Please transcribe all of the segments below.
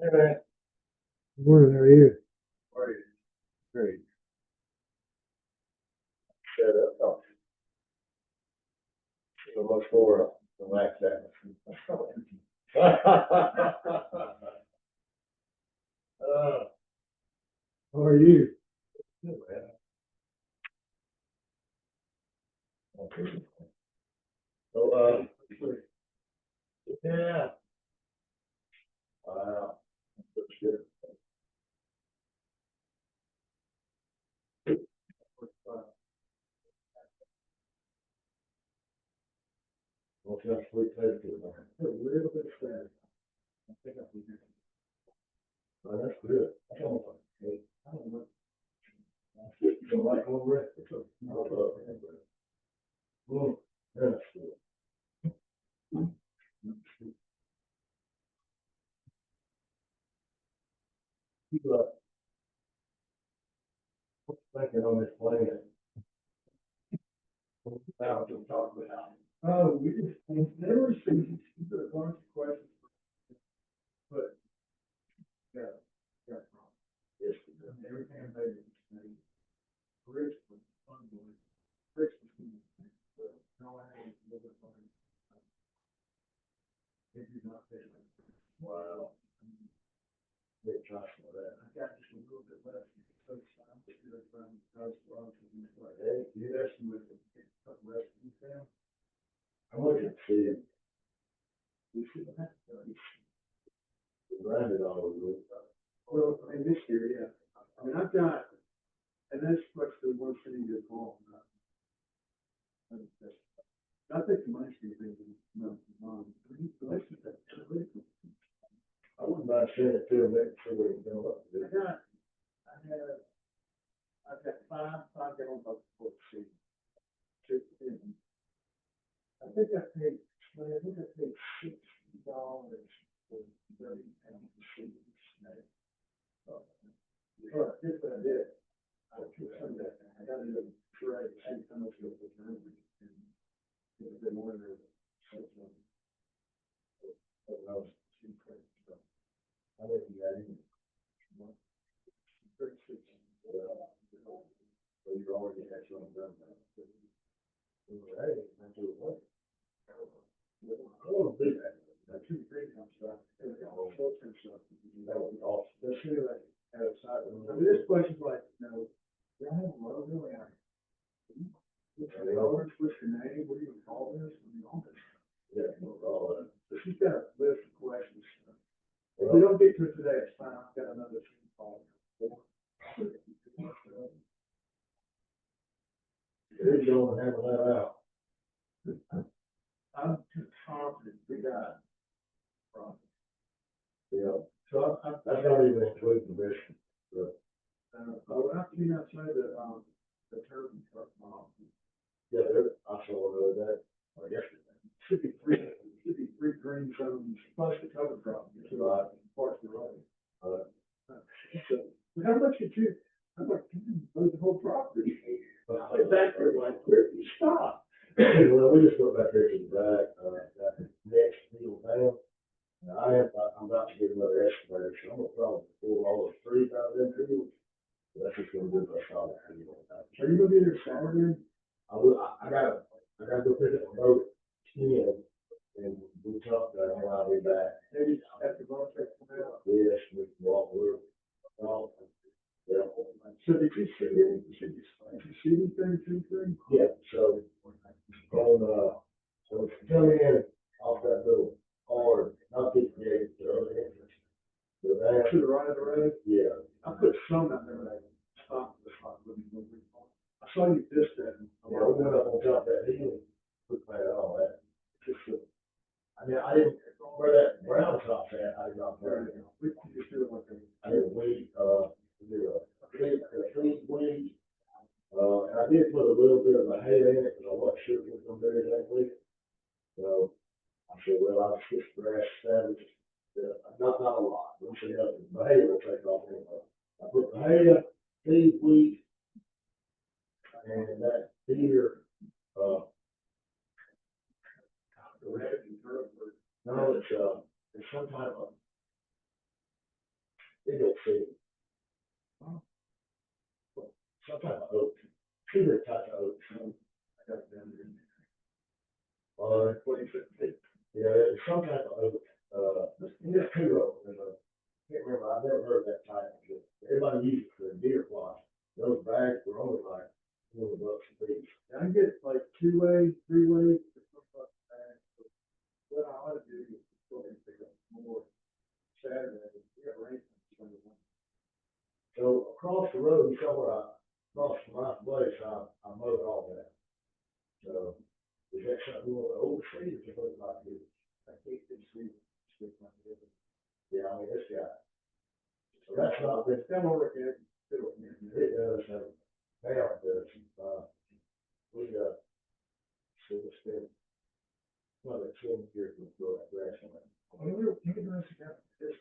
Hey man, good morning. How are you? How are you? Great. Shut up. Oh, so much more relaxed atmosphere. uh, how are you? Good man. Okay. So yeah. Wow. That's good. What's that sweet taste to it? A little bit sad. I think I can do it. Oh, that's good. That's almost like cake. I don't know. You don't like all breakfast? I love breakfast. Mm, that's good. You thinking on this plane? Now to talk about. Oh, we just never see a bunch of questions, but yeah, yeah. Yes, everything about it. Rich was unbelievable. Rich was no, I had a little bit of if you're not there. Wow. Big trust for that. I got just a little bit left. So I'm just going to try and like, hey, you estimate the rest of the family. I'm looking to see. You should have grinded all over it. Well, in this year, yeah. I mean, I've got, and that's what's the one thing that's wrong. I think the money's going to be no, I wouldn't mind sharing it to them next year. I've got five gallons of pork seed. I think I paid $60 for 30 pounds of seeds. But here's what I did. I took some of that. I got it in a tray. I had some of it with the room. And it was in one of the I think you got it. 36. So you already had some done. Hey, that's what it was. I want to do that. That 2 3 comes stuff. Short-term stuff. That would be awesome. Let's see like outside. I mean, this question's like, you know, do I have a logo? What's the colors? What's your name? What do you call this? I mean, all this. Yeah, all that. So she's got a list of questions. If we don't get to it today, it's fine. I've got another thing called. There you go, and hammer that out. I'm too confident we got it. Yeah. So that's not even including the mission. When I came outside the turkey truck, yeah, I saw it that or yesterday. Should be three green zones plus the cover crop. Parts of the road. So how much did you? I'm like, the whole property. I back there like, where did you stop? Well, we just go back there to the back, that next middle down. Now, I'm about to get another excavator, so I'm gonna probably pull all the trees out of them fields. So that's just gonna do a solid. Are you gonna be there Saturday? I gotta go pick up a boat at 10, and we talked about when I'll be back. Maybe after boat check come out. Yes, we can walk through. Yeah. So did you see anything? Did you see anything? Yeah, so so if you come in off that little hard, not this gate, the other entrance. To the right of the road? Yeah. I put some out there when I stopped the spot. I saw you this day. Yeah, we went up on top of that hill and put that all that. I mean, I didn't, where that brown top's at, I did not put it. We just do it like a. I did weed, clean weed. And I did put a little bit of a hay in it because I wasn't sure if it was going to do that week. So I said, well, I'll just grass savage. Not a lot. We'll see how the hay will take off anyway. I put the hay, seed, wheat, and that feeder, no, it's some type of They go crazy. Some type of oak, sugar type of oak. I got them in there. What do you think? Yeah, it's some type of oak, it's two of them, can't remember, I've never heard that type. Everybody uses it for deer flies. Those bags were only like $20 a piece. I can get like two-way, three-way, for $20 a bag. What I ought to do is go ahead and pick up more Saturday, we got rain Sunday morning. So across the road, somewhere, across from my place, I mowed all that. So, is that something you want to oversee, or just look like this? I think it's sweet, sweet like this. Yeah, I mean, this guy, so that's not, it's still over here, it does, now it does, we got, so it's still, well, it's in here to grow that grass on it. Well, you can do this again, this,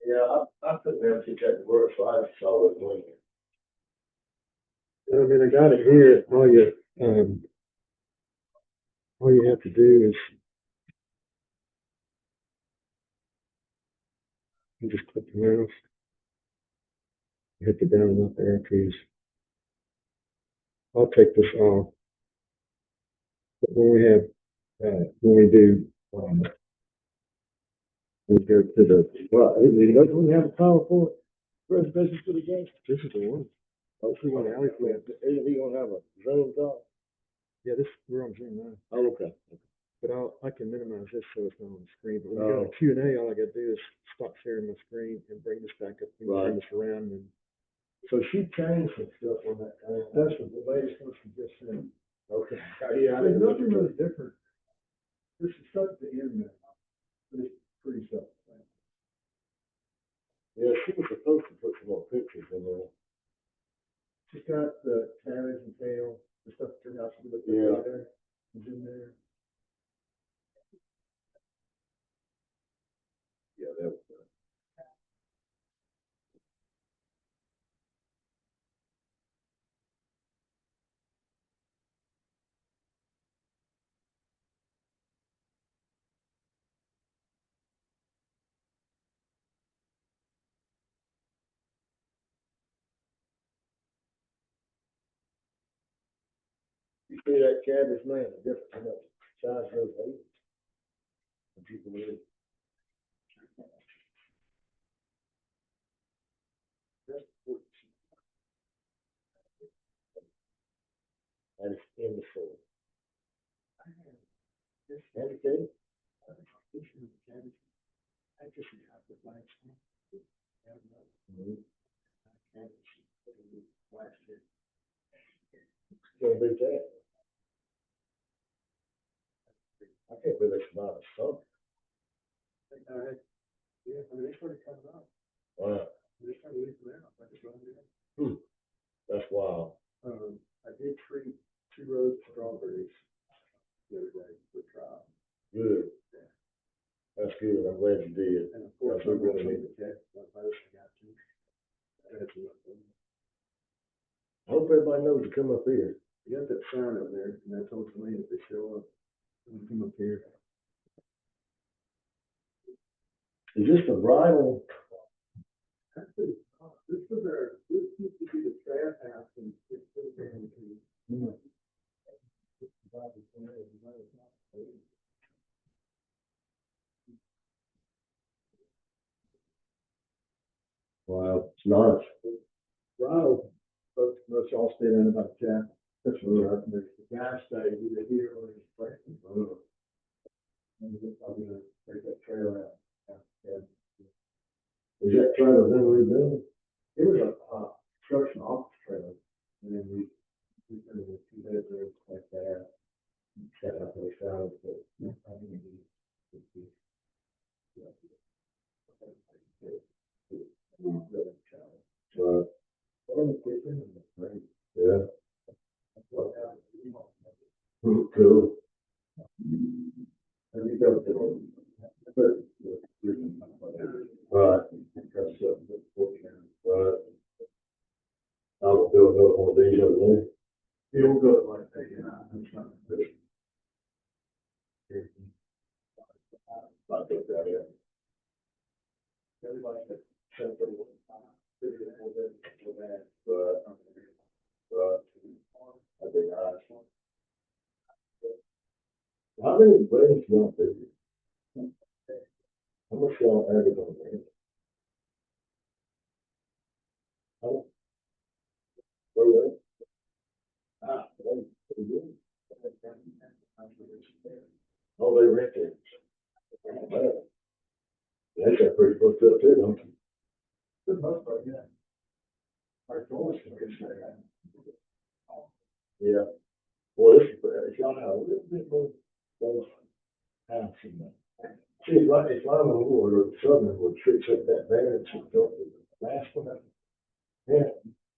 Yeah, I couldn't have to check the word, so I saw it when. I mean, I got it here. All you have to do is you just click the mouse, hit the down and up arrow keys. I'll take this off. But when we do, we go to the, well, it doesn't have a power for it. Reservations for the game. This is the one. Oh, see one alley plan. Isn't he gonna have a Zoom call? Yeah, we're on Zoom now. Oh, okay. But I can minimize this so it's not on the screen. But when we go to Q&A, all I gotta do is stop sharing my screen and bring this back up and turn this around. And So she changed some stuff on that. That's what the latest one she just sent. Okay. Yeah, there's nothing nothing really different. There's some stuff at the end there, but it's pretty stuff. Yeah, she was supposed to put some more pictures in there. She's got the carriage and tail, the stuff that turned out to be like there. It's in there. Yeah, that was good. You see that cabbage man, the difference in that size of those eight? Would you believe? That's 14. And it's in the soil. This cabbage, this is the cabbage. I just have the flags. Can't beat that. I can't believe they survived a summer. Yeah, I mean, they started coming up. Wow. They started leaving out. I just running in. That's wild. I did treat 2 rows of strawberries the other day for trial. Good. Yeah. That's good. I'm glad you did. And of course, we really need to check. I got to. I hope everybody knows to come up here. You got that sign up there, and I told Celine if they show up, come up here. Is this the bridal? This was this used to be the staff house, and it's still there. Wow, it's nice. Bridal, folks, most all stayed in about that. That's what the guy stayed either here or in his place. And we're probably gonna take that trail out. Is that trailer been rebuilt? It was a construction office trailer, and then we put in 2 bedrooms like that. Set up those trailers, but I mean, yeah. Cool. Have you got the right. Right. I'll do another one of these over there. Yeah, we'll go like that, you know. I'll take that, yeah. Everybody that said they were but I think how many weddings y'all do? How much y'all average on there? How? Pretty good. Oh, they rent it. They got pretty booked up too, don't you? For the most part, yeah. Our doors can get straight out. Yeah. Well, if y'all have a little bit more house in there. See, it's like the Lord or the Southern would fix up that bad, so don't the last one. Yeah,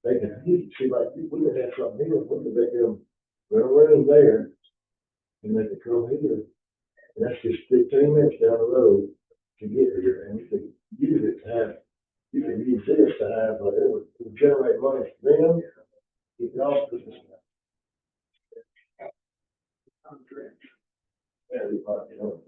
they can, see, like, we would have something here, we could make them run around there and they could come here. And that's just 15 minutes down the road to get here, and we could use it to have, you can use this to have, it would generate money for them. You can also just. Yeah, you probably don't.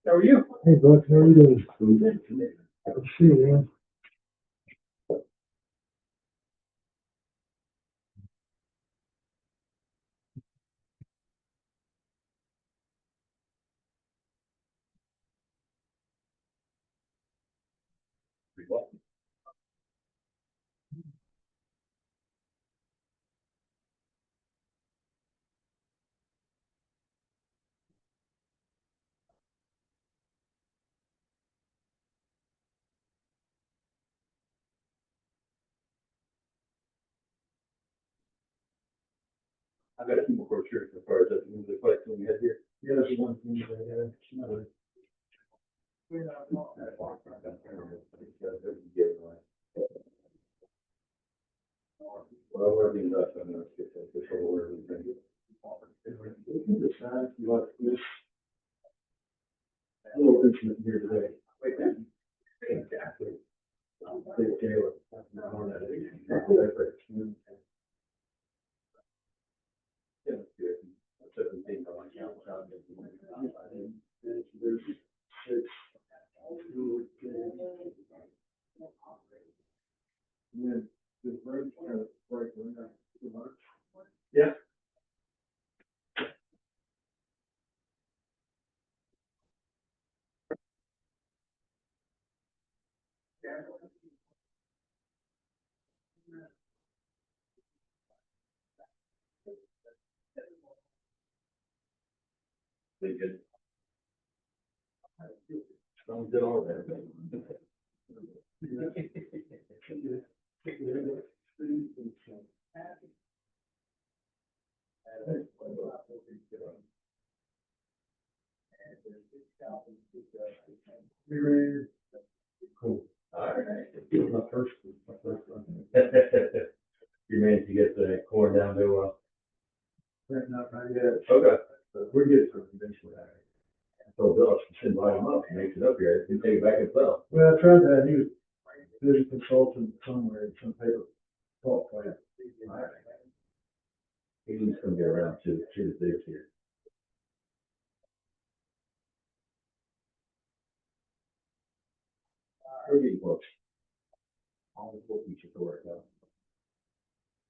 How are you? Hey, Buck, how are you doing? Good to see you, man. I got a few more brochures as far as the question we had here. Yeah, that's one thing that, Well, we're being left on our skip that this whole order we can. We can decide if you want this. A little incident here today. Wait, then. Exactly. Big Taylor. Yeah, good. 17 dollars. There's 6. And then the break kind of break around too much. Yeah. They good. Sounds good all there. Cool. All right. My first one. You managed to get the corn down to, not yet. okay. But we're getting some eventually. So Bill, I should invite him up, he makes it up here, he can take it back himself. Well, I tried that. He was, there's a consultant somewhere in some paper pulp plant. He needs to get around to the digs here. We're getting close. All the what we should work out.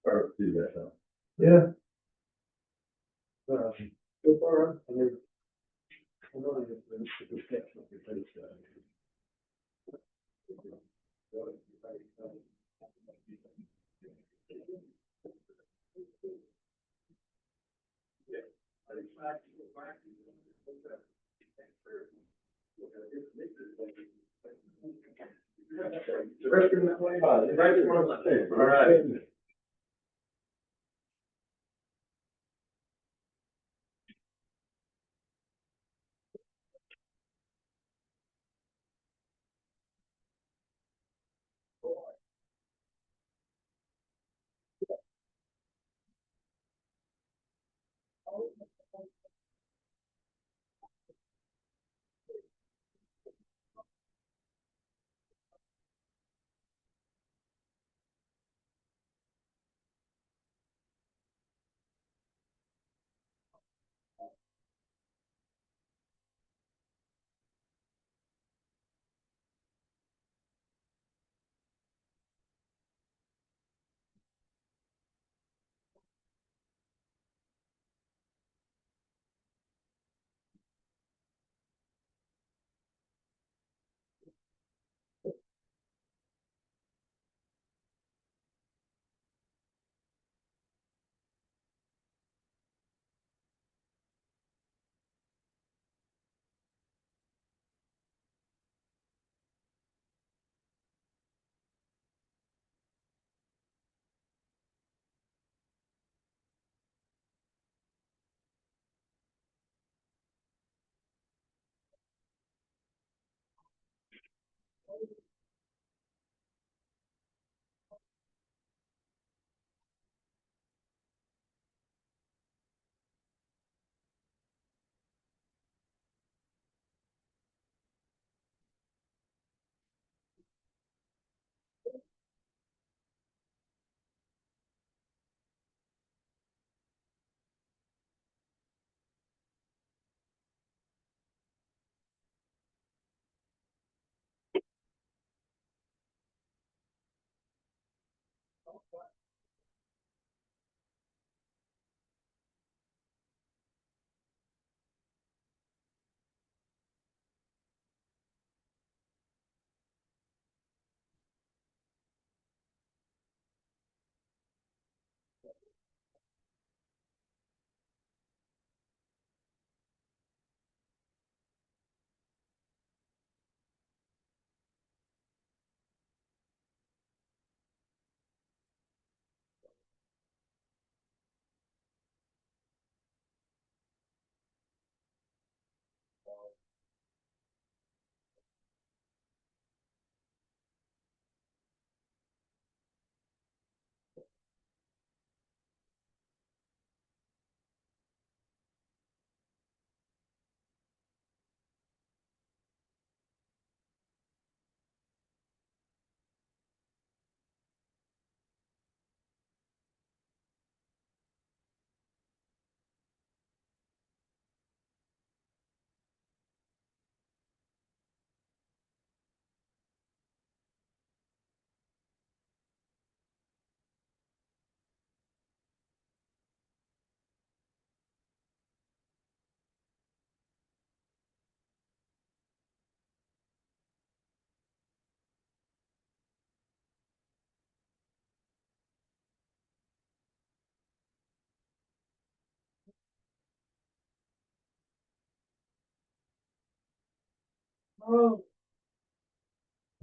Or do that, so. Yeah. So far, I mean, I know there's been some steps up your face. The rest of the way, right in front of the thing. All right.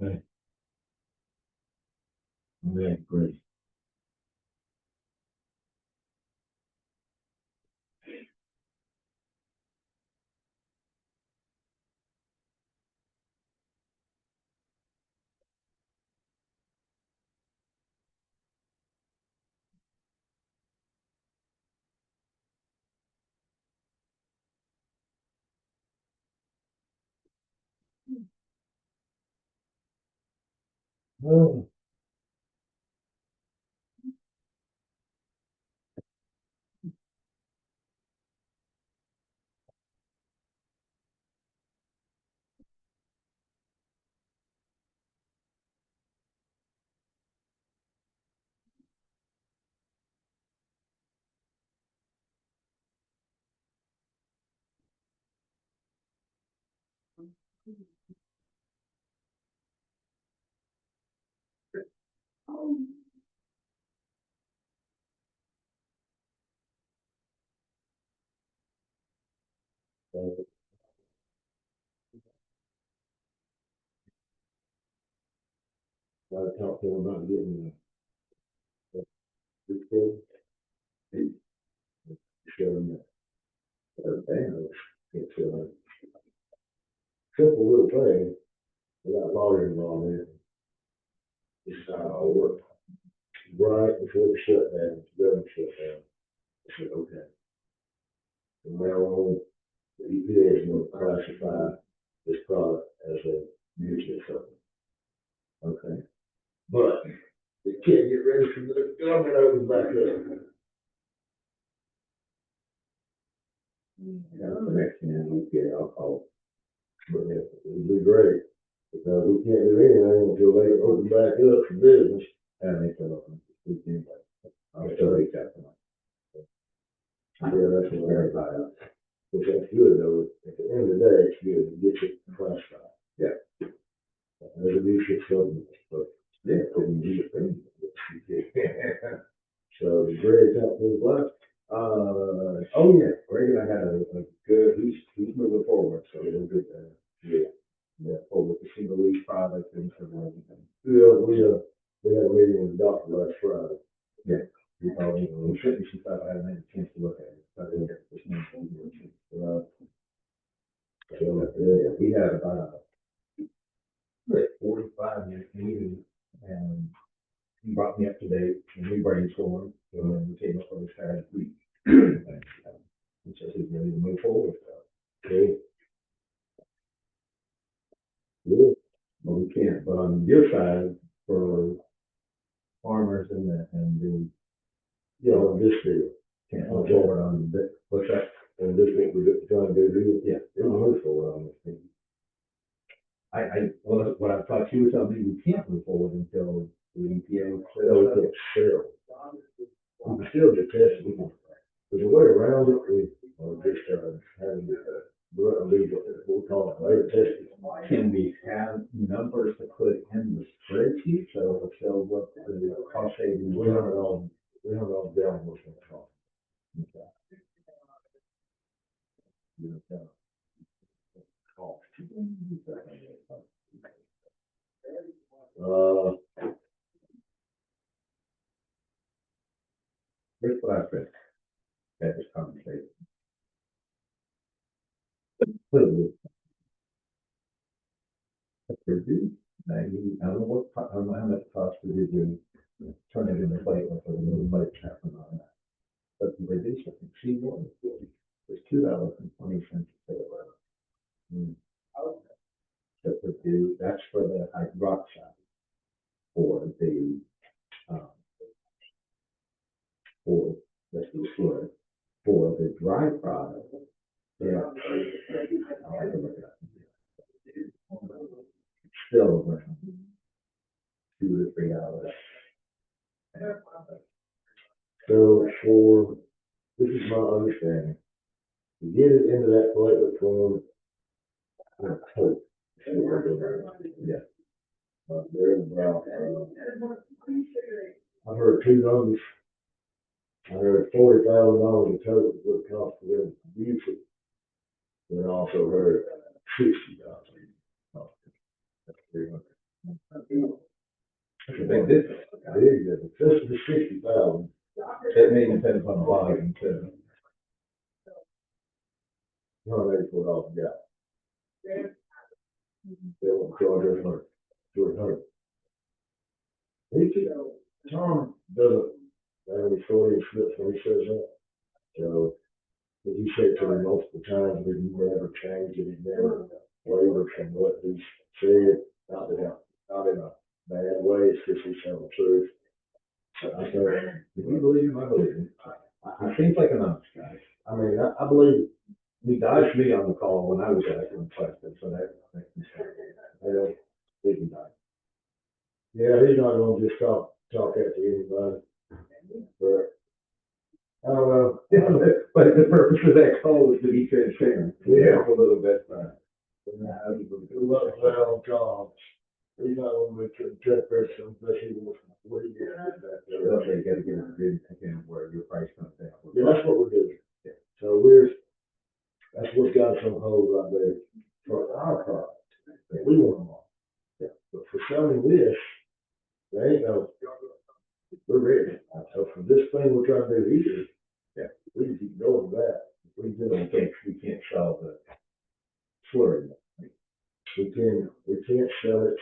Hey, man, great. Oh, gotta talk to him about getting the report. He showed him that, it's a simple little thing, without lawyers involved in it. It's not all work. Right before the shutdown, the government shutdown, I said, okay. From now on, the EPA is going to classify this product as a nutrient supplement. Okay. But they can't get ready for the government opens back up. Yeah, the next thing we get, I'll call. But yeah, it'd be great, because we can't do anything until they open back up for business. And they come up and we can, I'll still reach out to them. Yeah, that's what everybody, which that's good though, at the end of the day, it's good to get it classified. Yeah. There's a new shit something, but yeah, couldn't be a thing. So the great top to the left. Oh yeah, Reagan, I had a good, he's moving forward, so it was good, yeah. Yeah, over the single lease product and everything. Yeah, we had a meeting with the doctor last Friday. Yeah. He called me, we sent me some stuff, I haven't had a chance to look at it. I didn't get this next one. So, yeah, we had about a 45-minute meeting, and he brought me up to date, and we brainstormed, and then we came up with a strategy. He says he's ready to move forward. Okay. Yeah. Well, we can't, but on your side, for farmers and the, you know, this field, can't move forward on that, what's that? And this what we're trying to do, yeah, it will move forward on this thing. what I thought you were telling me, we can't move forward until the EPA. So it's still, we can still get tested, there's a way around it, we, or just, having, we call it later testing. Can we have numbers to put in the spreadsheet, so it'll show what the cost savings? We have it down what's gonna cost. Cost. Here's what I think, at this conversation. Clearly, produce, I don't know I don't know how much cost to do, turn it into platelet for the little plate happen on that. But the reduce it from C1 was $2.20 a kilowatt. To produce, that's for the hydroxide. For the, for the slurry, for the dry product, yeah. I'll have to look it up. Still around 2 to 3 hours. So this is my understanding, to get it into that platelet form, tote. Yeah. There's about, I heard two numbers. I heard $40,000 a tote is what it costs for them to use it. And I also heard $60,000. That's 300. That's a big difference. Big difference. Just the 60,000. It may depend upon volume too. $184 a gallon. They won't charge us $100. Tom doesn't have any shortage slips when he says that. So, as he said to me multiple times, that he never changed it, he never wavered from what he said, not in a bad way, it's just he's telling the truth. So I said, If you believe him, I believe him. I seems like an honest guy. I mean, I believe He dodged me on the call when I was asking questions, so that makes me sad. he can die. Yeah, he's not gonna just talk after anybody, but I don't know. But the purpose of that call was to be transparent. Yeah. A little bit. Well, Tom, he's not gonna be check person, unless he wants, what he gets back there. Well, they gotta get a good again where your price comes down. Yeah, that's what we're doing. Yeah. So that's what's got us on hold right there for our product. And we want them all. Yeah. But for selling this, there ain't no, we're ready. So for this thing we're trying to do here, yeah, we can keep going with that. We can't sell the slurry. We can't sell it.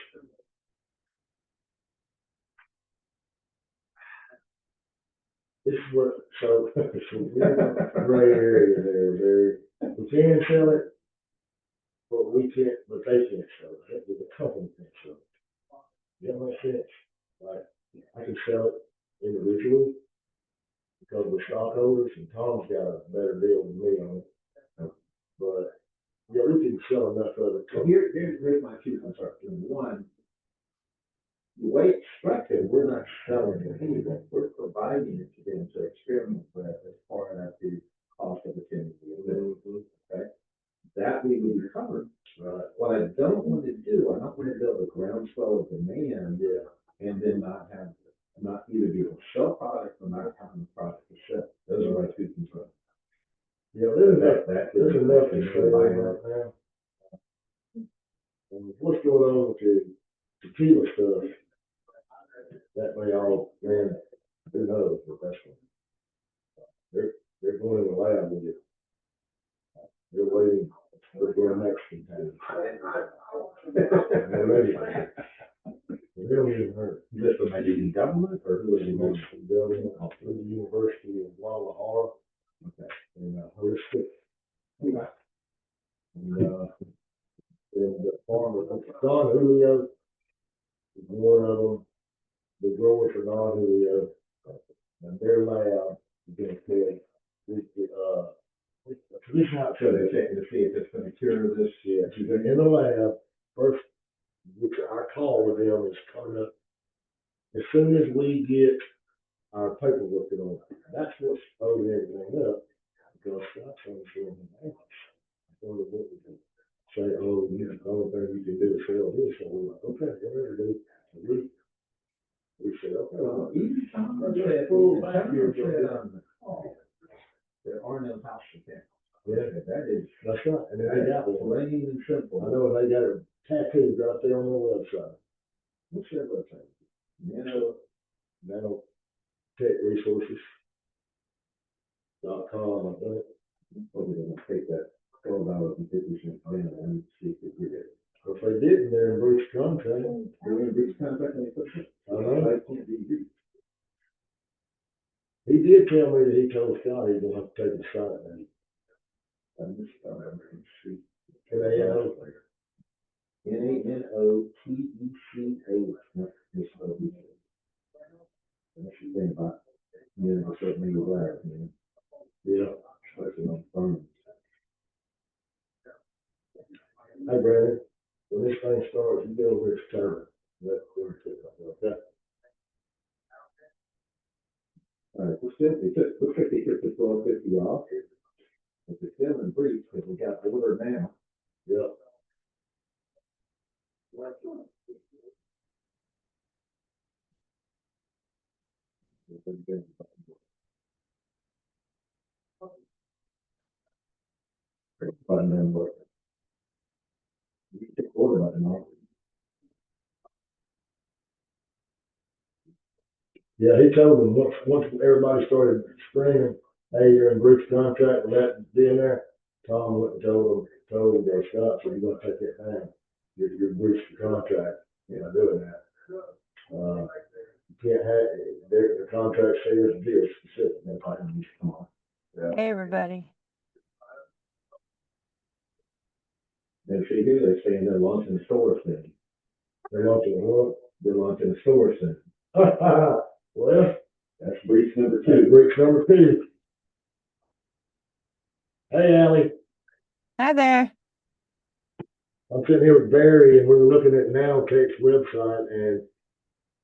This is what, so, gray area there, we can sell it, but we can't, but they can't sell it, the company can't sell it. Does that make sense? Like, I can sell it individually, because we're stockholders, and Tom's got a better deal than me on it. But, yeah, we can sell enough of it. So here's my two concerns. One, the way it's structured, we're not selling it anyway. We're providing it to them to experiment with as part of the cost of the chemical. Okay? That we would cover. What I don't want to do, I don't want to build a groundswell of demand and then not either be able to sell products or not having the product to sell. Those are my two concerns. Yeah, there's enough to say right now. And what's going on with the tequila stuff, that may all, man, who knows what that's going. They're going in the lab with it. They're waiting for their next container. They're ready. They don't even hurt. Is this the Canadian government or who is it? The government, through the University of Guadalajara. Okay. And holistic. And the farmer, Don Julio is one of them. The growers are Don Julio. And their lab is going to say, this is how So they're checking to see if it's going to cure this. yeah, in the lab, first call with them is coming up. As soon as we get our paperwork in order, that's what's holding everything up, because Scott's on the phone with us. So what we can say, oh, the only thing you can do is sell this, so we're like, okay, whatever, dude. We said, okay, well, easy time, let's say, full back here, there are no house accounts. Yeah, that is. That's right, and then they got one. Plain and simple. I know, they got it tattooed right there on their website. What's their website? Nano Tech Resources. .com, I think. Probably gonna take that $12.50 down and see if we get it. If they didn't, they're in breach contract. They're in breach contract and they put it. I know. They can't be breached. He did tell me that he told Scott he's gonna have to take a shot at me. I just thought I heard see. N-A-N-O-T-E-C-H. That's the thing about, a certain many lives, Yeah, especially on phones. Hey, Brandon, when this thing starts, you get over its turn. Okay? All right, we're 1250 off. If it's still in breach, because we got the order now. Yep. Button then, but you take order button off. Yeah, he told them once everybody started screaming, hey, you're in breach contract with that being there, Tom went and told Scott, so you're gonna take that down. You're breached the contract, you're not doing that. You can't have, the contract says deal specific, that's how you come on. Yeah. Hey, everybody. And see here, they're saying they're launching a store soon. They're launching what? They're launching a store soon. Well, that's breach number 2. Breach number 2. Hey, Allie. Hi there. I'm sitting here with Barry, and we're looking at Nanotech's website, and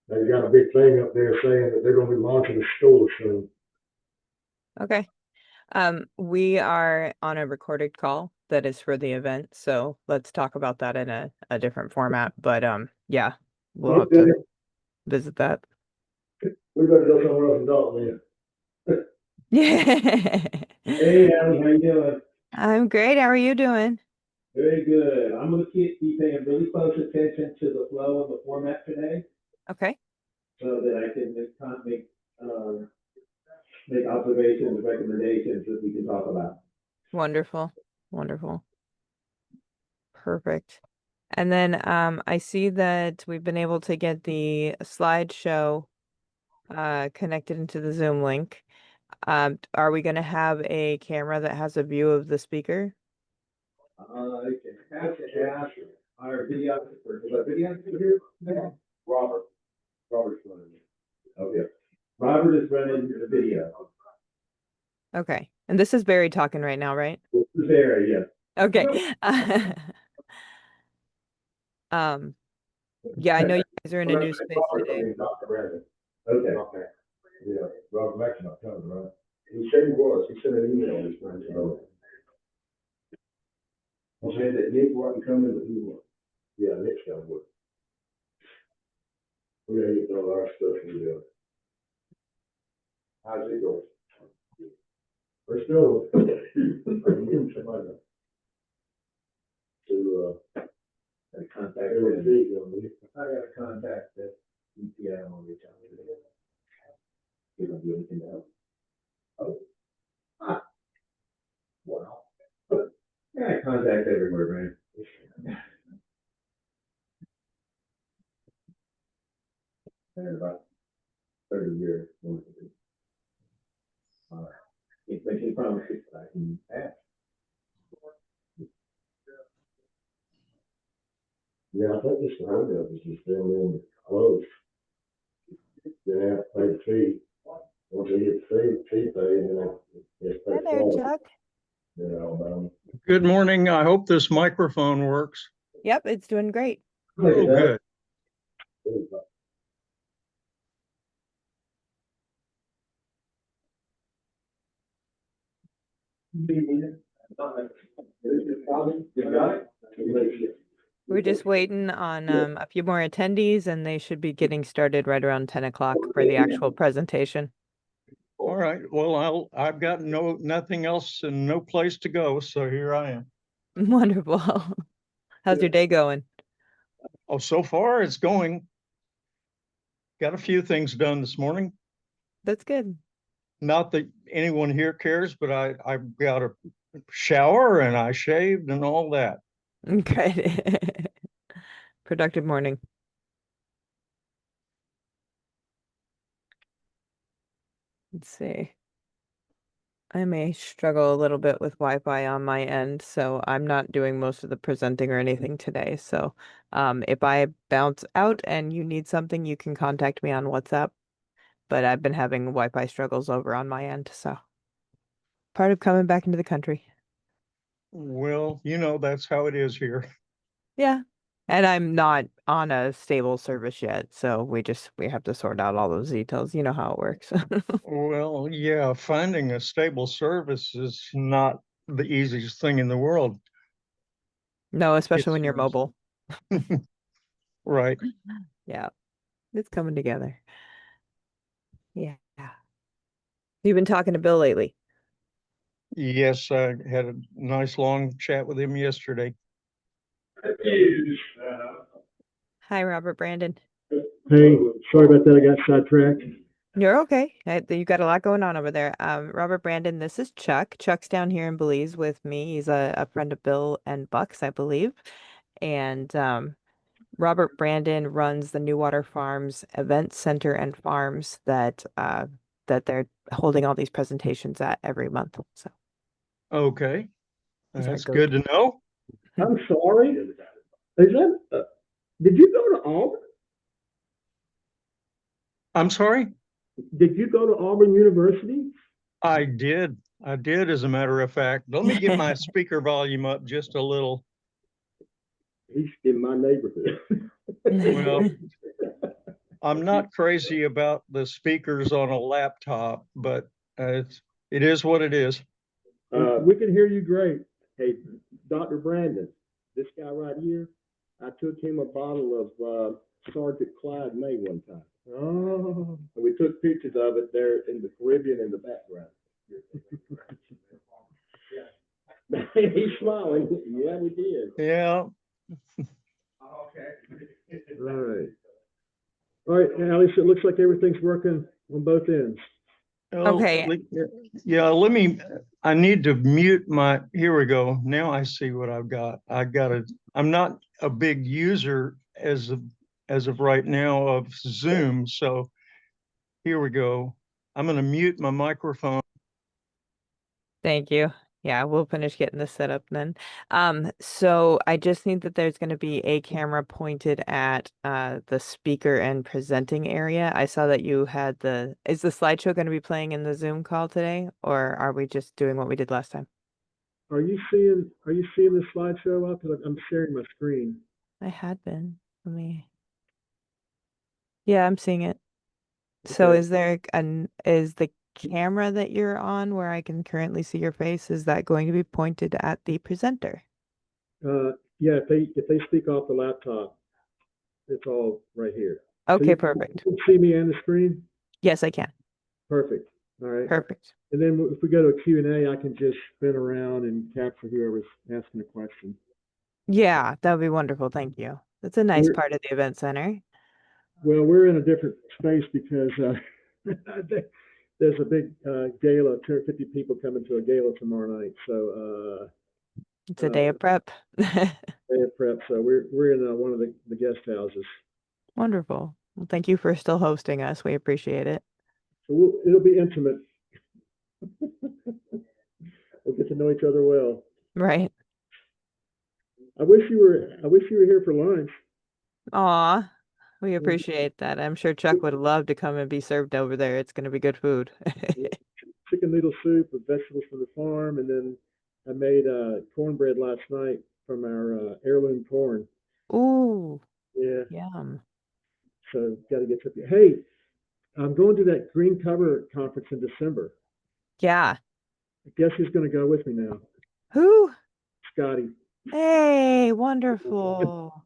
they've got a big thing up there saying that they're going to be launching a store soon. Okay. We are on a recorded call that is for the event, so let's talk about that in a different format. But yeah, we'll have to visit that. We're going to go somewhere else and talk with you. Yeah. Hey, Allie, how you doing? I'm great. How are you doing? Very good. I'm going to keep paying really close attention to the flow of the format today, Okay. so that I can make observations, recommendations that we can talk about. Wonderful. Wonderful. Perfect. And then I see that we've been able to get the slideshow connected into the Zoom link. Are we going to have a camera that has a view of the speaker? I can have to ask our videographer. Is our videographer here? No. Robert's running it. Okay. Robert is running the video. Okay. And this is Barry talking right now, right? This is Barry, yes. Okay. Yeah, I know you guys are in a new space today. Dr. Brandon. Okay. Yeah, Robert Mack's not coming, right? He said he was. He sent an email this morning. He said that Nick wasn't coming, but he was. Yeah, Nick's coming with. We're gonna get all our stuff together. How's it going? We're still getting somebody to contact. I got a contact that EPI on reach out to them. You don't do anything else. Oh. Ah. Wow. Yeah, contact everywhere, man. And about 30 years. He's making promises, I can ask. Yeah, I think this road is just down in close. Then they have to pay the fee. Once they get the fee paid, and then they Hi there, Chuck. You know, Good morning. I hope this microphone works. Yep, it's doing great. Oh, good. We're just waiting on a few more attendees, and they should be getting started right around 10 o'clock for the actual presentation. All right, well, I've got nothing else and no place to go, so here I am. Wonderful. How's your day going? Oh, so far it's going. Got a few things done this morning. That's good. Not that anyone here cares, but I got a shower and I shaved and all that. Good. Productive morning. Let's see. I may struggle a little bit with Wi-Fi on my end, so I'm not doing most of the presenting or anything today. So if I bounce out and you need something, you can contact me on WhatsApp. But I've been having Wi-Fi struggles over on my end, so part of coming back into the country. Well, that's how it is here. Yeah. And I'm not on a stable service yet, so we have to sort out all those details. You know how it works. Well, yeah, finding a stable service is not the easiest thing in the world. No, especially It's when you're mobile. right. Yeah. It's coming together. Yeah. You've been talking to Bill lately. Yes, I had a nice long chat with him yesterday. Hi, Robert Brandon. Hey, sorry about that. I got sidetracked. You're okay. You got a lot going on over there. Robert Brandon, this is Chuck. Chuck's down here in Belize with me. He's a friend of Bill and Buck's, I believe. And Robert Brandon runs the New Water Farms Event Center and Farms that they're holding all these presentations at every month. So Okay, he's our that's good go-to. to know. I'm sorry. Is that, did you go to Auburn? I'm sorry? Did you go to Auburn University? I did. I did, as a matter of fact. Let me get my speaker volume up just a little. He's in my neighborhood. Well, I'm not crazy about the speakers on a laptop, but it is what it is. We can hear you great. Hey, Dr. Brandon, this guy right here, I took him a bottle of Sergeant Clyde May one time. Oh, And we took pictures of it there in the Caribbean in the background. He's smiling. Yeah, we did. Yeah. all right. All right, Alice, it looks like everything's working on both ends. Okay. Yeah, I need to mute here we go. Now I see what I've got. I'm not a big user as of right now of Zoom, so here we go. I'm going to mute my microphone. Thank you. Yeah, we'll finish getting this set up then. So I just need that there's going to be a camera pointed at the speaker and presenting area. I saw that you had is the slideshow going to be playing in the Zoom call today, or are we just doing what we did last time? Are you seeing the slideshow up? I'm sharing my screen. I had been. Yeah, I'm seeing it. So Okay. is the camera that you're on where I can currently see your face, is that going to be pointed at the presenter? Yeah, if they speak off the laptop, it's all right here. Okay, you perfect. can see me and the screen? Yes, I can. Perfect. All right. Perfect. And then if we go to a Q&A, I can just spin around and capture whoever's asking a question. Yeah, that would be wonderful. Thank you. That's a nice We're, part of the event center. well, we're in a different space because there's a big gala, 250 people coming to a gala tomorrow night. So It's a day of prep. day of prep. So we're in one of the guest houses. Wonderful. Well, thank you for still hosting us. We appreciate it. So it'll be intimate. We'll get to know each other well. Right. I wish you were here for lunch. Aw, we appreciate that. I'm sure Chuck would love to come and be served over there. It's going to be good food. Chicken noodle soup with vegetables from the farm, and then I made cornbread last night from our heirloom corn. Ooh, Yeah, yum. So got to get to. Hey, I'm going to that Green Cover conference in December. Yeah. Guess who's going to go with me now? Who? Scotty. Hey, wonderful.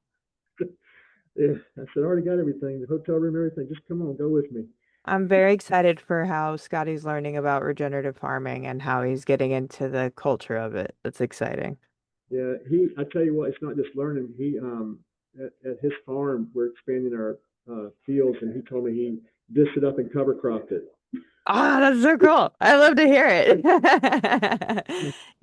Yeah, I said, I already got everything, the hotel room, everything. Just come on, go with me. I'm very excited for how Scotty's learning about regenerative farming and how he's getting into the culture of it. That's exciting. Yeah, I tell you what, it's not just learning. At his farm, we're expanding our fields, and he told me he dished it up and cover cropped it. Ah, that's so cool. I love to hear it.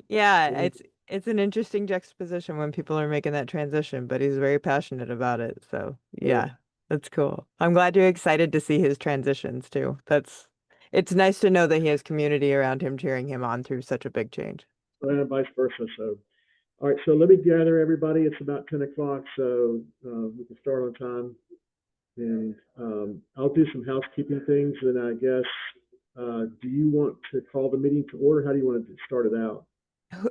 Yeah, it's an interesting juxtaposition when people are making that transition, but he's very passionate about it. So yeah, that's cool. I'm glad you're excited to see his transitions too. It's nice to know that he has community around him cheering him on through such a big change. And vice versa. So, all right, so let me gather everybody. It's about 10 o'clock, so we can start on time. And I'll do some housekeeping things. And I guess, do you want to call the meeting to order? How do you want to start it out?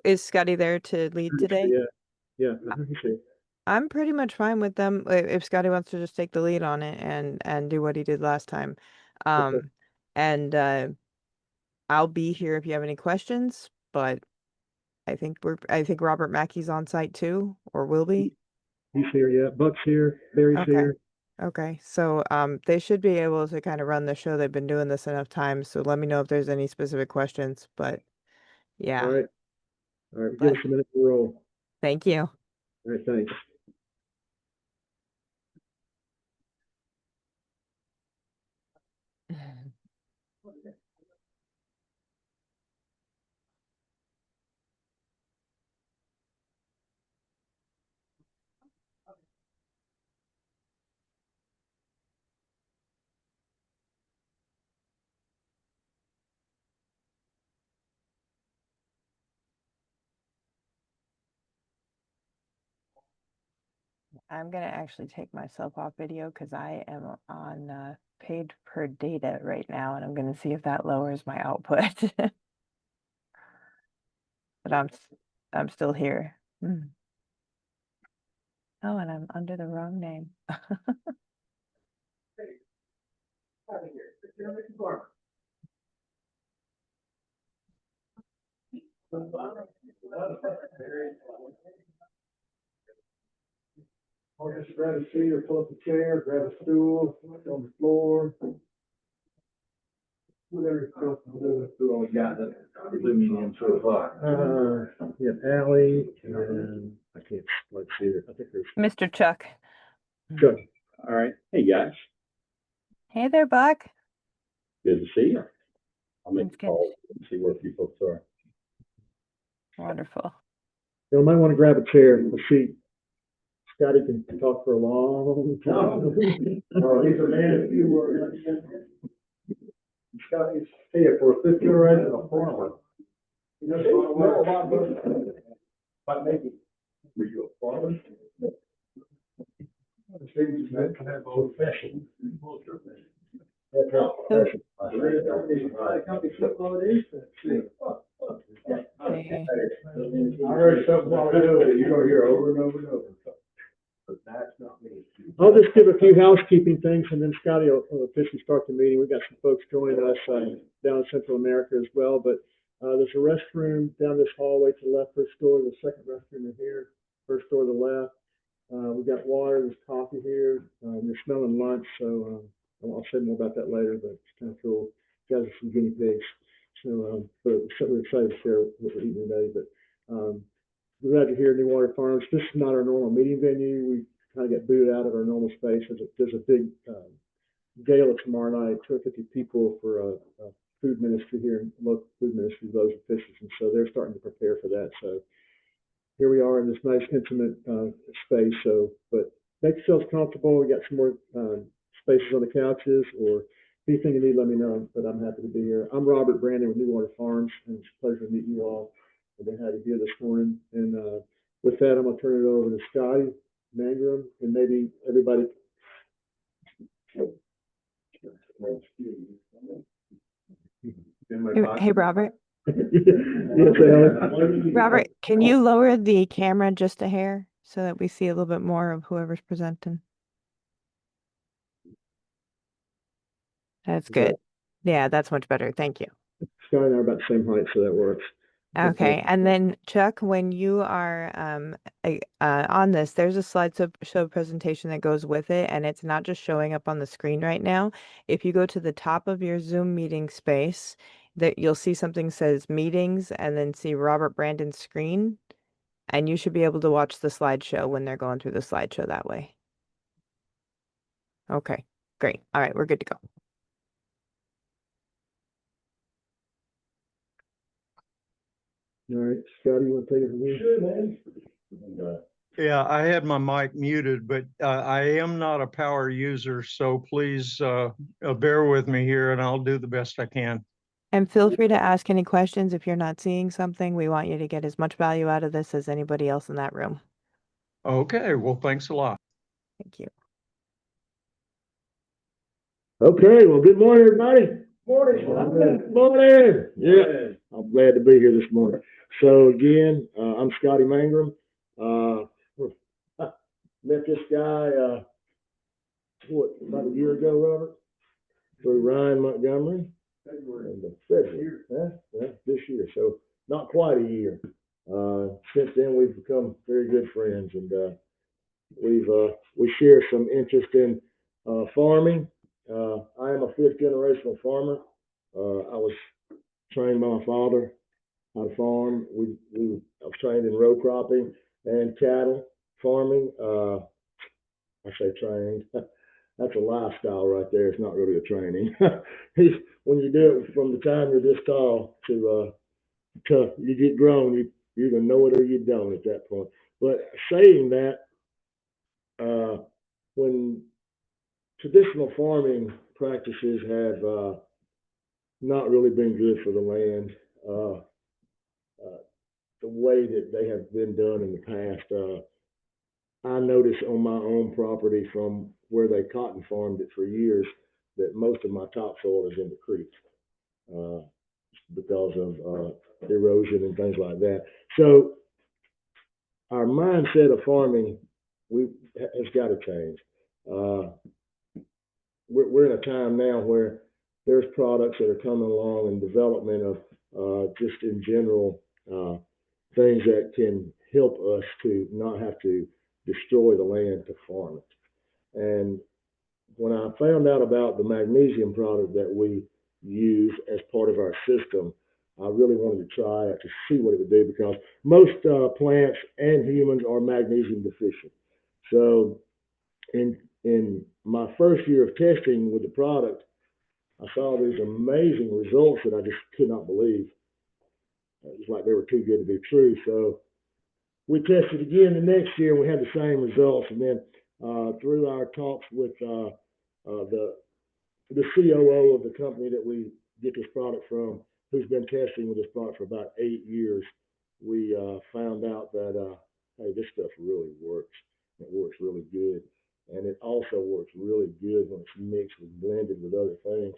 Is Scotty there to lead today? Yeah, you see. I'm pretty much fine with them if Scotty wants to just take the lead on it and do what he did last time. Okay. And I'll be here if you have any questions, but I think Robert Mackey's on site too, or will be. He's here, yeah. Buck's here, Barry's Okay. here. Okay. So they should be able to kind of run the show. They've been doing this enough times, so let me know if there's any specific questions. But All yeah. right. All right, give But us a minute to roll. thank you. All right, thanks. I'm gonna actually take myself off video because I am on paid per data right now, and I'm gonna see if that lowers my output. But I'm still here. Oh, and I'm under the wrong name. Or just grab a seat or pull up a chair, grab a stool, on the floor. Whatever you feel. Who all got the Zoom in so far? We have Allie, and I can't, let's see, I think there's Mr. Chuck. Chuck. All right. Hey, guys. Hey there, Buck. Good to see you. I'll make It's a good. call and see where a few folks are. Wonderful. You might want to grab a chair, a seat. Scotty can talk for a long time. Oh, he's a man of few words. Scotty's here for a fifth generation of farmer. You know a lot of us, but maybe, were you a farmer? Old fashioned. Okay. I heard something while ago that you're gonna hear over and over and over. But that's not me. I'll just give a few housekeeping things, and then Scotty will officially start the meeting. We've got some folks joining us down in Central America as well, but there's a restroom down this hallway to the left, first door. The second restroom is here, first door to the left. We've got water, there's coffee here. They're smelling lunch, so I'll say more about that later, but it's kind of cool. Guys are some guinea pigs. So, but we're excited to share what we're eating today. But we're glad to hear New Water Farms. This is not our normal meeting venue. We kind of get booted out of our normal space. There's a big gala tomorrow night, 250 people for a food ministry here, local food ministry, those and fishes. And so they're starting to prepare for that. So here we are in this nice, intimate space. So, but make yourselves comfortable. We got some more spaces on the couches, or anything you need, let me know. But I'm happy to be here. I'm Robert Brandon with New Water Farms, and it's a pleasure to meet you all. I've been happy to be here this morning. And with that, I'm going to turn it over to Scotty Mangrum, and maybe everybody. Hey, Robert. Yes, Alan. Robert, can you lower the camera just a hair so that we see a little bit more of whoever's presenting? That's Is that- good. Yeah, that's much better. Thank you. Scotty and I are about the same height, so that works. Okay, and then Chuck, when you are on this, there's a slideshow presentation that goes with it, and it's not just showing up on the screen right now. If you go to the top of your Zoom meeting space, that you'll see something says meetings, and then see Robert Brandon's screen, and you should be able to watch the slideshow when they're going through the slideshow that way. Okay, great. All right, we're good to go. All right, Scotty, you want to take it from here? Sure, man. Yeah, I had my mic muted, but I am not a power user, so please bear with me here and I'll do the best I can. And feel free to ask any questions if you're not seeing something. We want you to get as much value out of this as anybody else in that room. Okay, well, thanks a lot. Thank you. Okay, well, good morning, everybody. Morning. Morning. Yeah, I'm glad to be here this morning. So again, I'm Scotty Mangrum. Met this guy, about a year ago, Robert, through Ryan Montgomery. February, yeah, this year. So not quite a year. Since then, we've become very good friends, and we share some interest in farming. I am a fifth generational farmer. I was trained by my father how to farm. I was trained in row cropping and cattle farming. I say trained. That's a lifestyle right there. It's not really a training. When you do it from the time you're this tall to you get grown, you either know it or you don't at that point. But saying that, when traditional farming practices have not really been good for the land, the way that they have been done in the past, I noticed on my own property from where they cotton farmed it for years that most of my topsoil is in the creek because of erosion and things like that. So our mindset of farming has got to change. We're in a time now where there's products that are coming along in development of just in general things that can help us to not have to destroy the land to farm it. And when I found out about the magnesium product that we use as part of our system, I really wanted to try it to see what it would do because most plants and humans are magnesium deficient. So in my first year of testing with the product, I saw these amazing results that I just could not believe. It was like they were too good to be true. So we tested again the next year, and we had the same results. And then through our talks with the COO of the company that we get this product from, who's been testing with this product for about 8 years, we found out that, hey, this stuff really works. It works really good. And it also works really good when it's mixed and blended with other things.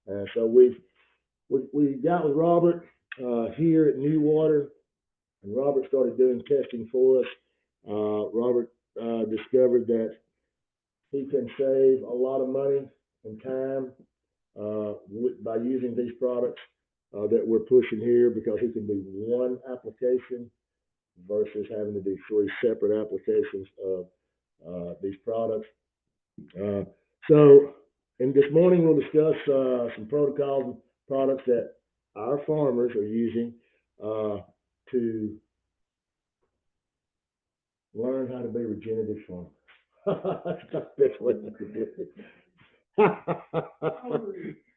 And so we got with Robert here at New Water, and Robert started doing testing for us. Robert discovered that he can save a lot of money and time by using these products that we're pushing here because he can do one application versus having to do 3 separate applications of these products. So, and this morning we'll discuss some protocols and products that our farmers are using to learn how to be regenerative farmers. That's the best way to do it.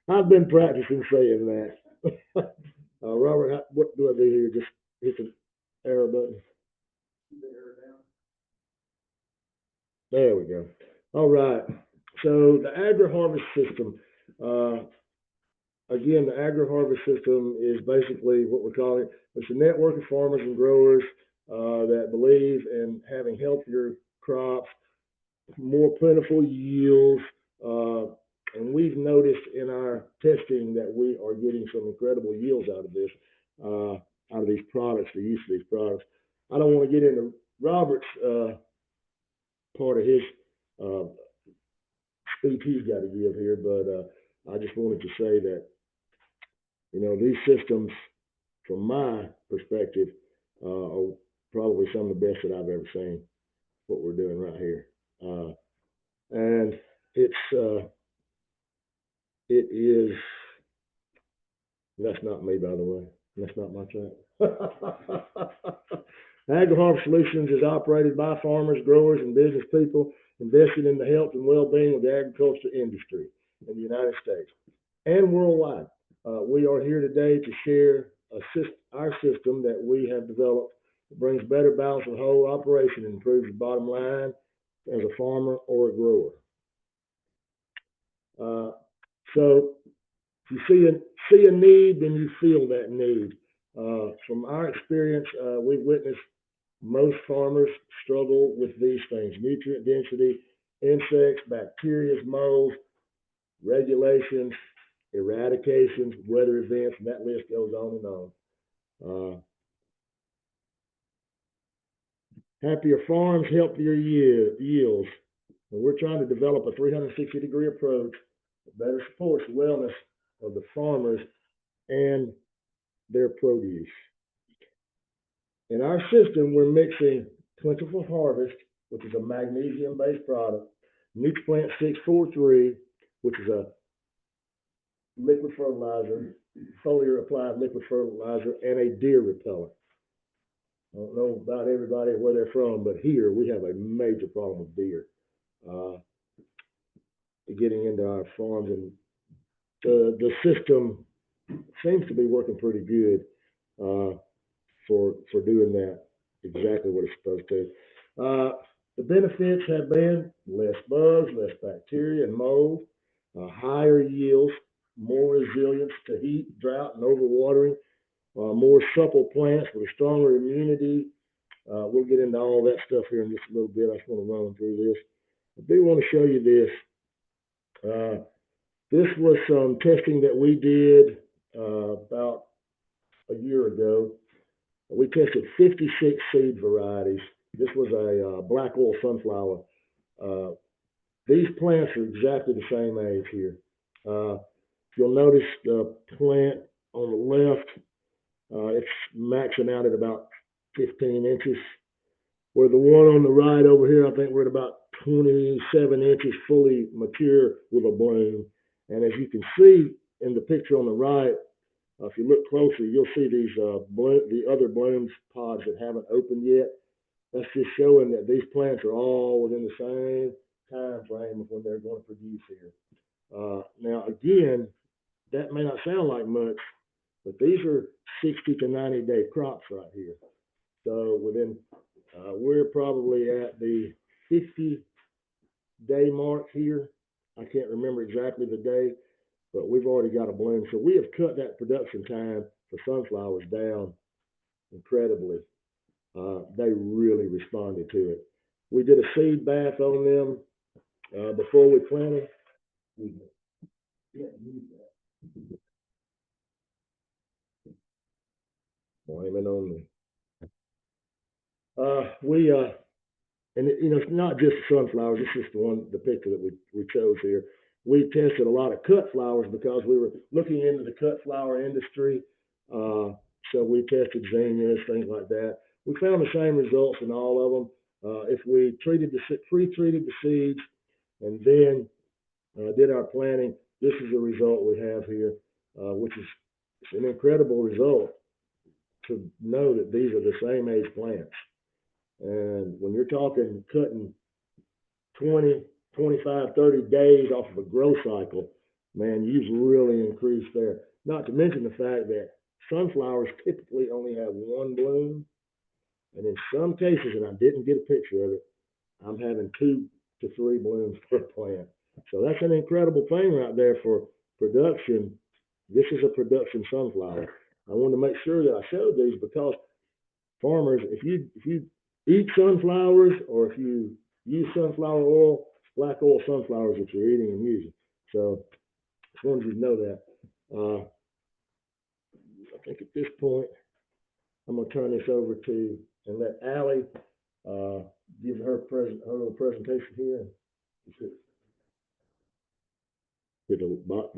I've been practicing saying that. Robert, what do I do here? Just hit the arrow button. There we go. All right. So the agri-harvest system, again, the agri-harvest system is basically what we're calling, it's a network of farmers and growers that believe in having healthier crops, more plentiful yields, and we've noticed in our testing that we are getting some incredible yields out of this, out of these products, the use of these products. I don't want to get into Robert's part of his speech he's got to give here, but I just wanted to say that, you know, these systems, from my perspective, are probably some of the best that I've ever seen, what we're doing right here. And it is, that's not me, by the way. That's not my track. AgriHarvest Solutions is operated by farmers, growers, and business people invested in the health and well-being of the agriculture industry in the United States and worldwide. We are here today to share our system that we have developed. It brings better balance of the whole operation and improves the bottom line as a farmer or a grower. So if you see a need, then you feel that need. From our experience, we've witnessed most farmers struggle with these things: nutrient density, insects, bacteria, molds, regulations, eradications, weather events, and that list goes on and on. Happier farms, healthier yields. And we're trying to develop a 360-degree approach that better supports the wellness of the farmers and their produce. In our system, we're mixing Plentiful Harvest, which is a magnesium-based product, NutriPlant 643, which is a liquid fertilizer, foliar applied liquid fertilizer, and a deer repellent. I don't know about everybody where they're from, but here we have a major problem with deer getting into our farms, and the system seems to be working pretty good for doing that, exactly what it's supposed to. The benefits have been less bugs, less bacteria and mold, higher yields, more resilience to heat, drought, and overwatering, more supple plants with a stronger immunity. We'll get into all that stuff here in just a little bit. I just want to run through this. I do want to show you this. This was some testing that we did about a year ago. We tested 56 seed varieties. This was a black oil sunflower. These plants are exactly the same age here. You'll notice the plant on the left, it's maxing out at about 15 inches. Where the one on the right over here, I think we're at about 27 inches fully mature with a bloom. And as you can see in the picture on the right, if you look closely, you'll see these the other blooms pods that haven't opened yet. That's just showing that these plants are all within the same time frame of when they're going to produce here. Now, again, that may not sound like much, but these are 60 to 90 day crops right here. So we're probably at the 50-day mark here. I can't remember exactly the day, but we've already got a bloom. So we have cut that production time for sunflowers down incredibly. They really responded to it. We did a seed bath on them before we planted. Blaming on me. And it's not just sunflowers. It's just the picture that we chose here. We tested a lot of cut flowers because we were looking into the cut flower industry. So we tested zinnias, things like that. We found the same results in all of them. If we pre-treated the seeds and then did our planting, this is the result we have here, which is an incredible result to know that these are the same age plants. And when you're talking cutting 20, 25, 30 days off of a growth cycle, man, you've really increased there. Not to mention the fact that sunflowers typically only have one bloom. And in some cases, and I didn't get a picture of it, I'm having 2 to 3 blooms per plant. So that's an incredible thing right there for production. This is a production sunflower. I wanted to make sure that I showed these because farmers, if you eat sunflowers or if you use sunflower oil, black oil sunflowers that you're eating and using. So just wanted you to know that. I think at this point, I'm going to turn this over to and let Allie give her little presentation here. did a lot.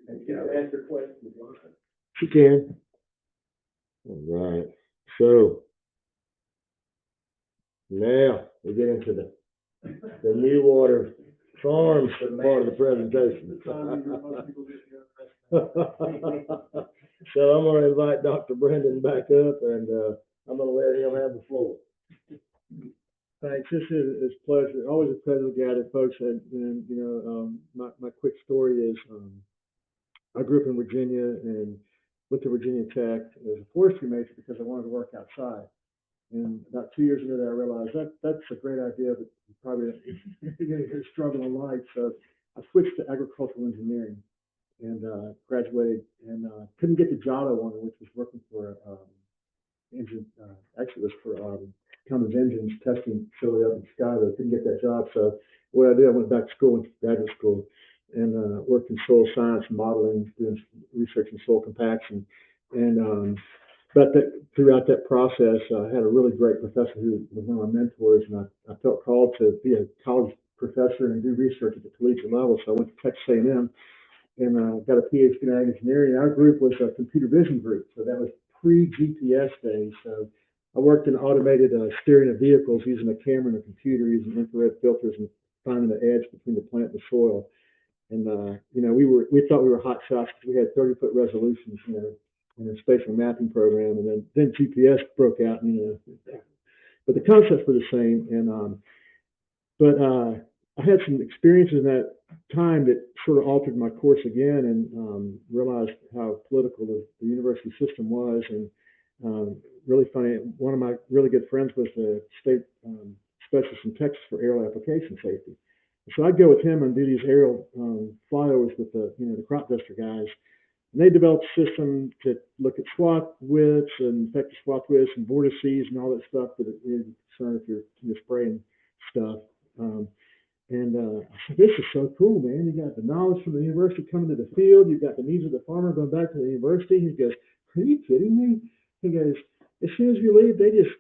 And can I answer questions? You can. All right. So now we get into the new water farms part of the presentation. So I'm going to invite Dr. Brendan back up, and I'm going to let him have the floor. Thanks. This is a pleasure. Always a pleasure to gather folks. And my quick story is I grew up in Virginia and went to Virginia Tech as a forestry major because I wanted to work outside. And about 2 years into that, I realized that's a great idea, but probably you're going to struggle in life. So I switched to agricultural engineering and graduated and couldn't get the job I wanted, which was working for engine. Actually, it was for Cummins Engines testing facility up in Chicago. Couldn't get that job, so what I did, I went back to school, went to graduate school, and worked in soil science modeling, doing research in soil compaction, and but throughout that process, I had a really great professor who was one of my mentors, and I felt called to be a college professor and do research at the collegiate level. So I went to Texas A&M and got a PhD in ag engineering. Our group was a computer vision group, so that was pre-GPS days. So I worked in automated steering of vehicles using a camera and a computer, using infrared filters and finding the edge between the plant and the soil. And we thought we were hot shots because we had 30-foot resolutions, in a spatial mapping program, and then GPS broke out, but the concepts were the same. And but I had some experiences in that time that sort of altered my course again, and realized how political the university system was. And really funny, one of my really good friends was the state specialist in Texas for aerial application safety. So I'd go with him and do these aerial flyovers with the crop duster guys. And they developed a system to look at swath widths and effective swath widths and vortices and all that stuff that you're concerned if you're spraying stuff. I said, this is so cool, man. You got the knowledge from the university coming to the field. You've got the needs of the farmer going back to the university. He goes, are you kidding me? He goes, as soon as you leave, they just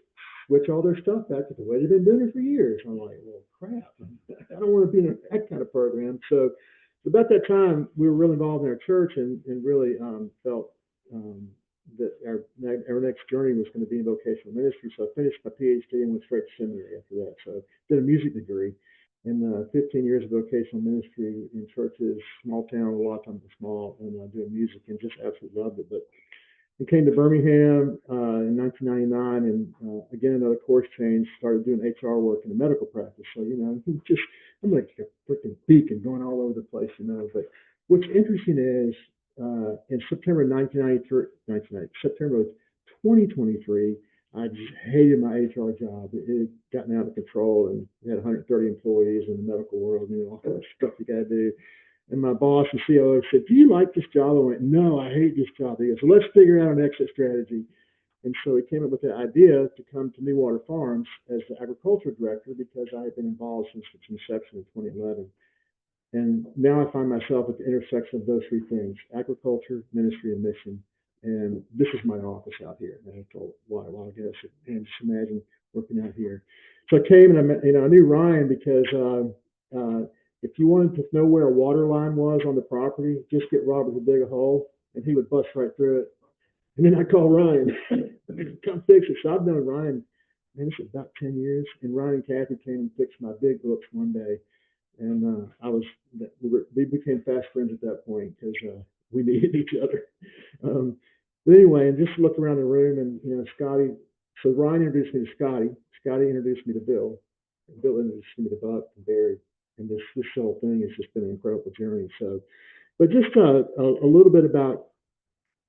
switch all their stuff back to the way they've been doing it for years. I'm like, well, crap. I don't want to be in that kind of program. So about that time, we were really involved in our church and really felt that our next journey was going to be in vocational ministry. So I finished my PhD and went straight to seminary after that. So did a music degree and 15 years of vocational ministry in churches, small town, a lot of times small, and doing music, and just absolutely loved it. But we came to Birmingham in 1999, and again, another course change, started doing HR work in a medical practice. So, I'm like a freaking beacon going all over the place, But what's interesting is in September 1993, September of 2023, I just hated my HR job. It had gotten out of control, and we had 130 employees in the medical world, all that stuff you got to do. And my boss and COO said, do you like this job? I went, no, I hate this job. He goes, so let's figure out an exit strategy. And so he came up with the idea to come to New Water Farms as the agriculture director because I had been involved since its inception in 2011. And now I find myself at the intersection of those three things: agriculture, ministry, and mission. And this is my office out here. And I told why I guess, and just imagine working out here. So I came and I met, I knew Ryan because if you wanted to know where a water line was on the property, just get Robert to dig a hole, and he would bust right through it. And then I called Ryan, come fix it. So I've known Ryan, man, it's about 10 years. And Ryan and Kathy came and fixed my big books one day. And we became fast friends at that point because we needed each other. But anyway, and just look around the room, and Scotty. So Ryan introduced me to Scotty. Scotty introduced me to Bill. And Bill introduced me to Buck and Barry. And this whole thing has just been an incredible journey. So, but just a little bit about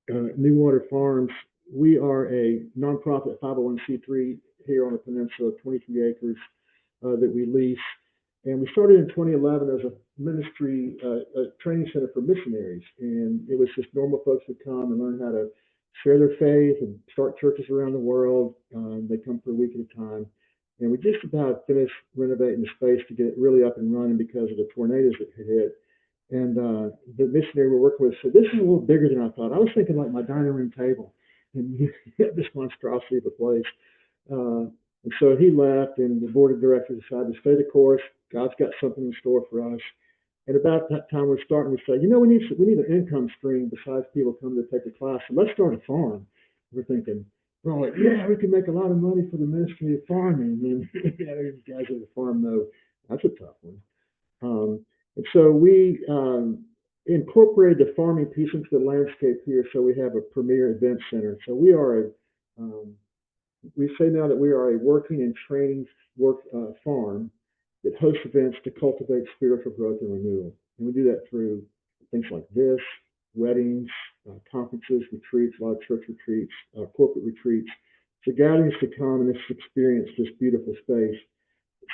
New Water Farms. We are a nonprofit 501c3 here on the peninsula, 23 acres that we lease. And we started in 2011 as a ministry, a training center for missionaries. And it was just normal folks would come and learn how to share their faith and start churches around the world. They come for a week at a time. And we just about finished renovating the space to get it really up and running because of the tornadoes that had hit. And the missionary we're working with said, this is a little bigger than I thought. I was thinking like my dining room table. And you have this monstrosity of a place. And so he left, and the board of directors decided to stay the course. God's got something in store for us. And about that time, we're starting to say, we need an income stream besides people coming to take a class. So let's start a farm. We're thinking, we're all like, yeah, we can make a lot of money for the Ministry of Farming. And these guys at the farm know that's a tough one. And so we incorporated the farming piece into the landscape here. So we have a premier event center. So we say now that we are a working and training farm that hosts events to cultivate spiritual growth and renewal. And we do that through things like this, weddings, conferences, retreats, a lot of church retreats, corporate retreats. So gatherings to come and just experience this beautiful space.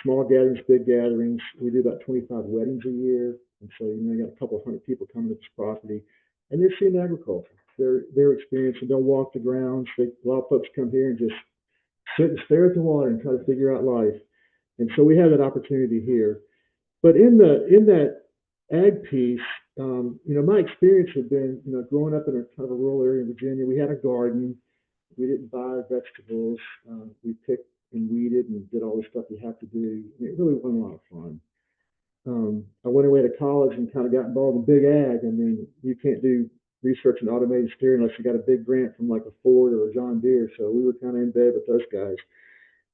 Small gatherings, big gatherings. We do about 25 weddings a year. And so, you got a couple of hundred people coming to this property. And they're seeing agriculture. They're experiencing, they'll walk the grounds. A lot of folks come here and just sit and stare at the water and try to figure out life. And so we have that opportunity here. But in that ag piece, my experience had been, growing up in a kind of a rural area in Virginia, we had a garden. We didn't buy vegetables. We picked and weeded and did all the stuff you have to do. It really wasn't a lot of fun. I went away to college and kind of got involved in big ag. I mean, you can't do research in automated steering unless you got a big grant from like a Ford or a John Deere. So we were kind of in bed with those guys.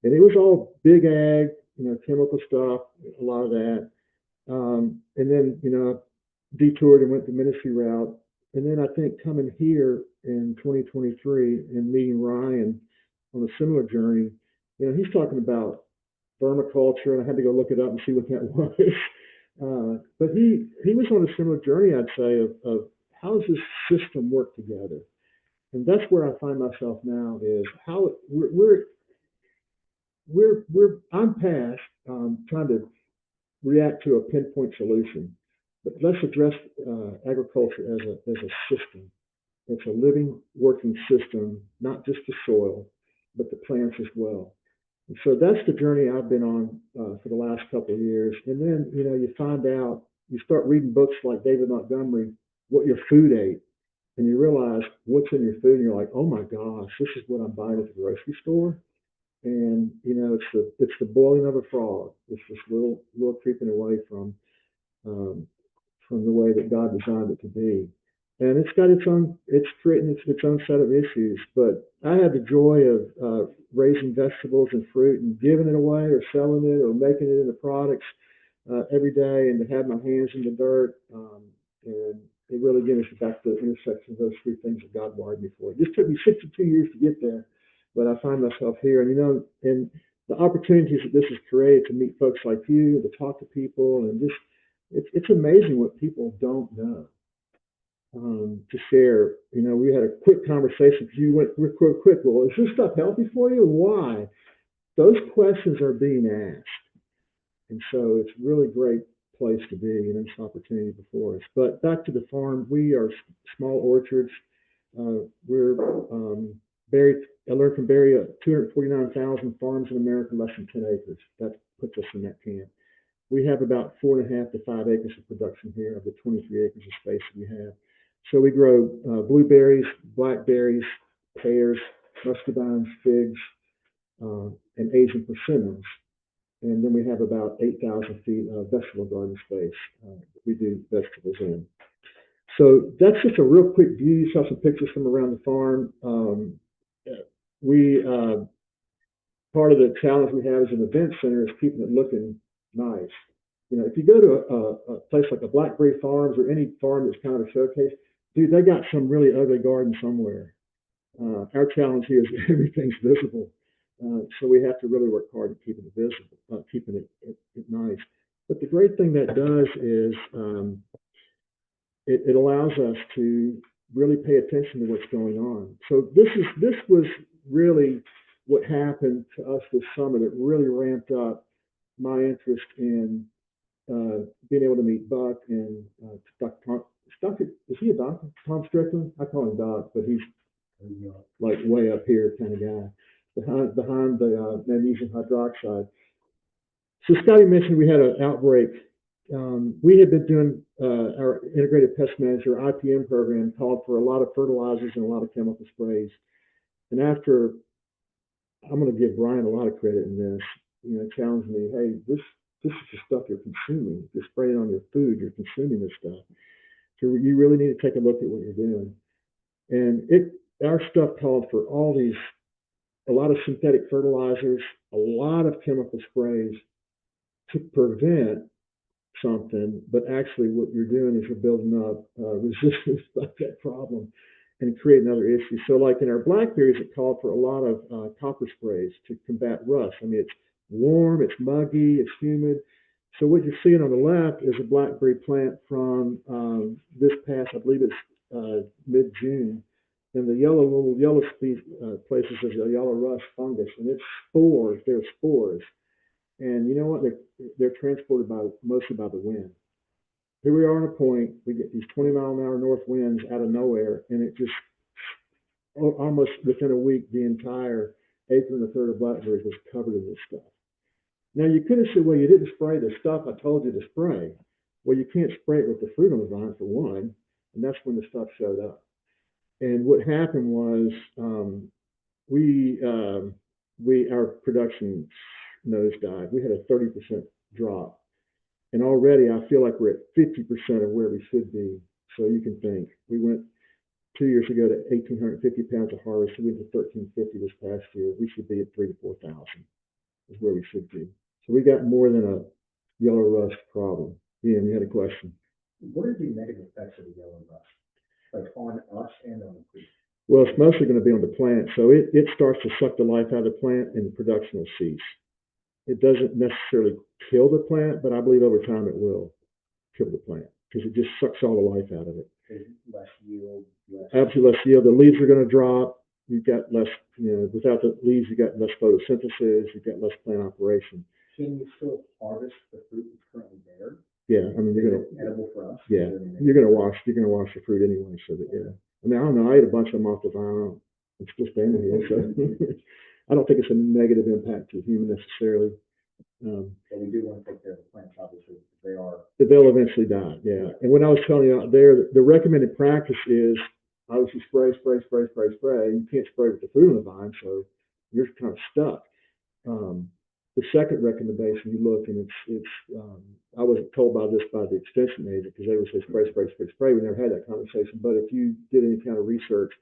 And it was all big ag, chemical stuff, a lot of that. And then, detoured and went the ministry route. And then I think coming here in 2023 and meeting Ryan on a similar journey, he's talking about vermiculture, and I had to go look it up and see what that was. But he was on a similar journey, I'd say, of how does this system work together? And that's where I find myself now is how I'm past trying to react to a pinpoint solution, but let's address agriculture as a system. It's a living, working system, not just the soil, but the plants as well. And so that's the journey I've been on for the last couple of years. And then, you find out, you start reading books like David Montgomery, What Your Food Ate, and you realize what's in your food, and you're like, oh my gosh, this is what I'm buying at the grocery store. And it's the boiling of a frog. It's just little creeping away from the way that God designed it to be. And it's creating its own set of issues. But I had the joy of raising vegetables and fruit and giving it away or selling it or making it into products every day, and to have my hands in the dirt. And it really gets back to the intersection of those three things that God wired me for. It just took me 62 years to get there, but I find myself here. And and the opportunities that this has created to meet folks like you, to talk to people, and just it's amazing what people don't know. To share, we had a quick conversation because you went real quick. Well, is this stuff healthy for you? Why? Those questions are being asked, and so it's a really great place to be, and it's an opportunity before us. But back to the farm, we are small orchards. We're Barry. I learned from Barry 249,000 farms in America, less than 10 acres. That puts us in that camp. We have about 4.5 to 5 acres of production here of the 23 acres of space that we have. So we grow blueberries, blackberries, pears, muscadines, figs, and Asian persimmons. And then we have about 8,000 feet of vegetable garden space we do vegetables in. So that's just a real quick view. You saw some pictures from around the farm. Part of the challenge we have as an event center is keeping it looking nice. If you go to a place like a Blackberry Farms or any farm that's kind of a showcase, dude, they got some really ugly garden somewhere. Our challenge here is everything's visible. So we have to really work hard at keeping it visible, keeping it nice. But the great thing that does is it allows us to really pay attention to what's going on. So this was really what happened to us this summer that really ramped up my interest in being able to meet Buck and Dr. Is he a doctor? Tom Strickland? I call him Doc, but he's like way up here kind of guy behind the magnesium hydroxide. So Scotty mentioned we had an outbreak. We had been doing our integrated pest manager IPM program, called for a lot of fertilizers and a lot of chemical sprays. And after, I'm going to give Brian a lot of credit in this, challenged me, hey, this this is the stuff you're consuming. If you're spraying on your food, you're consuming this stuff. So you really need to take a look at what you're doing. And our stuff called for a lot of synthetic fertilizers, a lot of chemical sprays to prevent something, but actually what you're doing is you're building up resistance to that problem and creating other issues. So like in our blackberries, it called for a lot of copper sprays to combat rust. I mean, it's warm, it's muggy, it's humid. So what you're seeing on the left is a blackberry plant from this past, I believe it's mid-June. And the little yellow places is a yellow rust fungus, and it's spores. They're spores. And you know what? They're transported mostly by the wind. Here we are on a point. We get these 20-mile-an-hour north winds out of nowhere, and it just almost within a week, the entire acre and a third of blackberries was covered in this stuff. Now you could have said, well, you didn't spray the stuff I told you to spray. Well, you can't spray it with the fruit on the vine for one, and that's when the stuff showed up. And what happened was our production nosedived. We had a 30% drop. And already I feel like we're at 50% of where we should be. So you can think, we went 2 years ago to 1,850 pounds of harvest. We went to 1,350 this past year. We should be at 3,000 to 4,000 is where we should be. So we got more than a yellow rust problem. Ian, you had a question. What are the negative effects of the yellow rust, like on us and on the tree? Well, it's mostly going to be on the plant. So it starts to suck the life out of the plant and the production will cease. It doesn't necessarily kill the plant, but I believe over time it will kill the plant because it just sucks all the life out of it. Less yield. Absolutely less yield. The leaves are going to drop. You've got less, without the leaves, you've got less photosynthesis. You've got less plant operation. Can you still harvest the fruit that's currently there? Yeah, I mean, you're going to edible for us. Yeah, you're going to wash the fruit anyway. So that I mean, I don't know. I ate a bunch of them off the vine. I'm still standing here, so I don't think it's a negative impact to the human necessarily. But we do want to take care of the plants, obviously. They'll eventually die. Yeah. And when I was telling you out there, the recommended practice is obviously spray. You can't spray with the fruit on the vine, so you're kind of stuck. The second recommendation, you look and it's I wasn't told by the extension agent because they would say spray. We never had that conversation. But if you did any kind of research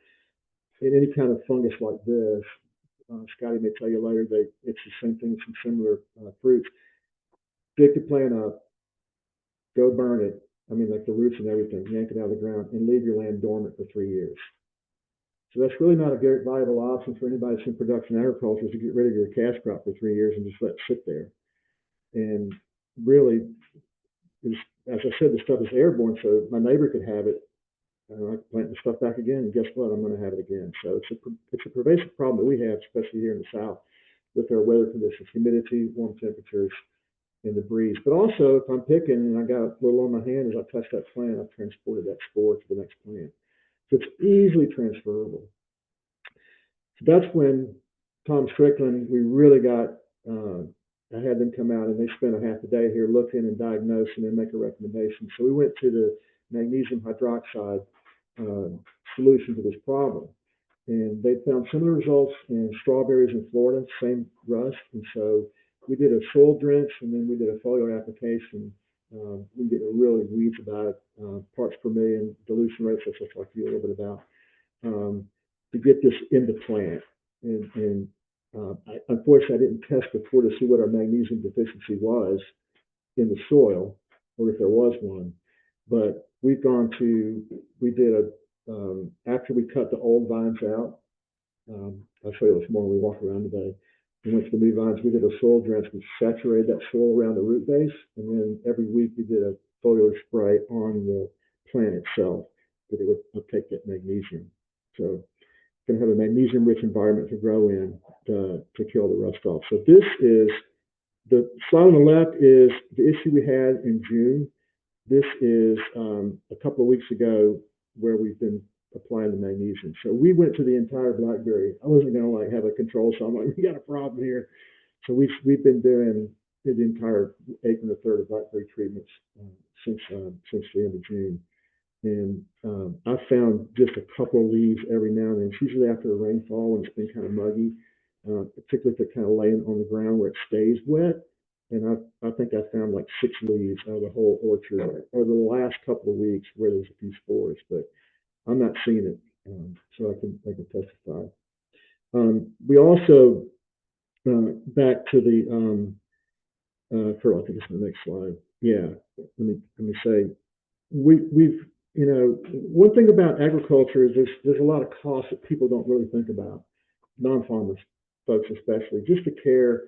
in any kind of fungus like this, Scotty may tell you later that it's the same thing as some similar fruits. Dig the plant up, go burn it. I mean, like the roots and everything, yank it out of the ground, and leave your land dormant for 3 years. So that's really not a very viable option for anybody that's in production agriculture is to get rid of your cash crop for 3 years and just let it sit there. And really, as I said, the stuff is airborne, so my neighbor could have it. I plant the stuff back again, and guess what? I'm going to have it again. So it's a pervasive problem that we have, especially here in the South, with our weather conditions, humidity, warm temperatures, and the breeze. But also, if I'm picking and I got a little on my hand as I touch that plant, I've transported that spore to the next plant. So it's easily transferable. So that's when Tom Strickland, we really got, I had them come out and they spent a half a day here looking and diagnosing and make a recommendation. So we went to the magnesium hydroxide solution to this problem. And they found similar results in strawberries in Florida, same rust. And so we did a soil drench and then we did a foliar application. We get really weeds about parts per million dilution rates, which I'll talk to you a little bit about, to get this in the plant. And unfortunately, I didn't test before to see what our magnesium deficiency was in the soil or if there was one. But we did after we cut the old vines out, I'll show you this more when we walk around today. We went to the new vines, we did a soil drench, we saturated that soil around the root base, and then every week we did a foliar spray on the plant itself that it would uptake that magnesium. So it's going to have a magnesium-rich environment to grow in to kill the rust off. So this is, the slide on the left is the issue we had in June. This is a couple of weeks ago where we've been applying the magnesium. So we went to the entire blackberry. I wasn't going to have a control, so I'm like, we got a problem here. So we've been doing the entire acre and a third of blackberry treatments since the end of June. And I found just a couple of leaves every now and then. It's usually after a rainfall when it's been kind of muggy, particularly if they're kind of laying on the ground where it stays wet. and I think I found like 6 leaves out of the whole orchard over the last couple of weeks where there's a few spores, but I'm not seeing it, so I can testify. We also back to the I think it's the next slide. Yeah, let me say we've one thing about agriculture is there's a lot of costs that people don't really think about, non-farmers folks especially, just the care.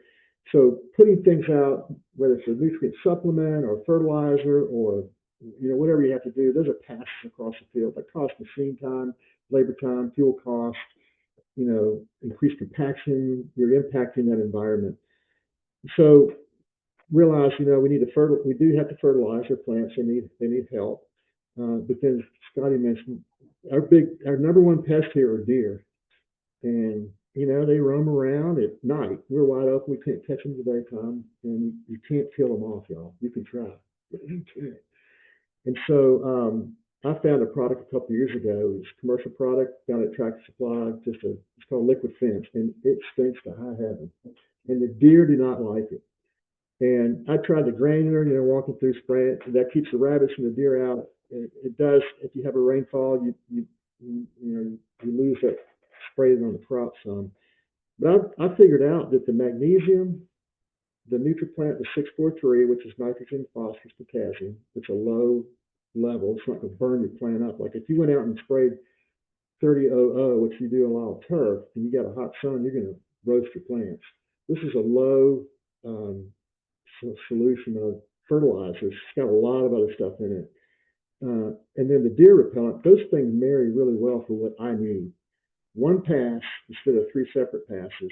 So putting things out, whether it's a nutrient supplement or fertilizer or whatever you have to do, there's a pass across the field that costs machine time, labor time, fuel cost, increased compaction. You're impacting that environment. So realize, we do have to fertilize our plants. They need help. But then Scotty mentioned our number one pest here are deer, and they roam around at night. We're wide open. We can't catch them in the daytime, and you can't kill them off, y'all. You can try, but you can't. And so I found a product a couple of years ago. It was a commercial product, found it at Tractor Supply. It's called Liquid Fence, and it stinks to high heaven. And the deer do not like it. And I tried the granular, walking through spray it. That keeps the rabbits and the deer out. It does. If you have a rainfall, you lose that spray on the crop some. But I figured out that the magnesium, the NutriPlant, the 643, which is nitrogen, phosphorus, potassium, it's a low level. It's not going to burn your plant up. Like if you went out and sprayed 30-00, which you do a lot of turf, and you got a hot sun, you're going to roast your plants. This is a low solution of fertilizers. It's got a lot of other stuff in it. And then the deer repellent, those things marry really well for what I need. One pass instead of 3 separate passes,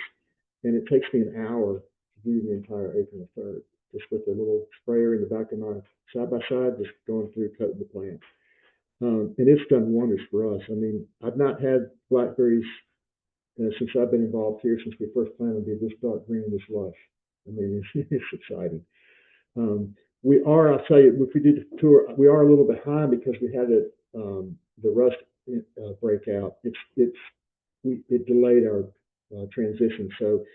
and it takes me an hour to do the entire acre and a third, just with a little sprayer in the back of my side by side, just going through coating the plant. And it's done wonders for us. I mean, I've not had blackberries since I've been involved here, since we first planted them, be this dark green and this lush. I mean, it's exciting. I'll tell you, if we did the tour, we are a little behind because we had the rust breakout. It delayed our transition. So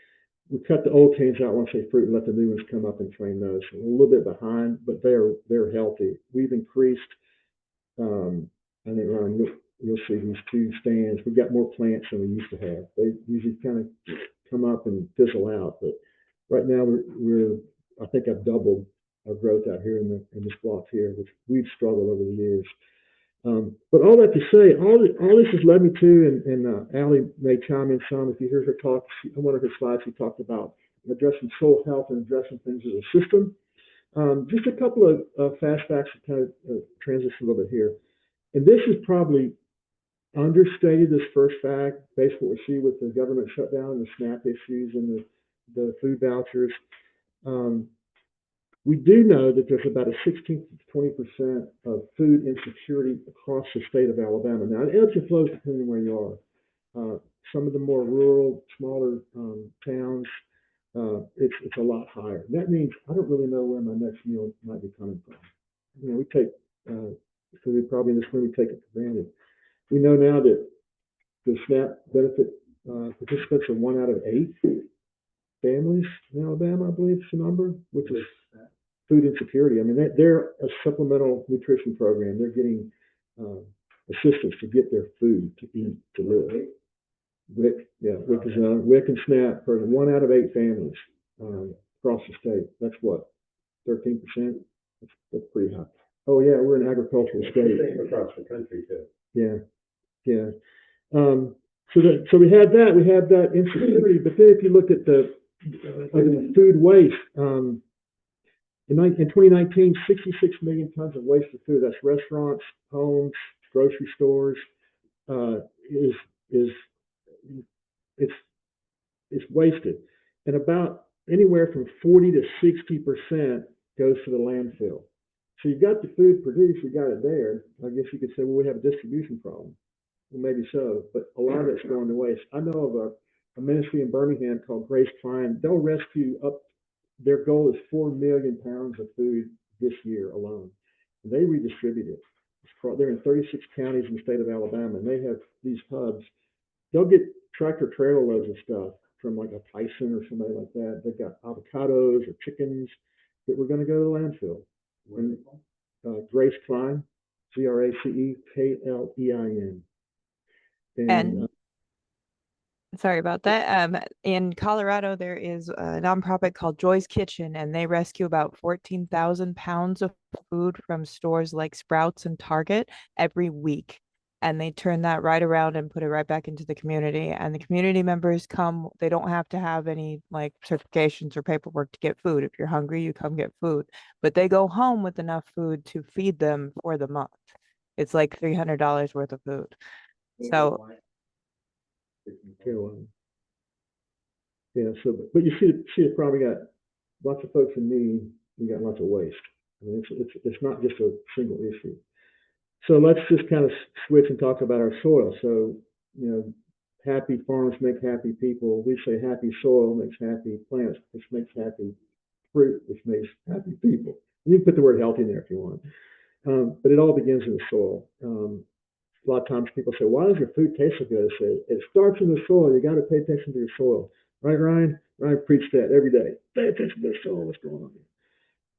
we cut the old canes out once they fruit and let the new ones come up and train those. So we're a little bit behind, but they're healthy. We've increased. I think Ron, you'll see these 2 stands. We've got more plants than we used to have. They usually kind of come up and fizzle out, but right now I think I've doubled our growth out here in this block here, which we've struggled over the years. But all that to say, all this has led me to, and Allie may chime in some. If you hear her talk, on one of her slides, she talked about addressing soil health and addressing things as a system. Just a couple of fast facts to kind of transition a little bit here. And this is probably understated, this first fact, based on what we see with the government shutdown and the SNAP issues and the food vouchers. We do know that there's about a 16 to 20% of food insecurity across the state of Alabama. Now, it ebbs and flows depending on where you are. Some of the more rural, smaller towns, it's a lot higher. That means I don't really know where my next meal might be coming from. We take food, probably in this room, we take it for granted. We know now that the SNAP benefit participants are 1 out of 8 families in Alabama, I believe is the number, which is food insecurity. I mean, they're a supplemental nutrition program. They're getting assistance to get their food to eat, to live. WIC and SNAP for 1 out of 8 families across the state. That's what, 13%? That's pretty high. Oh yeah, we're an agricultural state. Across the country too. Yeah. So we had that insecurity, but then if you look at the food waste, in 2019, 66 million tons of waste of food. That's restaurants, homes, grocery stores. It's wasted, and about anywhere from 40 to 60% goes to the landfill. So you got the food produced, you got it there. I guess you could say, well, we have a distribution problem. Well, maybe so, but a lot of it's going to waste. I know of a ministry in Birmingham called Grace Klein. They'll rescue up. Their goal is 4 million pounds of food this year alone. And they redistribute it. They're in 36 counties in the state of Alabama, and they have these hubs. They'll get tractor trailer loads of stuff, from like a Tyson or somebody like that. They've got avocados or chickens that were going to go to the landfill. And Grace Klein, Graceklein. And sorry about that. In Colorado, there is a nonprofit called Joy's Kitchen, and they rescue about 14,000 pounds of food from stores like Sprouts and Target every week. And they turn that right around and put it right back into the community. And the community members come, they don't have to have any like certifications or paperwork to get food. If you're hungry, you come get food. But they go home with enough food to feed them for the month. It's like $300 worth of food. So Carolina. Yeah, so, but you see, it probably got lots of folks in need, we got lots of waste. I mean, it's not just a single issue. So let's just kind of switch and talk about our soil. So, you know, happy farms make happy people. We say happy soil makes happy plants, which makes happy fruit, which makes happy people. You can put the word healthy in there if you want. But it all begins in the soil. A lot of times people say, why does your food taste so good? I say, it starts in the soil. You got to pay attention to your soil. Right, Ryan? Ryan preached that every day. Pay attention to the soil, what's going on here.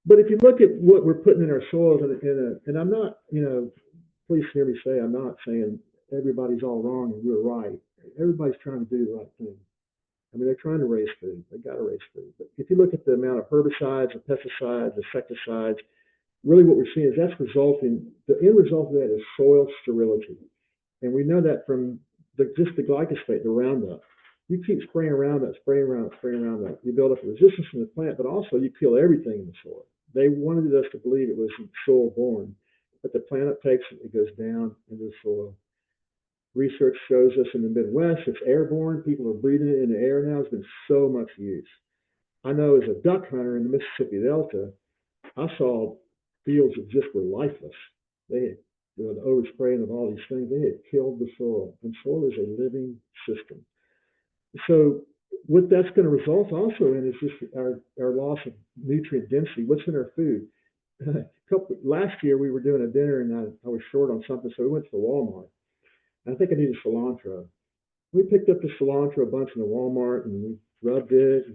But if you look at what we're putting in our soils, and I'm not, you know, please hear me say, I'm not saying everybody's all wrong and we're right. Everybody's trying to do the right thing. I mean, they're trying to raise food. They got to raise food. But if you look at the amount of herbicides, the pesticides, insecticides, really what we're seeing is the end result of that is soil sterility. And we know that from just the glyphosate, the Roundup. You keep spraying Roundup, spraying Roundup. You build up a resistance in the plant, but also you kill everything in the soil. They wanted us to believe it was soil borne, but the plant takes it, it goes down into the soil. Research shows us in the Midwest, it's airborne. People are breathing it in the air now. There's been so much use. I know as a duck hunter in the Mississippi Delta, I saw fields that just were lifeless. They had, you know, the overspraying of all these things, they had killed the soil. And soil is a living system. So what that's going to result also in is just our loss of nutrient density. What's in our food? Last year we were doing a dinner and I was short on something, so we went to the Walmart. And I think I needed cilantro. We picked up the cilantro a bunch in the Walmart and we rubbed it.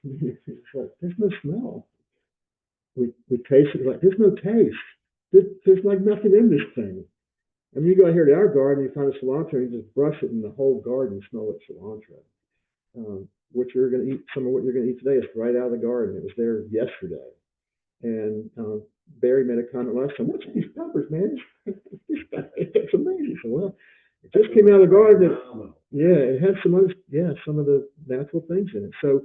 It's like, there's no smell. We tasted it, like, there's no taste. There's like nothing in this thing. I mean, you go out here to our garden, you find a cilantro, and you just brush it, and the whole garden smell like cilantro. What you're going to eat, some of what you're going to eat today is right out of the garden. It was there yesterday. And Barry made a comment last time, what's these peppers, man? It's amazing. So, well, it just came out of the garden. It had some of the natural things in it. So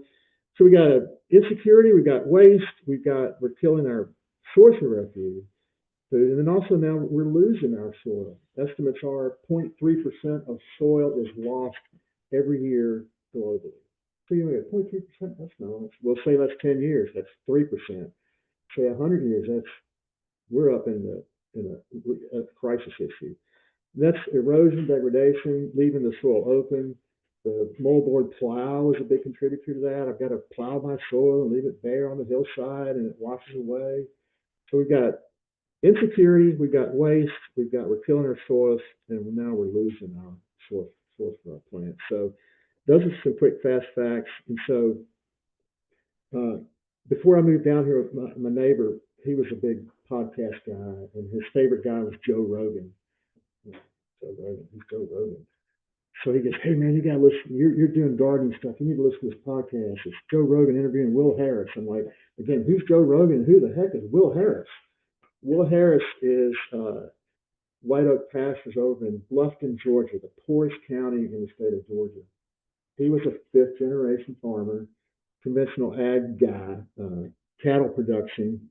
we got insecurity, we got waste, we're killing our source of our food, and then also now we're losing our soil. Estimates are 0.3% of soil is lost every year globally. So you get 0.3%, that's not much. We'll say that's 10 years, that's 3%. Say 100 years, we're up in a crisis issue. That's erosion, degradation, leaving the soil open. The moldboard plow is a big contributor to that. I've got to plow my soil and leave it bare on the hillside and it washes away. So we've got insecurity, we've got waste, we're killing our soils, and now we're losing our source for our plants. So those are some quick, fast facts. And so before I moved down here with my neighbor, he was a big podcast guy, and his favorite guy was Joe Rogan. He's Joe Rogan. So he goes, hey man, you gotta listen. You're doing gardening stuff. You need to listen to this podcast. It's Joe Rogan interviewing Will Harris. I'm like, again, who's Joe Rogan? Who the heck is Will Harris? Will Harris is White Oak Pastures over in Bluffton, Georgia, the poorest county in the state of Georgia. He was a fifth generation farmer, conventional ag guy, cattle production.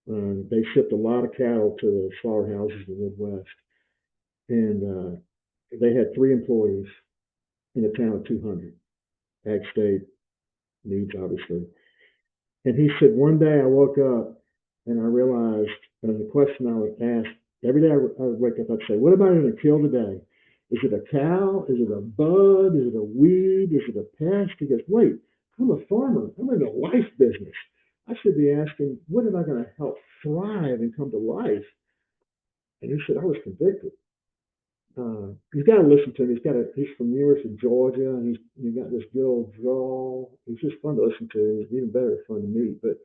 They shipped a lot of cattle to the slaughterhouses in the Midwest. And they had 3 employees in a town of 200. Ag state needs, obviously. And he said, one day I woke up and I realized, and the question I would ask, every day I would wake up, I'd say, what am I going to kill today? Is it a cow? Is it a bud? Is it a weed? Is it a pest? He goes, wait, I'm a farmer. I'm in the life business. I should be asking, what am I going to help thrive and come to life? And he said, I was convicted. You've got to listen to him. He's from the University of Georgia, and he's got this good old drawl. He's just fun to listen to. He's even better fun to meet. But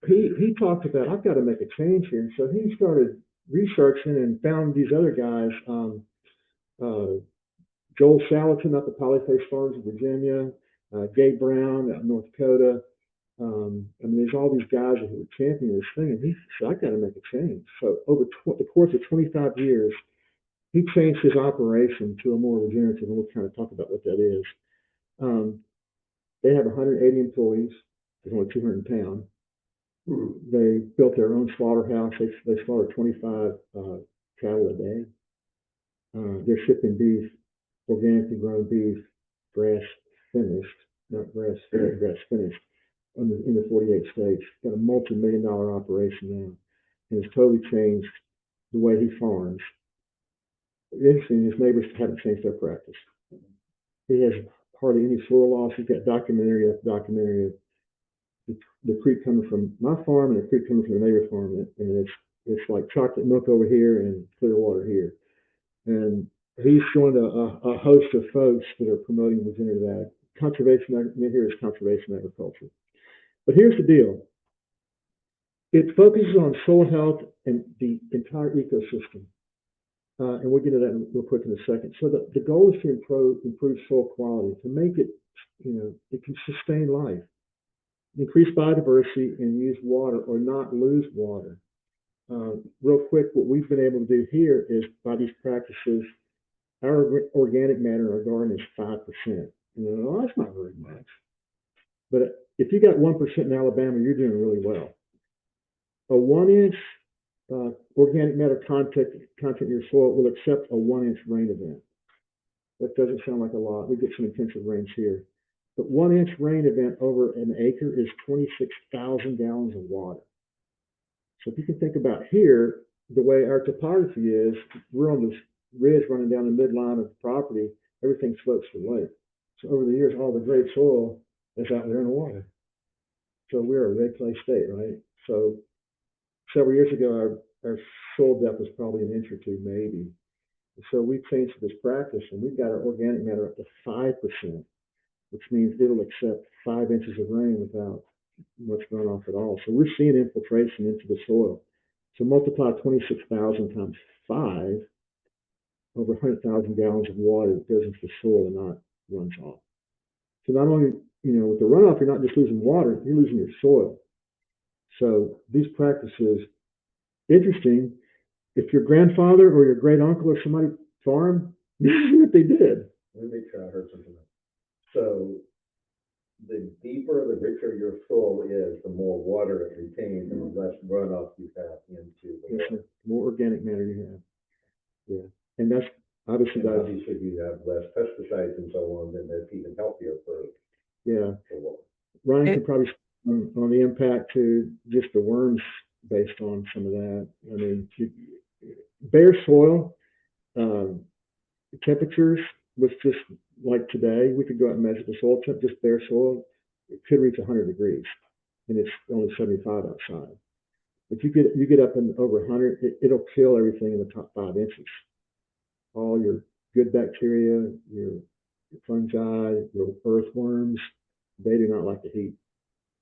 he talked about, I've got to make a change here. And so he started researching and found these other guys, uh, Joel Salatin up at Polyface Farms in Virginia, Gabe Brown out in North Dakota. I mean, there's all these guys who were championing this thing, and he said, I got to make a change. So over the course of 25 years, he changed his operation to a more regenerative, and we'll kind of talk about what that is. They have 180 employees. There's only 200 in town. They built their own slaughterhouse. They slaughter 25 cattle a day. They're shipping beef, organically grown beef, grass finished, not grass fed, grass finished, in the 48 states. Got a multi-million-dollar operation now, and it's totally changed the way he farms. Interesting, his neighbors haven't changed their practice. He has hardly any soil loss. He's got documentary after documentary of the creek coming from my farm and the creek coming from the neighbor's farm, and it's like chocolate milk over here and clear water here. And he's joined a host of folks that are promoting regenerative conservation. I mean, here is conservation agriculture. But here's the deal. It focuses on soil health and the entire ecosystem. And we'll get to that real quick in a second. So the goal is to improve soil quality, to make it, it can sustain life, increase biodiversity, and use water or not lose water. Real quick, what we've been able to do here is, by these practices, our organic matter in our garden is 5%. That's not very much. But if you got 1% in Alabama, you're doing really well. A 1-inch organic matter content in your soil will accept a 1-inch rain event. That doesn't sound like a lot. We get some intensive rains here. But 1-inch rain event over an acre is 26,000 gallons of water. So if you can think about here, the way our topography is, we're on this ridge running down the midline of the property. Everything slopes to the lake. So over the years, all the great soil is out there in the water. So we're a red clay state, right? So several years ago, our soil depth was probably an inch or two, maybe. So we changed this practice, and we've got our organic matter up to 5%, which means it'll accept 5 inches of rain without much runoff at all. So we're seeing infiltration into the soil. So multiply 26,000 times 5, over 100,000 gallons of water that goes into the soil and not runs off. So not only, with the runoff, you're not just losing water, you're losing your soil. So these practices, interesting, if your grandfather or your great uncle or somebody farmed, this is what they did. Let me make sure I heard something. So the deeper, the richer your soil is, the more water it retains and the less runoff you have into the water. The more organic matter you have. Yeah. And that's obviously obviously you have less pesticides and so on, then that's even healthier for water. Ryan can probably speak on the impact to just the worms based on some of that. I mean, bare soil, temperatures was just like today. We could go out and measure the soil temp, just bare soil. It could reach 100 degrees, and it's only 75 outside. But you get up in over 100, it'll kill everything in the top 5 inches. All your good bacteria, your fungi, your earthworms, they do not like the heat.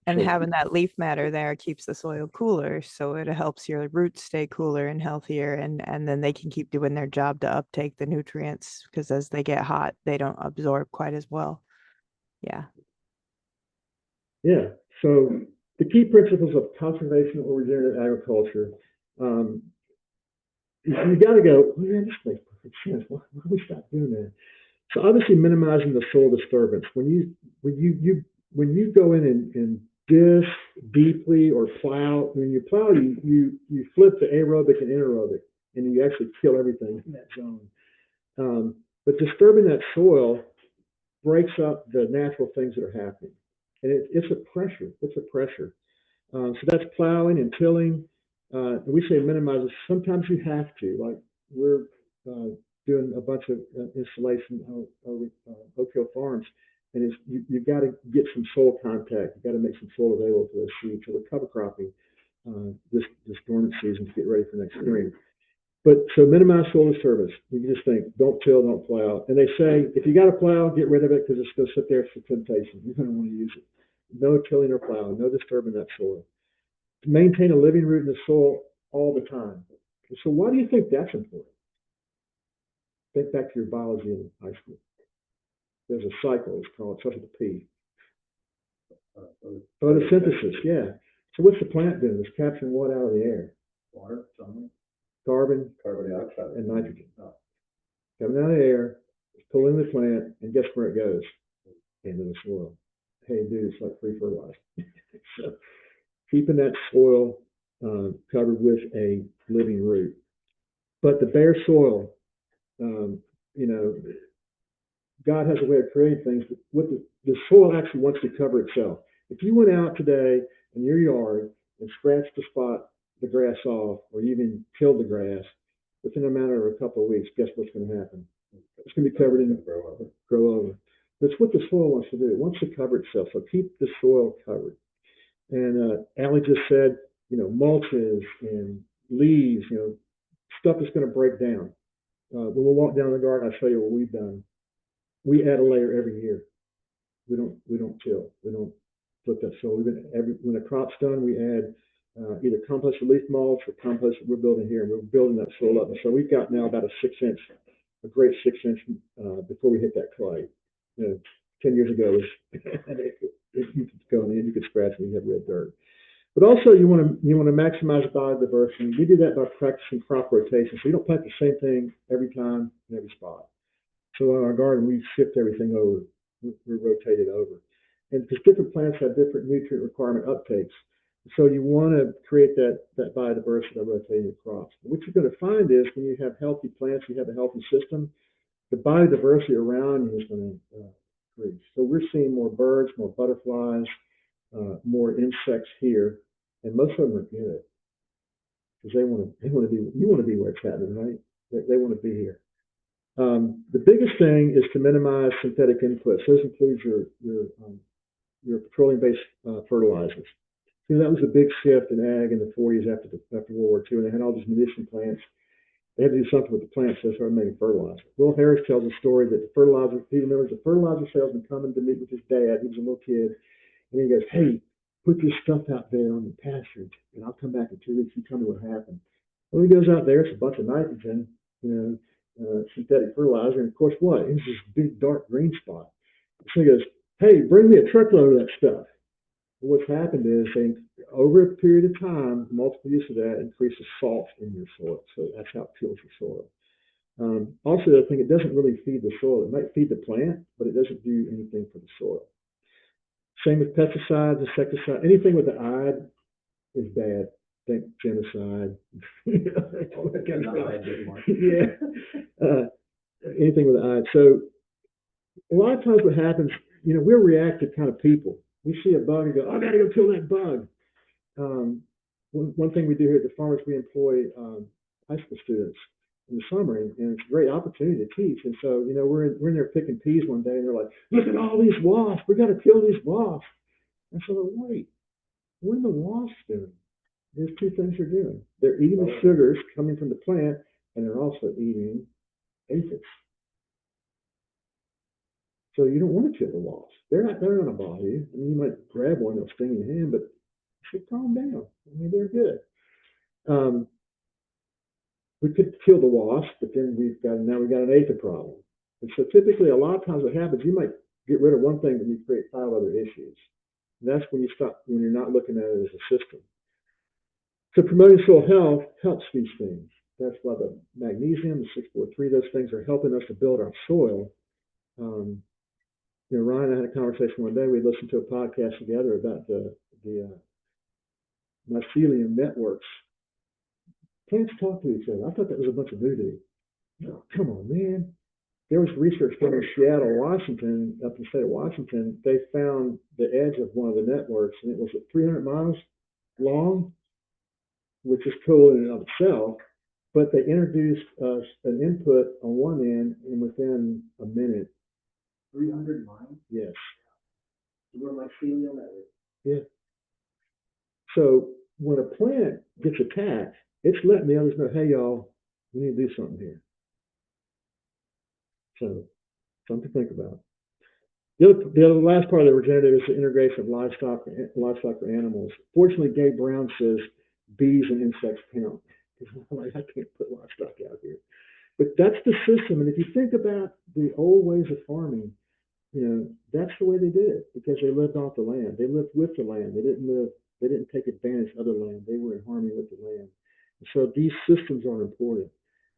And having that leaf matter there keeps the soil cooler, so it helps your roots stay cooler and healthier, and then they can keep doing their job to uptake the nutrients, because as they get hot, they don't absorb quite as well. Yeah. Yeah. So the key principles of conservation or regenerative agriculture, you got to go, oh, yeah, this makes perfect sense. Why do we stop doing that? So obviously minimizing the soil disturbance. When you go in and disc deeply or plow, when you plow, you flip the aerobic and anaerobic, and you actually kill everything in that zone. But disturbing that soil breaks up the natural things that are happening, and it's a pressure. It's a pressure. So that's plowing and tilling. We say minimize it. Sometimes you have to, like we're doing a bunch of installation of Oak Hill Farms, and you've got to get some soil contact. You've got to make some soil available for those seeds. So we're cover cropping this dormant season to get ready for next spring. But so minimize soil disturbance. You can just think, don't till, don't plow. And they say, if you got to plow, get rid of it because it's going to sit there for temptation. You're going to want to use it. No tilling or plowing, no disturbing that soil. Maintain a living root in the soil all the time. So why do you think that's important? Think back to your biology in high school. There's a cycle, it's called, it starts with a P. Photosynthesis, yeah. So what's the plant doing? It's capturing what out of the air? Water, something, Carbon carbon dioxide. and nitrogen. Coming out of the air, it's pulling the plant, and guess where it goes? Into the soil. Hey, dude, it's like free fertilizer. So keeping that soil covered with a living root. But the bare soil, you know, God has a way of creating things. What the soil actually wants to cover itself. If you went out today in your yard and scratched the grass off, or even tilled the grass, within a matter of a couple of weeks, guess what's going to happen? It's going to be covered in grow over. That's what the soil wants to do. It wants to cover itself. So keep the soil covered. And Allie just said, you know, mulches and leaves, you know, stuff that's going to break down. When we walk down the garden, I'll show you what we've done. We add a layer every year. We don't till. We don't flip that soil. When a crop's done, we add either composted leaf mulch or compost that we're building here. And we're building that soil up. And so we've got now about a great 6 inch before we hit that clay. You know, 10 years ago, you could go in and you could scratch and you have red dirt. But also you want to maximize biodiversity. We do that by practicing crop rotation. So you don't plant the same thing every time in every spot. So in our garden, we shift everything over. We rotate it over. And because different plants have different nutrient requirement uptakes. So you want to create that biodiversity by rotating the crops. What you're going to find is when you have healthy plants, you have a healthy system, the biodiversity around you is going to increase. So we're seeing more birds, more butterflies, more insects here, and most of them are good because they want to be. You want to be where it's happening, right? They want to be here. The biggest thing is to minimize synthetic inputs. Those include your petroleum-based fertilizers. So that was a big shift in ag in the 40s after World War II, and they had all these munition plants. They had to do something with the plants, so they started making fertilizer. Will Harris tells a story that he remembers the fertilizer salesman coming to meet with his dad. He was a little kid, and he goes, "Hey, put this stuff out there on the pasture, and I'll come back in 2 weeks. You tell me what happened." Well, he goes out there, it's a bunch of nitrogen, synthetic fertilizer, and of course what? It's this big dark green spot. So he goes, "Hey, bring me a truckload of that stuff." Well, what's happened is over a period of time, multiple use of that increases salt in your soil. So that's how it kills your soil. Also, the other thing, it doesn't really feed the soil. It might feed the plant, but it doesn't do anything for the soil. Same with pesticides, insecticides. Anything with the "ide" is bad. Think genocide. Yeah. Anything with the "ide." So a lot of times what happens, we're reactive kind of people. We see a bug and go, "I got to go kill that bug." One thing we do here at the farmers, we employ high school students in the summer, and it's a great opportunity to teach. And so, we're in there picking peas one day, and they're like, "Look at all these wasps. We got to kill these wasps." And so, wait, what are the wasps doing? There's two things they're doing. They're eating the sugars coming from the plant, and they're also eating aphids. So you don't want to kill the wasps. They're not going to bother you. I mean, you might grab one, they'll sting your hand, but you should calm down. I mean, they're good. We could kill the wasp, but then we got an aphid problem. And so typically, a lot of times what happens, you might get rid of one thing, but you create 5 other issues. And that's when you're not looking at it as a system. So promoting soil health helps these things. That's why the magnesium, the 643, those things are helping us to build our soil. Ryan and I had a conversation one day. We listened to a podcast together about the mycelium networks. Plants talk to each other. I thought that was a bunch of voodoo. No, come on, man. There was research done in Seattle, Washington, up in the state of Washington. They found the edge of one of the networks, and it was 300 miles long, which is cool in and of itself. But they introduced an input on one end, and within a minute. 300 miles? Yes. We're mycelial network. Yeah. So when a plant gets attacked, it's letting the others know, "Hey, y'all, We need to do something here. So, something to think about. The last part of the regenerative is the integration of livestock for animals. Fortunately, Gabe Brown says bees and insects count. Like, I can't put livestock out here. But that's the system. And if you think about the old ways of farming, that's the way they did it because they lived off the land. They lived with the land. They didn't take advantage of the land. They were in harmony with the land. And so these systems are important.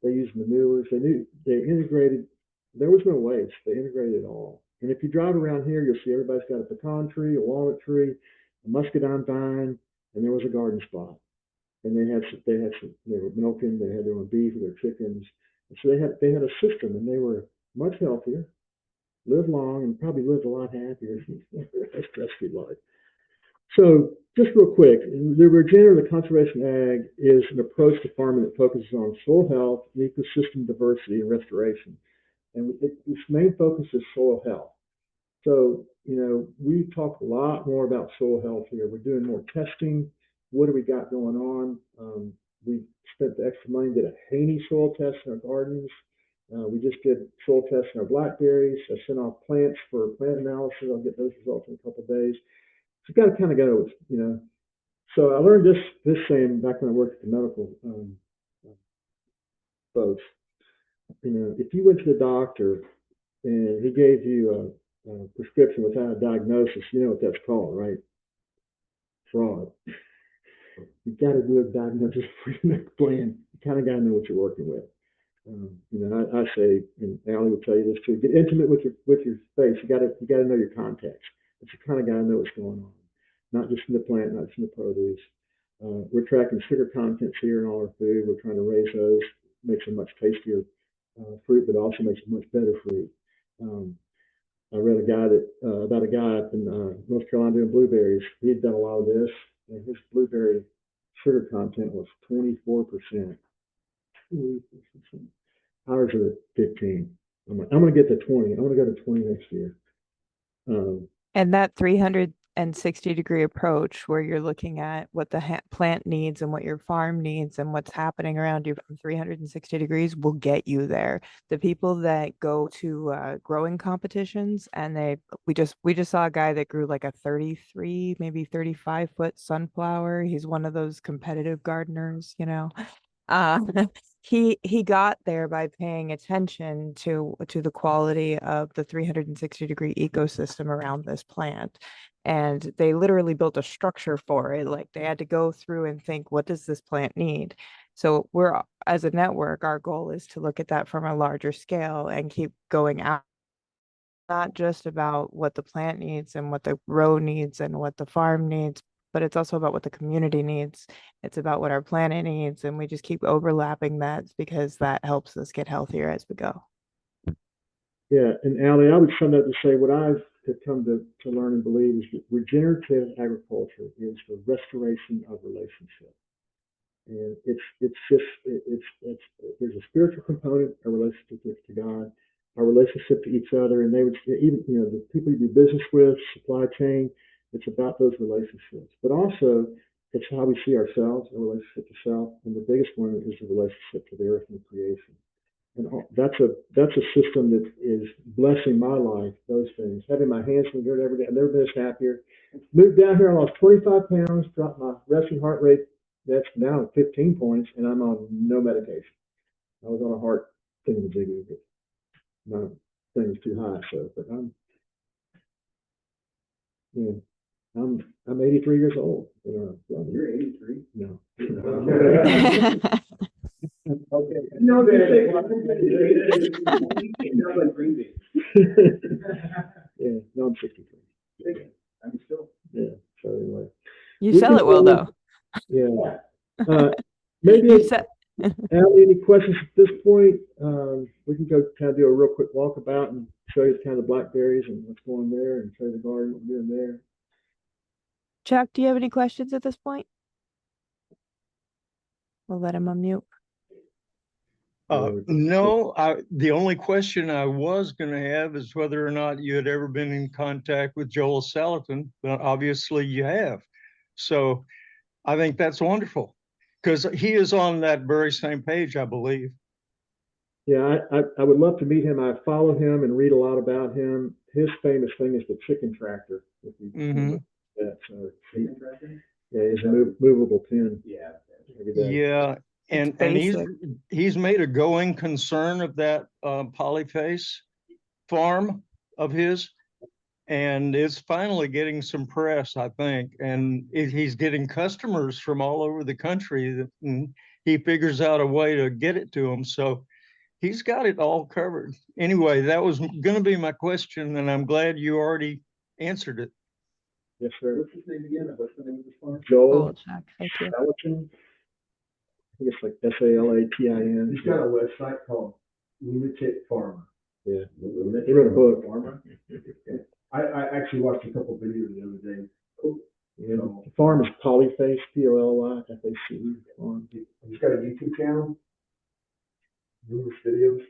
They used manures. They integrated. There was no waste. They integrated it all. And if you drive around here, you'll see everybody's got a pecan tree, a walnut tree, a muscadine vine, and there was a garden spot. And they were milking. They had their own beef or their chickens. And so they had a system, and they were much healthier, lived long, and probably lived a lot happier. A stress-free life. So just real quick, the regenerative conservation ag is an approach to farming that focuses on soil health, ecosystem diversity, and restoration. And its main focus is soil health. So, we talk a lot more about soil health here. We're doing more testing. What do we got going on? We spent the extra money, did a Haney soil test in our gardens. We just did soil tests in our blackberries. I sent off plants for plant analysis. I'll get those results in a couple of days. So you got to kind of go, So I learned this saying back when I worked at the medical folks. If you went to the doctor and he gave you a prescription without a diagnosis, you know what that's called, right? Fraud. You got to do a diagnosis before you make a plan. You kind of got to know what you're working with. I say, and Allie will tell you this too. Get intimate with your space. You got to know your context, but you kind of got to know what's going on, not just in the plant, not just in the produce. We're tracking sugar contents here in all our food. We're trying to raise those, makes a much tastier fruit, but also makes a much better fruit. I read about a guy up in North Carolina doing blueberries. He had done a lot of this, and his blueberry sugar content was 24%. Ours are 15. I'm going to get to 20. I'm going to go to 20 next year. And that 360-degree approach where you're looking at what the plant needs and what your farm needs and what's happening around you from 360 degrees will get you there. The people that go to growing competitions and we just saw a guy that grew like a 33, maybe 35-foot sunflower. He's one of those competitive gardeners, he got there by paying attention to the quality of the 360-degree ecosystem around this plant. And they literally built a structure for it. Like they had to go through and think, what does this plant need? So as a network, our goal is to look at that from a larger scale and keep going out, not just about what the plant needs and what the row needs and what the farm needs, but it's also about what the community needs. It's about what our planet needs. And we just keep overlapping that because that helps us get healthier as we go. Yeah. And Allie, I would sum up to say what I've come to learn and believe is that regenerative agriculture is the restoration of relationship. And there's a spiritual component, a relationship to God, our relationship to each other. And they would even, the people you do business with, supply chain, it's about those relationships. But also, it's how we see ourselves, a relationship to self. And the biggest one is the relationship to the earth and creation. And that's a system that is blessing my life, those things. Having my hands in the dirt every day. I've never been this happier. Moved down here, I lost 25 pounds, dropped my resting heart rate. That's now at 15 points, and I'm on no medication. I was on a heart thingamajiggy, but my thing was too high. So, but I'm 83 years old. You're 83? No. Okay. No, Yeah, no, I'm 63. I'm still. Yeah. So anyway, You sell it well, though. yeah. Maybe You said. Allie, any questions at this point? We can go kind of do a real quick walkabout and show you kind of the blackberries and what's going there, and show you the garden, what we're doing there. Chuck, do you have any questions at this point? We'll let him unmute. No, the only question I was going to have is whether or not you had ever been in contact with Joel Salatin, but obviously you have. So I think that's wonderful because he is on that very same page, I believe. Yeah, I would love to meet him. I follow him and read a lot about him. His famous thing is the chicken tractor. If you Mm-hmm. that, yeah, his movable pin. Yeah. Every day. Yeah, and basic. he's made a going concern of that polyface farm of his, and it's finally getting some press, I think, and he's getting customers from all over the country that and he figures out a way to get it to them. So he's got it all covered. Anyway, that was going to be my question, and I'm glad you already answered it. Yes, sir. What's his name again? What's the name of this farm? Joel Cool, Chuck. Thank you. Salatin. I think it's like Salatin. He's got a website called Lunatic Farmer. Yeah. Lunatic He wrote a book. Farmer. I actually watched a couple videos the other day. Cool. Yeah, the farm is Polyface, Polyface farm. He's got a YouTube channel. Numerous videos.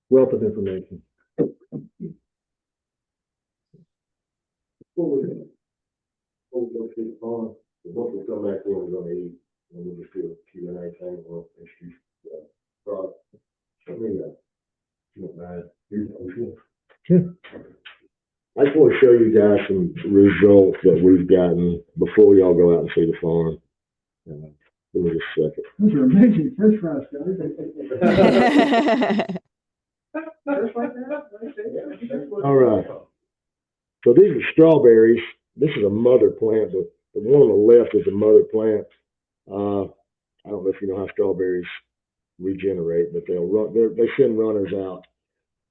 Wealth of information. Before we go to the farm, once we come back, we're gonna eat, and we'll just do a Q&A thing, we'll introduce, product. I mean, you don't mind, I just want to show you guys some results that we've gotten before y'all go out and see the farm. Give me just a second. Those are amazing French fries, All right. So these are strawberries. This is a mother plant. The one on the left is a mother plant. I don't know if you know how strawberries regenerate, but they'll run. They send runners out,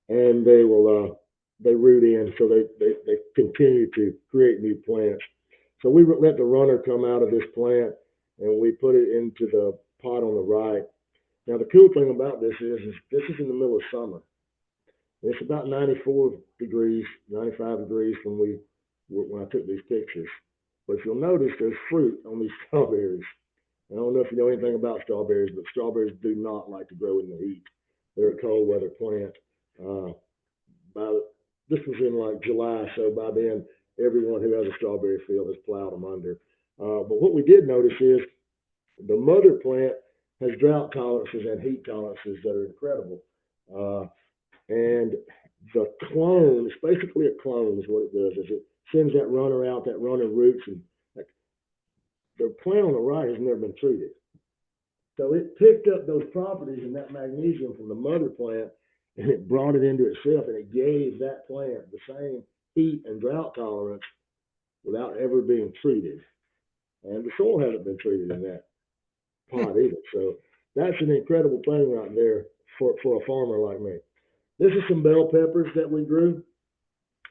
and they will they root in, so they continue to create new plants. So we let the runner come out of this plant, and we put it into the pot on the right. Now the cool thing about this is this is in the middle of summer. It's about 94 degrees, 95 degrees when I took these pictures. But if you'll notice, there's fruit on these strawberries. I don't know if you know anything about strawberries, but strawberries do not like to grow in the heat. They're a cold weather plant. This was in like July, so by then, everyone who has a strawberry field has plowed them under. But what we did notice is the mother plant has drought tolerances and heat tolerances that are incredible. And the clone, it's basically a clone is what it does, is it sends that runner out, that runner roots, and the plant on the right has never been treated. So it picked up those properties and that magnesium from the mother plant, and it brought it into itself, and it gave that plant the same heat and drought tolerance without ever being treated. And the soil hasn't been treated in that pot either. So that's an incredible thing right there for a farmer like me. This is some bell peppers that we grew.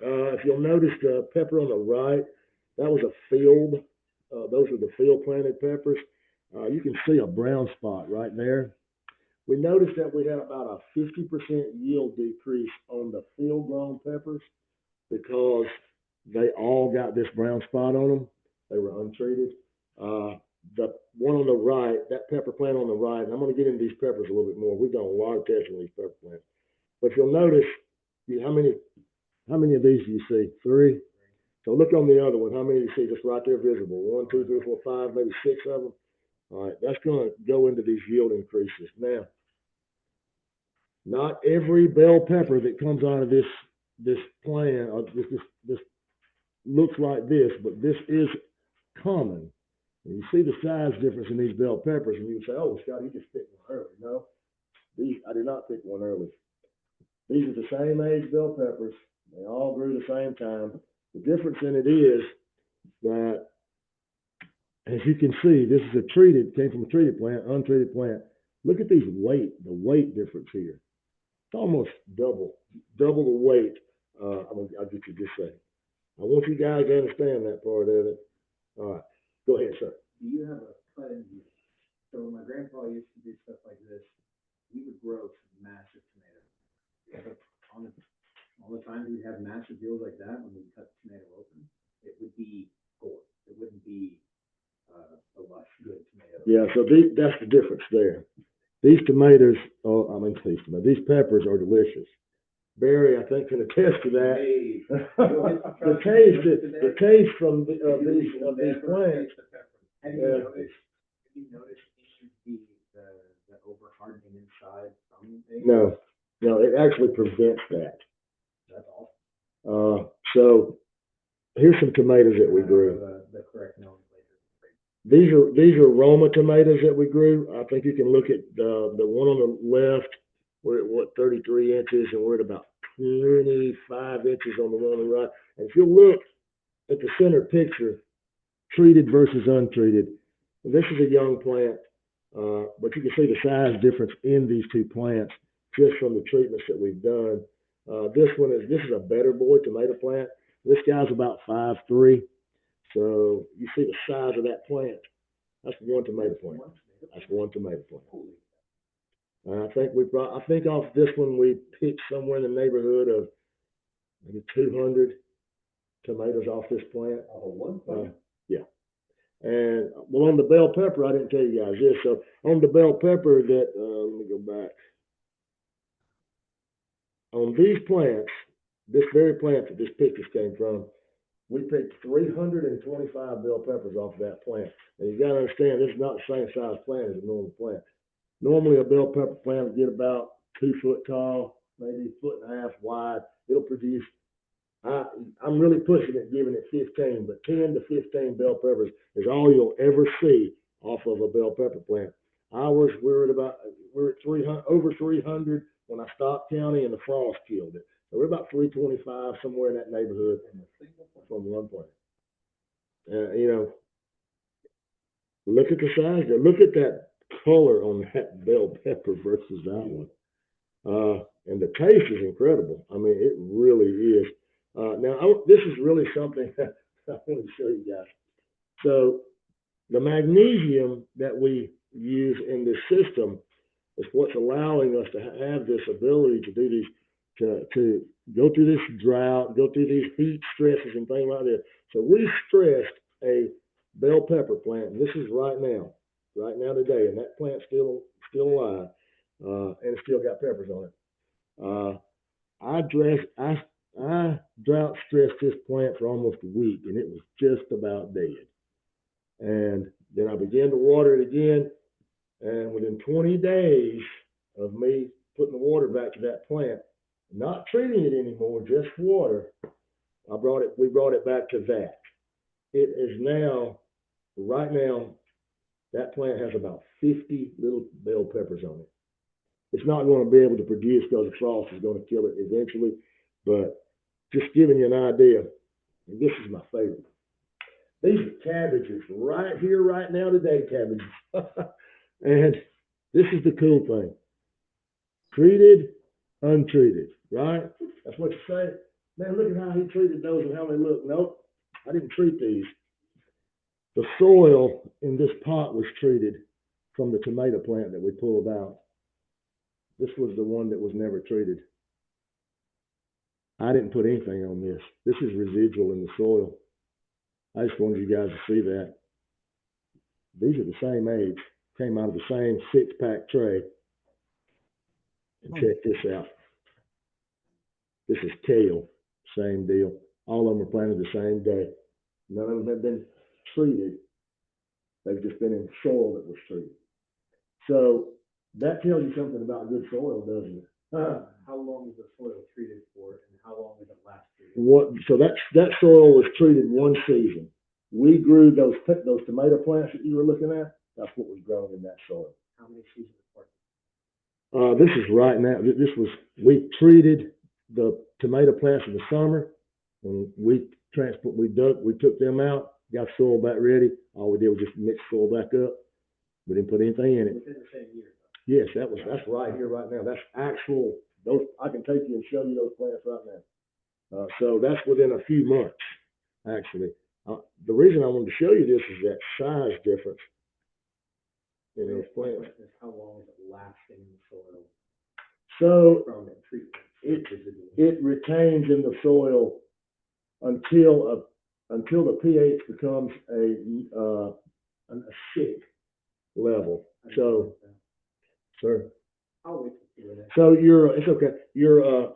If you'll notice the pepper on the right, that was a field. Those are the field planted peppers. You can see a brown spot right there. We noticed that we had about a 50% yield decrease on the field grown peppers because they all got this brown spot on them. They were untreated. The one on the right, that pepper plant on the right, and I'm going to get into these peppers a little bit more. We've done a lot of testing with these pepper plants. But you'll notice, how many of these do you see? 3? So look on the other one. How many do you see just right there visible? 1, 2, 3, 4, 5, maybe 6 of them. All right, that's going to go into these yield increases. Now, not every bell pepper that comes out of this plant, or this looks like this, but this is common. And you see the size difference in these bell peppers, and you say, "Oh, Scott, you just picked one early." No, I did not pick one early. These are the same age bell peppers. They all grew the same time. The difference in it is that, as you can see, this is came from a treated plant, untreated plant. Look at the weight difference here. It's almost double the weight. I'll get you just a second. I want you guys to understand that part of it. All right, go ahead, sir. Do you have a cutting view? So when my grandpa used to do stuff like this, we would grow some massive tomatoes. All the time we'd have massive deals like that when we cut the tomato open, it would be gold. It wouldn't be a lush, good tomato. Yeah, so that's the difference there. These tomatoes, these peppers are delicious. Barry, I think, can attest to that. Hey, the taste from these plants. Have you noticed the over hardening inside No, it actually prevents that. That's awesome. So here's some tomatoes that we grew. The correct nomenclature. These are Roma tomatoes that we grew. I think you can look at the one on the left. We're at 33 inches, and we're at about 25 inches on the one on the right. And if you look at the center picture, treated versus untreated, this is a young plant, but you can see the size difference in these two plants just from the treatments that we've done. This is a better boy tomato plant. This guy's about 5'3". So you see the size of that plant. That's one tomato plant. That's one tomato plant. I think off this one we picked somewhere in the neighborhood of maybe 200 tomatoes off this plant. One plant? Yeah. And well, on the bell pepper, I didn't tell you guys this. So on the bell pepper, that let me go back. On these plants, this very plant that this picture came from, we picked 325 bell peppers off that plant. And you got to understand, this is not the same size plant as a normal plant. Normally, a bell pepper plant will get about 2 foot tall, maybe 1.5 foot wide. It'll produce. I'm really pushing it, giving it 15, but 10 to 15 bell peppers is all you'll ever see off of a bell pepper plant. Ours, we're at 300, over 300 when I stopped counting, and the frost killed it. So we're about 325, somewhere in that neighborhood from one plant. Look at the size there. Look at that color on that bell pepper versus that one. And the taste is incredible. I mean, it really is. Now, this is really something that I want to show you guys. So the magnesium that we use in this system is what's allowing us to have this ability to do these, to go through this drought, go through these heat stresses and things like that. So we stressed a bell pepper plant, and this is right now today, and that plant's still alive, and it's still got peppers on it. I drought stressed this plant for almost a week, and it was just about dead. And then I began to water it again, and within 20 days of me putting the water back to that plant, not treating it anymore, just water, we brought it back to that. It is now, right now, that plant has about 50 little bell peppers on it. It's not going to be able to produce because the frost is going to kill it eventually, but just giving you an idea, and this is my favorite. These are cabbages right here, right now, today, cabbages. And this is the cool thing. Treated, untreated, right? That's what you say. Man, look at how he treated those and how they look. Nope, I didn't treat these. The soil in this pot was treated from the tomato plant that we pulled out. This was the one that was never treated. I didn't put anything on this. This is residual in the soil. I just wanted you guys to see that. These are the same age. Came out of the same 6-pack tray. And check this out. This is kale. Same deal. All of them were planted the same day. None of them have been treated. They've just been in soil that was treated. So that tells you something about good soil, doesn't it? How long is the soil treated for, and how long does it last treated? So that soil was treated one season. We grew those tomato plants that you were looking at. That's what was grown in that soil. How many seasons apart? This is right now. We treated the tomato plants in the summer. When we took them out, got soil back ready. All we did was just mix soil back up. We didn't put anything in it. Within the same year. Yes, that's right here, right now. That's actual. Those I can take you and show you those plants right now. So that's within a few months, actually. The reason I wanted to show you this is that size difference in those plants. How long is it lasting in the soil? So From the treatment. It retains in the soil until the pH becomes a acidic level. So, sir. I'll wait to see that. So it's okay. Your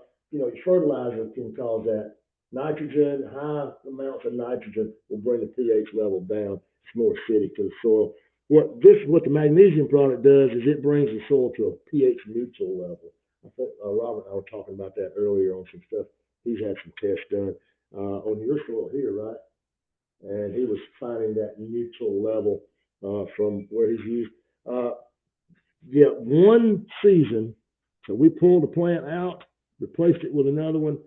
fertilizer can cause that. Nitrogen, high amounts of nitrogen will bring the pH level down. It's more acidic to the soil. what the magnesium product does is it brings the soil to a pH neutral level. I think Robert and I were talking about that earlier on some stuff. He's had some tests done on your soil here, right? And he was finding that neutral level from where he's used. Yeah, one season, so we pulled the plant out, replaced it with another one.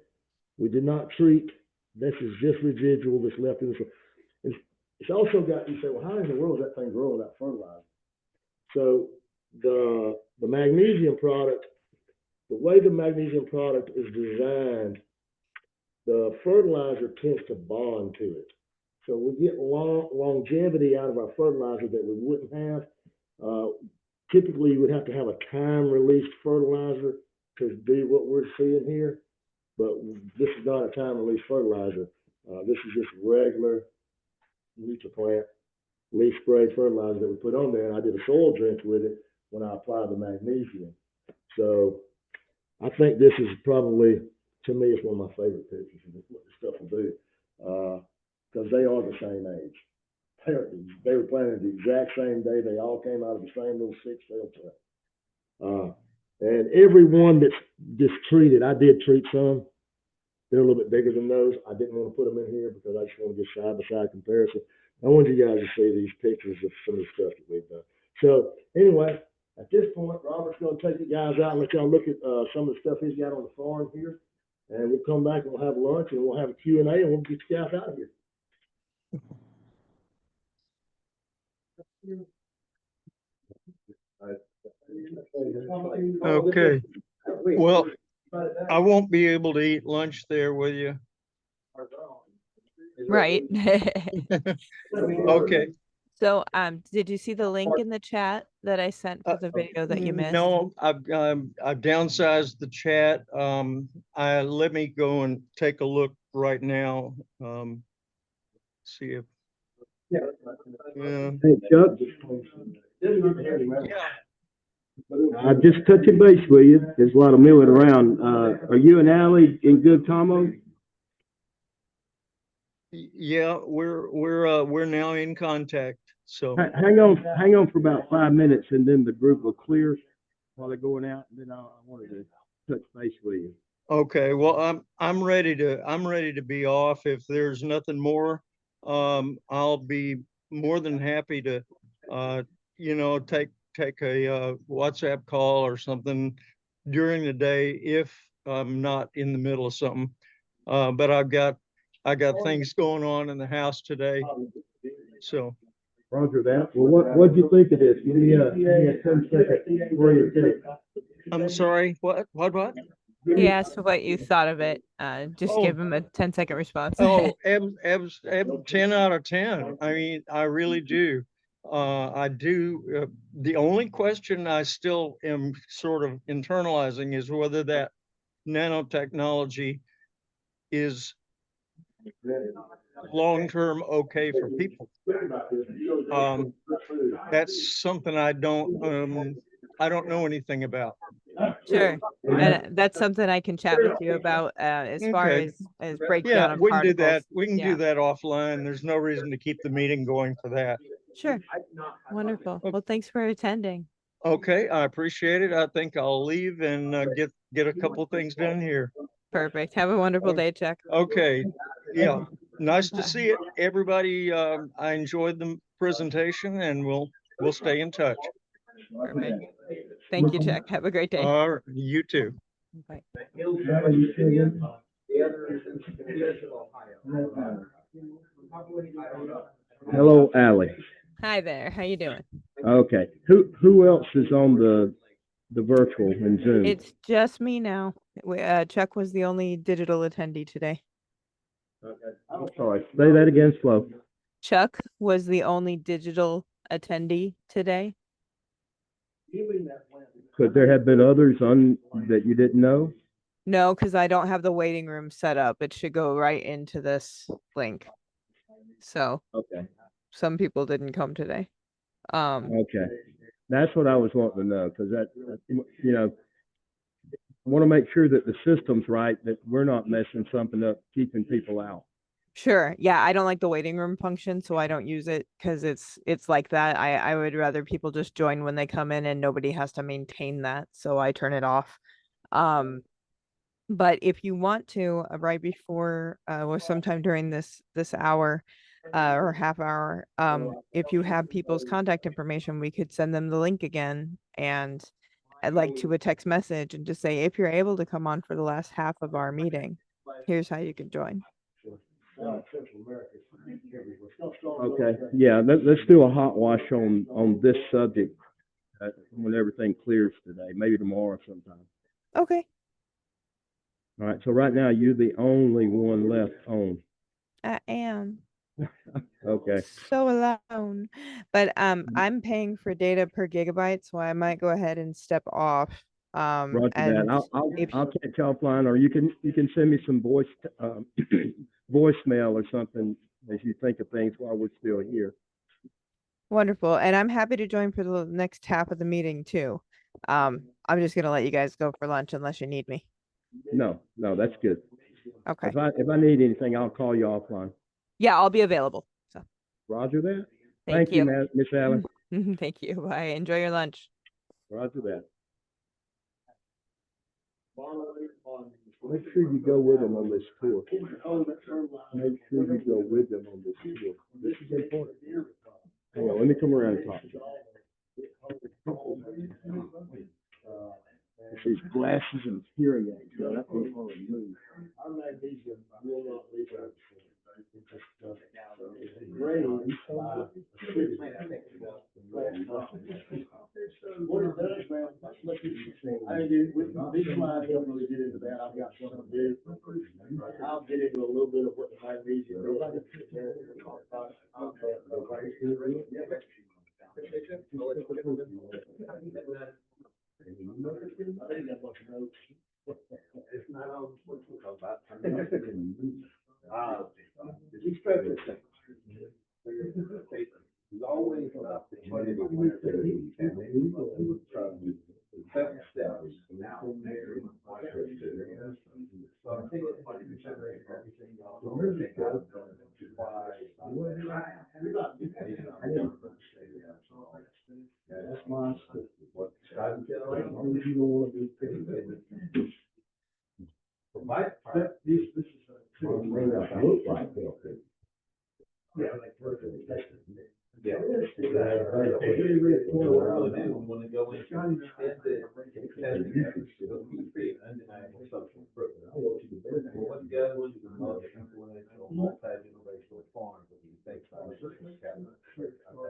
We did not treat. This is just residual that's left in the soil. It's also got, you say, well, how in the world is that thing growing without fertilizer? So the magnesium product, the way the magnesium product is designed, the fertilizer tends to bond to it. So we get longevity out of our fertilizer that we wouldn't have. Typically, you would have to have a time-released fertilizer to do what we're seeing here, but this is not a time-released fertilizer. This is just regular Nutri-Plant leaf spray fertilizer that we put on there, and I did a soil drench with it when I applied the magnesium. So I think this is probably, to me, it's one of my favorite pictures of what this stuff will do, because they are the same age. They were planted the exact same day. They all came out of the same little 6-cell plant. And every one that's just treated, I did treat some. They're a little bit bigger than those. I didn't want to put them in here because I just want to get side-by-side comparison. I want you guys to see these pictures of some of the stuff that we've done. So anyway, at this point, Robert's going to take you guys out and let y'all look at some of the stuff he's got on the farm here. And we'll come back and we'll have lunch and we'll have a Q&A and we'll get you guys out of here. Okay. Well, I won't be able to eat lunch there with you. Right. Okay. So, did you see the link in the chat that I sent for the video that you missed? No, I've downsized the chat. Let me go and take a look right now. See if. Yeah. Hey, Chuck. I'm just touching base with you. There's a lot of milling around. Are you and Allie in good combo? Yeah, we're now in contact. So Hang on for about 5 minutes, and then the group will clear while they're going out. And then I wanted to touch base with you. okay, well, I'm ready to be off. If there's nothing more, I'll be more than happy to, take a WhatsApp call or something during the day if I'm not in the middle of something. But I got things going on in the house today, so. Roger that. Well, what'd you think of this? Give me a 10-second orientation. I'm sorry, what? He asked what you thought of it. Just give him a 10-second response. Oh, 10 out of 10. I mean, I really do. I do. The only question I still am sort of internalizing is whether that nanotechnology is long-term okay for people. That's something I don't know anything about. Sure. And that's something I can chat with you about as far Okay. as breakdown Yeah, of we can do particles. that. We can Yeah. do that offline. There's no reason to keep the meeting going for that. Sure. Wonderful. Well, thanks for attending. Okay, I appreciate it. I think I'll leave and get a couple things done here. Perfect. Have a wonderful day, Chuck. Okay, yeah, nice to see it, everybody. I enjoyed the presentation, and we'll stay in touch. Perfect. Thank you, Chuck. Have a great day. You too. Bye. Hello, Allie. Hi there. How you doing? Okay. Who else is on the virtual and Zoom? It's just me now. Chuck was the only digital attendee today. I'm sorry. Say that again slow. Chuck was the only digital attendee today. Could there have been others that you didn't know? No, because I don't have the waiting room set up. It should go right into this link. So Okay. some people didn't come today. Okay. That's what I was wanting to know, because that, I want to make sure that the system's right, that we're not messing something up, keeping people out. Sure. Yeah, I don't like the waiting room function, so I don't use it because it's like that. I would rather people just join when they come in and nobody has to maintain that, so I turn it off. Um, but if you want to, right before or sometime during this hour or half hour, if you have people's contact information, we could send them the link again and I'd like to a text message and just say, if you're able to come on for the last half of our meeting, here's how you can join. Okay, yeah, let's do a hot wash on this subject, when everything clears today, maybe tomorrow sometime. Okay, All right, so right now, you're the only one left on. I am Okay, so alone. But I'm paying for data per gigabyte, so I might go ahead and step off. roger that. And if I'll catch you offline, or you can send me some voicemail or something as you think of things while we're still here. wonderful, and I'm happy to join for the next half of the meeting too. I'm just gonna let you guys go for lunch unless you need me. No, that's good. Okay. If I need anything, I'll call you offline. Yeah, I'll be available. So Roger that. thank Thank you, you. Miss Allen. Thank you. Bye. Enjoy your lunch. Roger that. Make sure you go with them on this tour. Make sure you go with them on this tour. This is important. Hang on, let me come around and talk to you. These glasses and hearing aids, you know, that's what we're going to move. What it does, man, I mean, with these slides, I don't really get into that, I've got some to do. I'll get into a little bit of what the magnesium is. It's not on what we're talking about. These structures. There's always about the money we want to do, and then we try to do the second step is now there. So I think it's funny to generate everything. So we're just got to why. Yeah, that's my what I you don't want to do. For my part, this is look like yeah, like yeah. When they go in, undeniable social improvement. What goes to the most influential multi-generational farm that you think about? I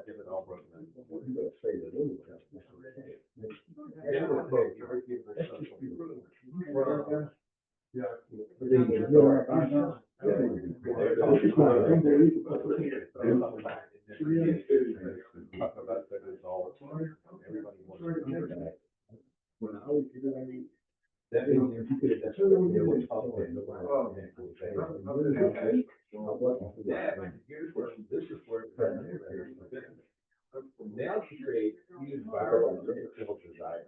get it all broken down. What are you gonna say that anyway? That means if you could have done this is where now to create huge viral desire.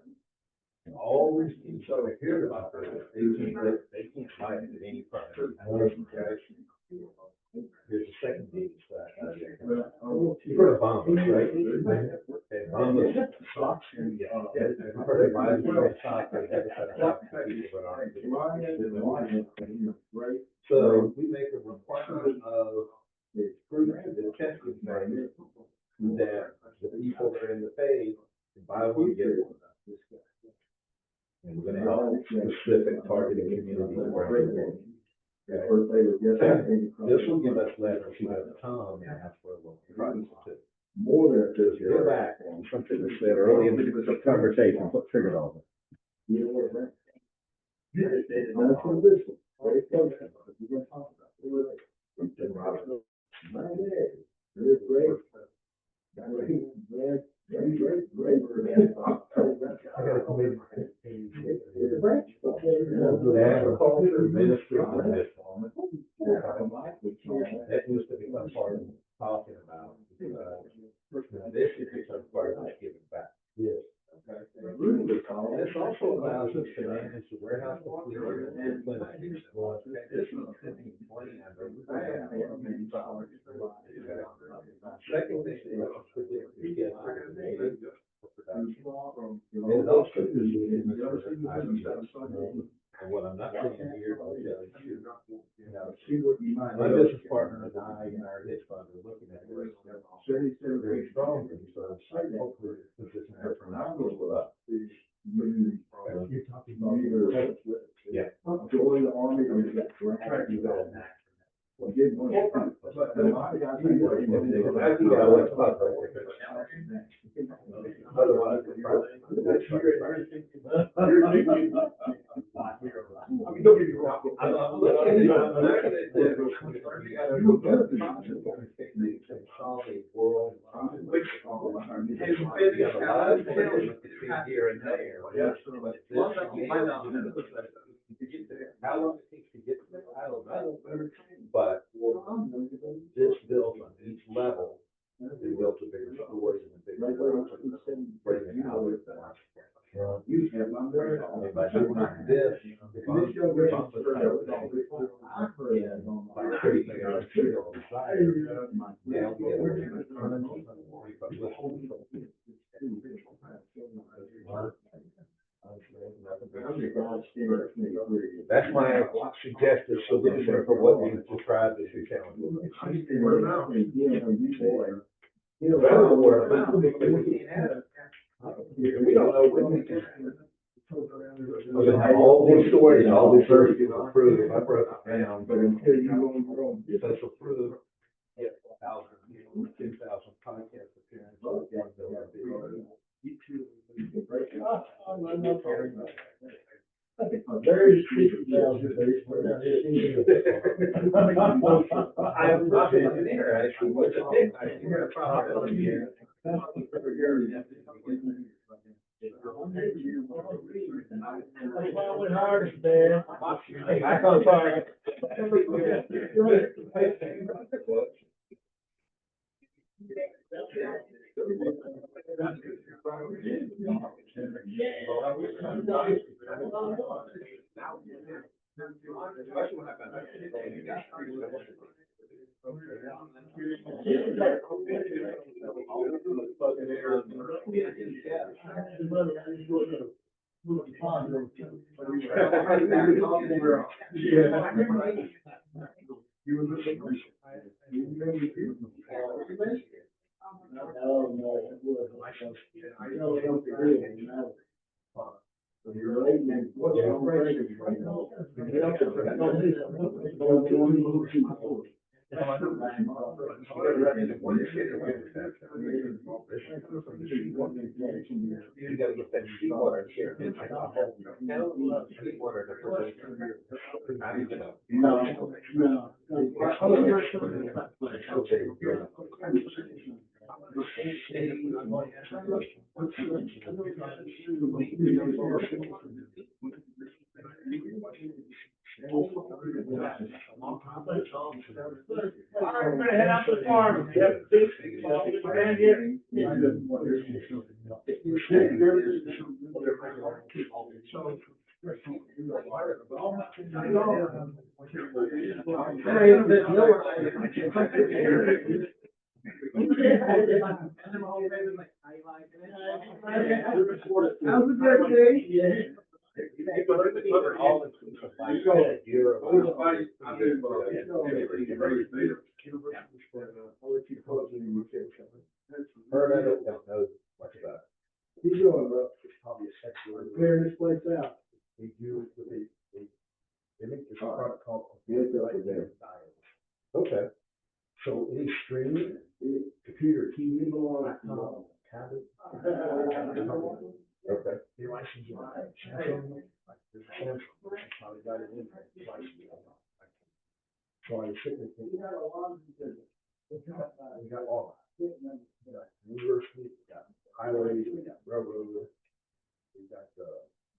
And all these people that hear about this, they can't buy it at any price. Here's the second deed. You've heard of bombers, right? And bombers socks. I've heard of bombers socks. So we make a requirement of the testing thing that the people that are in the phase buy one, get one. And we're gonna help specific targeted communities. This will give us leverage to Tom and ask for a little project too. More than just go back on something that said early in the conversation, what triggered all this. You know what, man? That's from this one. Very close. We're gonna talk about it. It's great. Great. I gotta come in. It's a branch. Agriculture, ministry, that used to become part of talking about, this is become part of giving back. Yes. This also allows us to manage the warehouse. This is 15, 20, And also, and what I'm not saying here, my business partner and our hedge fund are looking at it. Very strong, so hopefully this is an effort. You're talking about. Yeah. Join the army, I mean, that's correct. You got it. Well, get one. But the lot of guys think that- Otherwise, I mean, don't get me wrong. Here and there. How long it takes to get there, I don't know. But this built on each level, they built a bigger storage and a bigger road. Breaking out. You have my very. I mean, by doing this, if I'm- This young lady- if I'm the president, I've heard that on my- by creating a material desire, now we get rid of That's my suggested solution for what we described as your challenge. We don't know when we can. We're gonna have all these stories, all these services approved, I broke it down, but until you own your own, if it's approved, get 1,000, 2,000 podcast appearances. Very street thousand. I'm not an engineer, actually, what's a thing, I hear a probability here. Hard, man. Back on fire. You gotta get that seawater here. Seawater to produce. We're gonna head out to the farm. Yep. How's it going, Dave? Yeah. Heard of it, don't know much about it. He's going, bro. It's probably a sexual. Clearing this place out. They do, they make this product called. Okay. So any streaming, computer, TV, laptop, tablet. Okay. Your license, Samsung, like, there's a Samsung, probably got it in, license. So I was sitting there thinking, we got all that. We got university, we got highways, we got railroad, we got,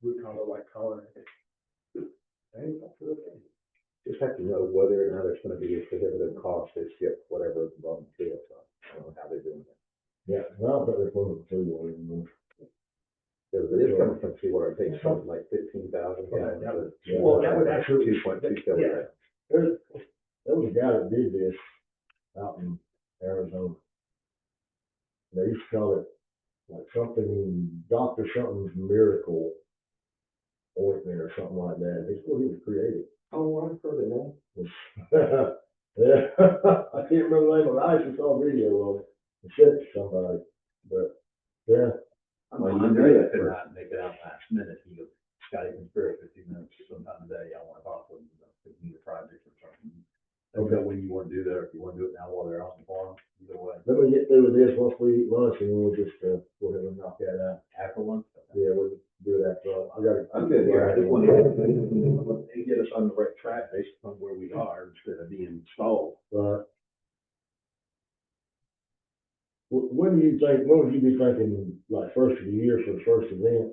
blue collar, white collar. Just have to know whether or not it's gonna be a prohibitive cost to ship whatever the raw materials are. I don't know how they're doing that. Yeah, well, but they're going to tell you what anymore. Because it is coming from Seawater, it takes something like 15,000. Yeah, that would- Yeah. well, that would actually. 2.2 Yeah. kilograms. There was a guy that did this out in Arizona. They used to call it like something, Dr. something's miracle ointment or something like that. It's what he was creative. Oh, I've heard of that. Yeah, I can't remember the name of it. I actually saw a video on it and sent it to somebody, but yeah. Well, you know that could not make it out last minute. You go, Scotty, can spare 15 minutes sometime today. I want to talk with you about the project or something. Okay, when you want to do that, or if you want to do it now while they're out on the farm, either way. Let me get through with this once we eat lunch and then we'll just, go ahead and knock that out. After lunch? Yeah, we'll do it after. I gotta. I'm good here. I just want to get us on the right track based on where we are instead of being stalled. Right. What do you think, what would you be thinking, like, first of the year for the first event?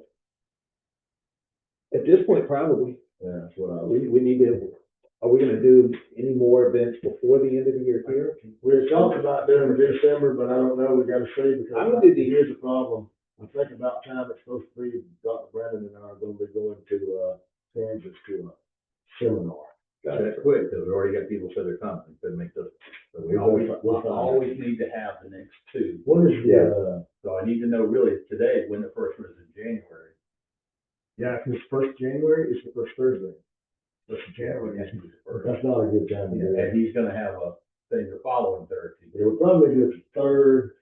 At this point, probably. Yeah, that's what I was. We need to, are we gonna do any more events before the end of the year here? We had talked about doing it in December, but I don't know, we gotta see, because I would do here's the problem. I think about time it's supposed to be, Dr. Brandon and I are gonna be going to, Kansas to a seminar. Got it quick, because we already got people said they're coming, couldn't make this. So we We'll find out. always need to have the next two. What is the, So I need to know really today when the first one is in January. yeah, if it's first January, it's the first Thursday. First of January, That's the first. that's not a good time to do that. And he's gonna have a thing the following Thursday. It would probably be the third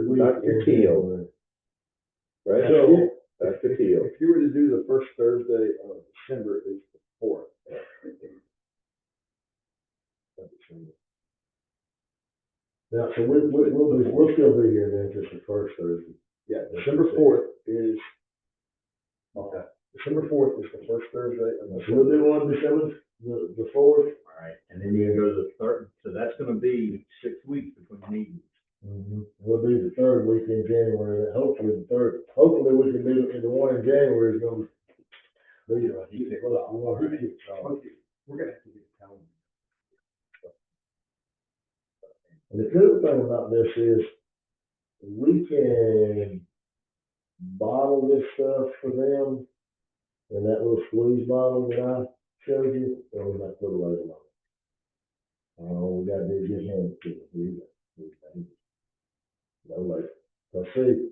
week. Dr. in Keel. January. Right? So, That's the deal. If you were to do the first Thursday of December, it's the 4th. yeah, so we'll still be here then, just the first Thursday. Yeah, December 4th is, December 4th is the first Thursday of So we'll do one December, the fourth. All right, and then you go to the third, so that's gonna be 6 weeks between meetings. We'll do the third week in January, hopefully the third, hopefully we can do the one in January is gonna be. We're gonna have to get a calendar. And the good thing about this is we can bottle this stuff for them in that little squeeze bottle that I showed you, and we might put a label on it. All we gotta do is just hand it to them. No label. So see,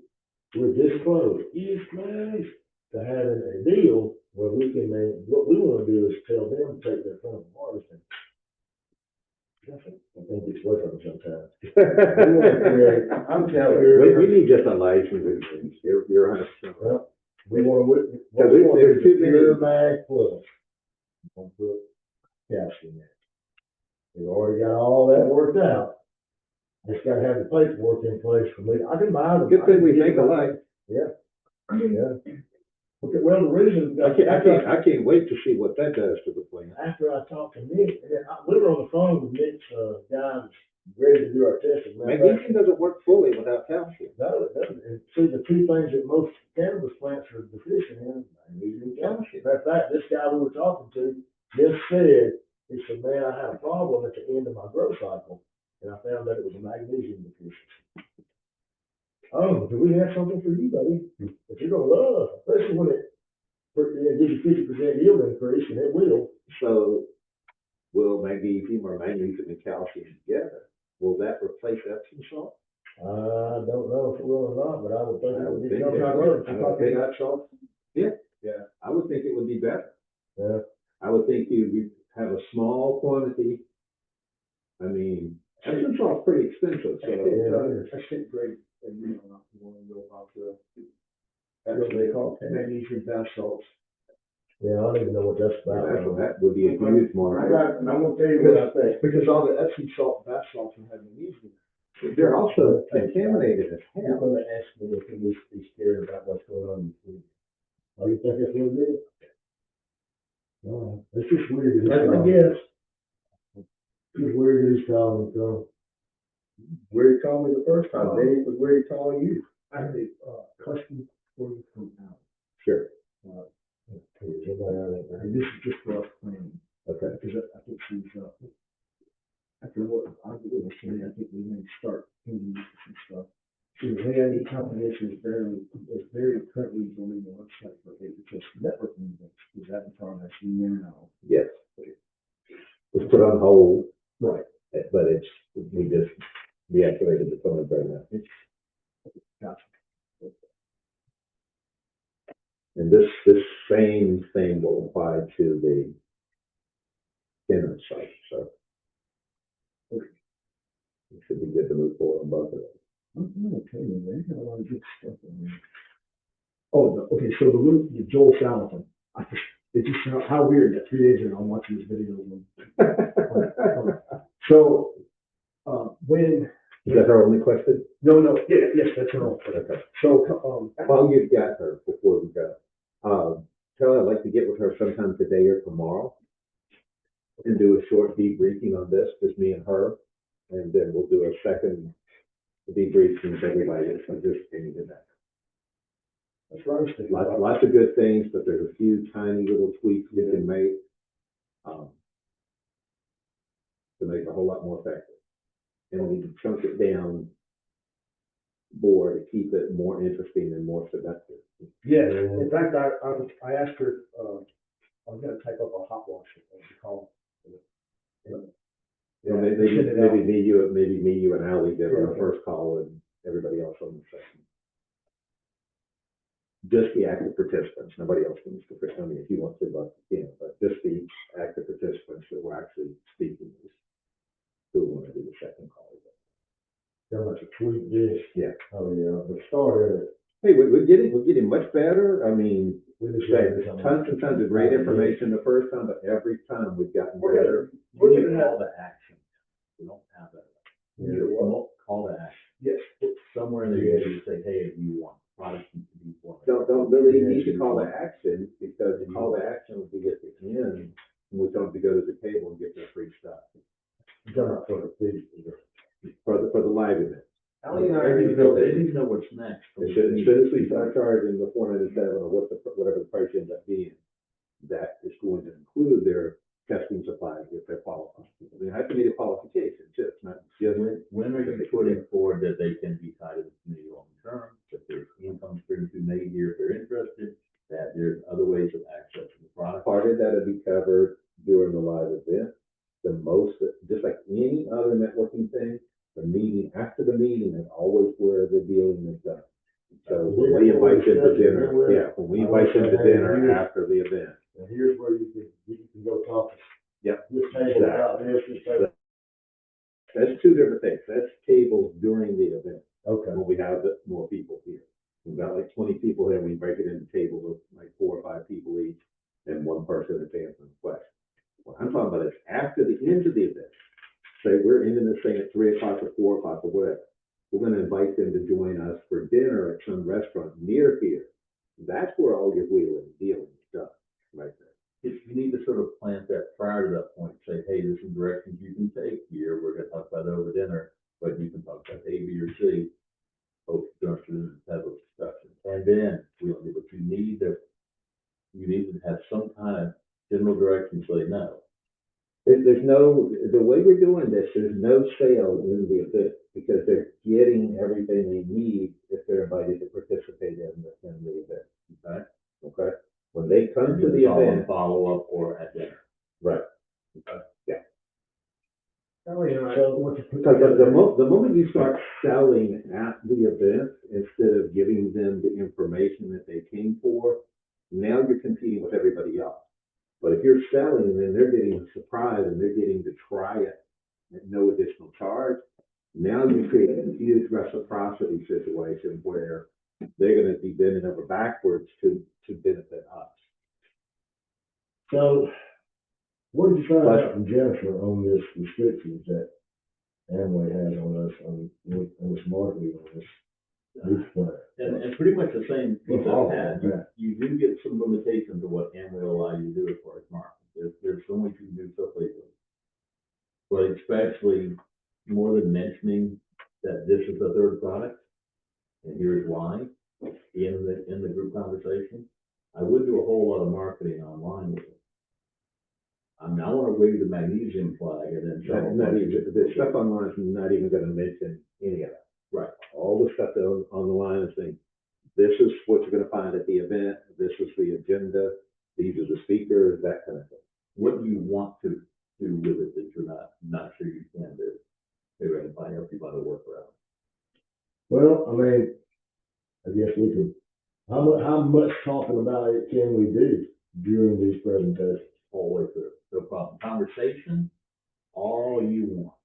we're this close to having a deal where we can what we wanna do is tell them to take their phone and harvest and I think it's worth it sometimes. I'm telling you, we need just a license. You're 100%. Well, we want to, Because there's there's too many- pure mag plus. We'll put calcium in it. We've already got all that worked out. Just gotta have the paperwork in place for me. I can buy them. Good thing we think alike. Yeah. Okay, well, the reason. I can't wait to see what that does to the plant. After I talked to Nick, we were on the phone with Nick's, guy that's ready to do our testing. Matter of fact, Magnesium doesn't work fully without calcium. no, it doesn't. And see, the two things that most cannabis plants are deficient in, magnesium and calcium. Matter of fact, this guy we were talking to just said, he said, man, I had a problem at the end of my growth cycle, and I found that it was a magnesium deficiency. Oh, do we have something for you, buddy? That you're gonna love, especially when it gives you 50% yield increase, and it will. So will magnesium or magnesium and calcium together, will that replace Epsom salt? I don't know if it will or not, but I would think it would be think some it kind would. of. I would think that salt. Yeah. I would think it would be better. Yeah. I would think you have a small quantity. I mean, Epsom salt's pretty expensive, so. I think great, and you know, you want to know about that's what they call magnesium bath salts. Yeah, I don't even know what that's about. That would be a huge market. And I'm gonna tell you what I think. Because all the Epsom salt, bath salts have magnesium. They're also contaminated as You're hell. gonna ask me if you need to be scared about what's going on in the food. Oh, you think that's what it is? No, it's just weird. I guess. It's just weird that he's calling, so. Where he called me the first time, then it was where he calling you. I have a question for you from Al. Sure. And this is just for us planning. Okay. Because I think she's, after what I've been saying, I think we may start thinking some stuff. So the way I need confidential is very currently on the website for just networking events. Is that in progress now? Yes. It's put on hold, Right. but we just deactivated the phone right now. Gotcha. And this same thing will apply to the dinner site, so. It should be good to move forward on both of them. I'm gonna tell you, they got a lot of good stuff in there. Oh, okay, so the Joel Salatin, it's just how weird that 3 days ago I'm watching this video. So, when. Is that our only question? No, yes, that's her own. Okay. So, While you've got her, before we go, tell her I'd like to get with her sometime today or tomorrow and do a short debriefing on this, just me and her, and then we'll do a second debrief with everybody that's participating in that. that's what I was thinking. Lots of good things, but there's a few tiny little tweaks you can make to make it a whole lot more effective. And we can chunk it down more to keep it more interesting and more seductive. Yes, in fact, I asked her, I'm gonna type up a hot wash, as you call it. You know, maybe me, you and Ally did on the first call and everybody else on the second. Just the active participants, nobody else needs to, I mean, if you want to, but just the active participants that were actually speaking is who want to do the second call. How much a tweet this? Yeah. Oh, yeah, the starter, Hey, we're getting much better. I mean, we just we got had this on. tons and tons of great information the first time, but every time we've gotten better. We're gonna have, Call to action. We don't have that. Yeah, well, Call to action. yes, Somewhere in there, you say, hey, if you want products to be for. Don't really need to call to action, because the call to action will be at the end, and we don't have to go to the table and get their free stuff. done it for the fee. For the live event. They need to know what's next. As soon as we start charging the $497 or whatever the price ends up being, that is going to include their testing supplies if they're qualified. I mean, it has to be a qualification too. It's not just. When are you putting forward that they can be tied to the community long term, that there's income streams to be made here if they're interested, that there's other ways of accessing the product? Part of that will be covered during the live event. Just like any other networking thing, the meeting, after the meeting is always where the dealing is done. So when we invite them to dinner, when we invite them to dinner after the event. And here's where you can go talk. Yep. This table out, this table. That's two different things. That's tables during the event, Okay. when we have more people here. We've got like 20 people here, we break it into tables of like 4 or 5 people each, and one person is answering the question. What I'm talking about is after the end of the event, say we're ending this thing at 3 o'clock or 4 o'clock or whatever. We're going to invite them to join us for dinner at some restaurant near here. That's where all your wheeling and dealing is done, right there. You need to sort of plant that prior to that point, say, hey, there's some directions you can take here, we're gonna talk about it over dinner, but you can talk about A, B, or C. Folks going through this type of discussion, and then but you need to have some kind of general direction so they know. There's no, the way we're doing this, there's no sale in the event because they're getting everything they need if they're invited to participate in the event. Okay? When they come to the event. Follow up or at dinner. Right. So what you put Because together. the moment you start selling at the event, instead of giving them the information that they came for, now you're competing with everybody else. But if you're selling and then they're getting a surprise and they're getting to try it at no additional charge, now you create a huge reciprocity situation where they're going to be bending over backwards to benefit us. So, what did you find out from Jennifer on this restrictions that Amway has on us, on this marketing on this? And pretty much the same piece Oh, I've had. You do get some limitations of what Amway will allow you to do as far as marketing. There's so much you can do so legally. But especially more than mentioning that this is the third product, and here's why, in the group conversation, I would do a whole lot of marketing online with it. I mean, I want to wave the magnesium flag and then show them. The stuff online is not even going to mention any of that. Right. All the stuff on the line is saying, this is what you're going to find at the event, this is the agenda, these are the speakers, that kind of thing. What do you want to do with it that you're not sure you can do? Maybe I can help you by the workaround. Well, I mean, I guess we could, how much talking about it can we do during these presentations? All the way through, no problem. Conversation, all you want.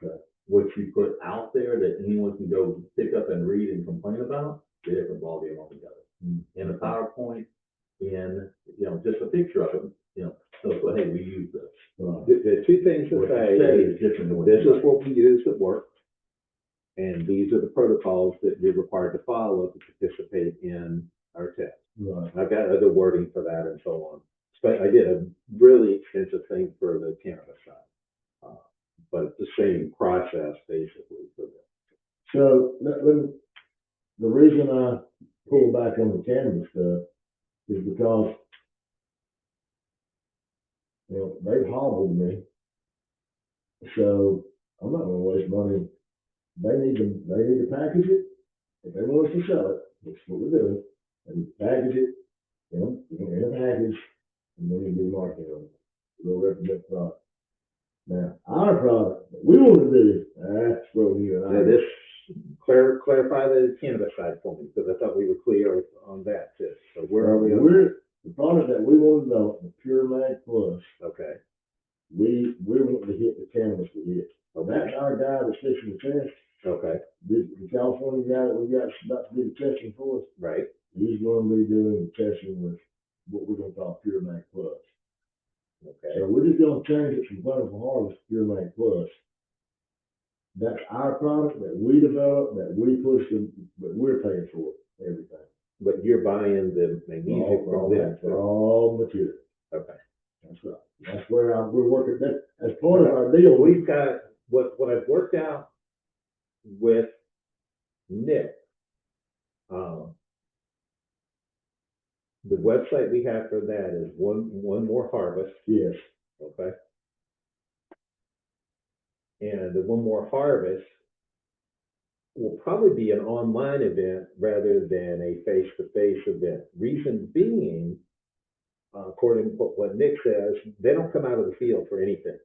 Okay. What you put out there that anyone can go pick up and read and complain about, a different ballgame altogether. In a PowerPoint, in, just a picture of it, so, hey, we use this. The two things to What say you say is, is different than what this you is what we use at work, and these are the protocols that you're required to follow to participate in our test. Right. I've got other wording for that and so on. But I did a really extensive thing for the cannabis side. But it's the same process basically for this. So, the reason I pull back on the cannabis stuff is because, they've hobbled me. So, I'm not gonna waste money. They need to package it. If they want us to sell it, which is what we're doing, and package it, in a package, and then you do marketing on it. We'll represent product. Now, our product, that we want to do, that's where we and I. Now, this, clarify the cannabis side for me, because I thought we were clear on that too. So where are we? The product that we want to develop, the Pure Mag Plus, Okay, we're wanting to hit the cannabis with it. So that's our guy that's fixing the test. okay, The California guy that we got about to do the testing for us, right. he's going to be doing the testing with what we're going to call Pure Mag Plus. Okay, So we're just going to change it from Plentiful Harvest to Pure Mag Plus. That's our product that we develop, that we push, but we're paying for everything. but you're buying the magnesium from them. Raw material. Okay. That's right. That's where we're working. That as part of our deal. We've got what I've worked out with Nick. The website we have for that is one more harvest. Yes. Okay. And the one more harvest will probably be an online event rather than a face-to-face event. Reason being, according to what Nick says, they don't come out of the field for anything.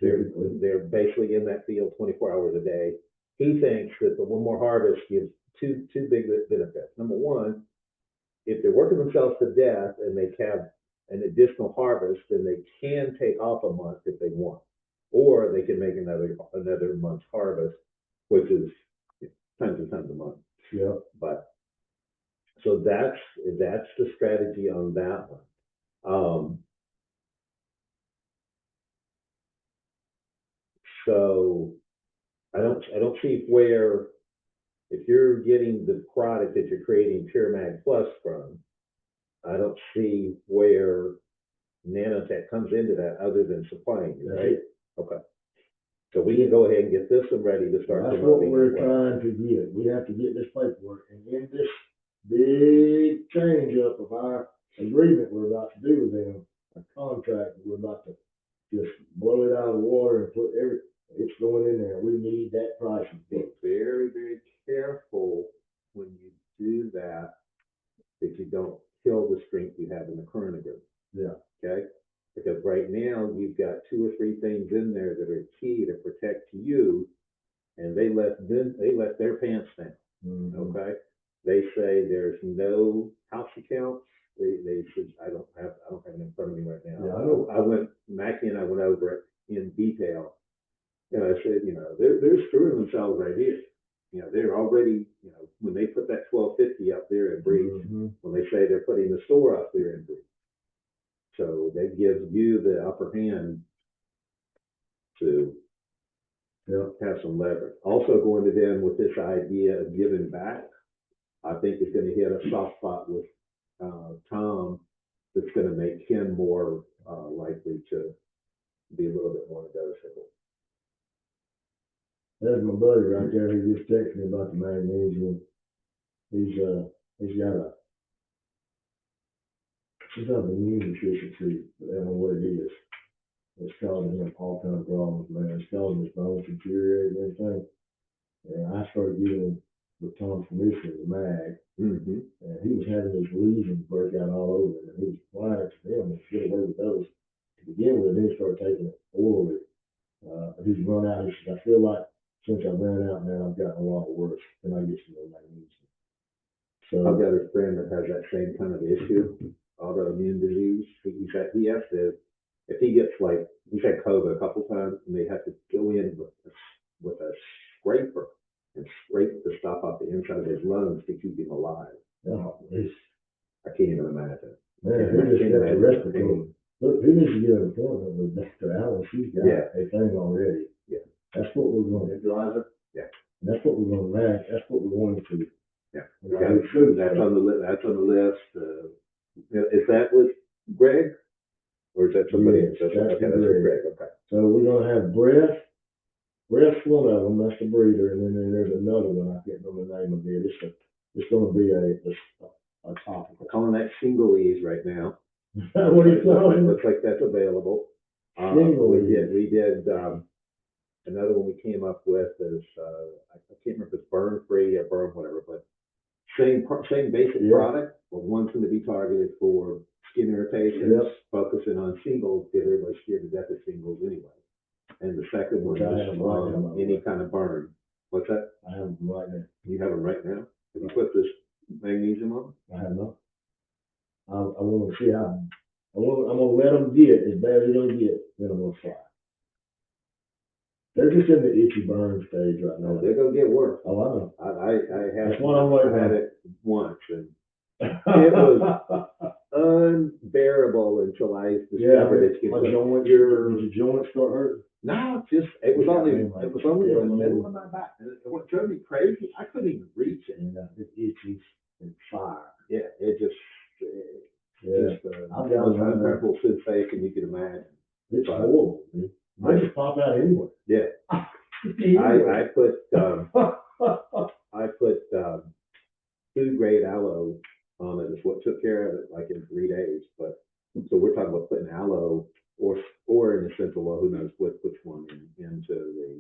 They're basically in that field 24 hours a day. He thinks that the one more harvest gives two big benefits. Number one, if they're working themselves to death and they have an additional harvest, then they can take off a month if they want, or they can make another month's harvest, which is tons and tons of money. Yeah. But so that's the strategy on that one. So I don't see where, if you're getting the product that you're creating Pure Mag Plus from, I don't see where nanotech comes into that other than supplying you, right? Okay. So we can go ahead and get this one ready to start. That's what we're trying to get. We have to get this paperwork, and in this big change up of our agreement we're about to do with them, a contract, we're about to just blow it out of the water and put it's going in there. We need that price. Be very, very careful when you do that you don't kill the strength you have in the current agreement. Yeah. Okay? Because right now you've got 2 or 3 things in there that are key to protect you, and they let their pants down. Mm-hmm. Okay? They say there's no house accounts. They should. I don't have it in front of me right now. Yeah, Mackie and I went over it in detail, and I said, they're screwing themselves right here. They're already, when they put that 1250 up there in breach, mm-hmm. when they say they're putting the store up there in breach. So that gives you the upper hand to have some leverage. Also going to them with this idea of giving back, I think is going to hit a soft spot with Tom that's going to make him more likely to be a little bit more negotiable. There's my buddy right there who just texted me about the magnesium. He's got an immune deficiency, but I don't know what it is. It's causing him all kinds of problems, man. It's causing his bones to deteriorate and everything. And I started giving him, with Tom's permission, the mag. Mm-hmm. And he was having these lesions break out all over him. And he was flying to them and get away with those to begin with. And then he started taking it orally. He's run out. He says, I feel like since I ran out now, I've gotten a lot worse, and I get some more magnesium. I've So, got a friend that has that same kind of issue, autoimmune disease. He has to, if he gets like, he's had COVID a couple times, and they have to go in with a scraper and scrape the stuff off the inside of his lungs to keep him alive. oh, it's, I can't even imagine. man, he just got the respiratory. Look, he needs to get an appointment with Dr. Allen. She's got Yeah. a thing already. Yeah. That's what we're going to, Nebulizer? Yeah. and that's what we're going to match. That's what we want to do. Yeah. And I do too. That's on the that's on the list. Is that with Greg? Or is that somebody Yes, else? that's Okay, with with Greg. Okay. So we're gonna have breath. Breath's one of them. That's the breather, and then there's another one. I can't remember the name of it. It's gonna be a topic. I'm calling that Singleese right now. What do you call it? Looks like that's available. Singleese. We did, another one we came up with is, I can't remember if it's burn free or burn whatever, but same basic Yeah. product, but one's going to be targeted for skin irritations, Yep. focusing on shingles, because everybody's scared to death of shingles anyway. And the second one Which I is have right now, by the any way. kind of burn. What's that? I have them right now. You have them right now? Have you put this magnesium on? I have not. I want to see how. I'm gonna let them get as bad as they're gonna get. Then I'm gonna fly. They're just in the itchy burn stage right now. They're going to get worse. Oh, I know. I had, That's what I'm waiting I had on. it once, and it was unbearable until I Yeah, discovered it's my getting joints. Did your. your joints start hurting? No, it was Yeah, only man, like, in the middle of my back, and what drove me crazy, I couldn't even reach it. Yeah, it's itchy and fire. Yeah, it just Yeah, I've got most it right now. uncomfortable sensation you can imagine. It's horrible, man. They just pop out anywhere. Yeah, I put food grade aloe on it. Is what took care of it like in 3 days. But so we're talking about putting aloe or an essential oil, who knows which one into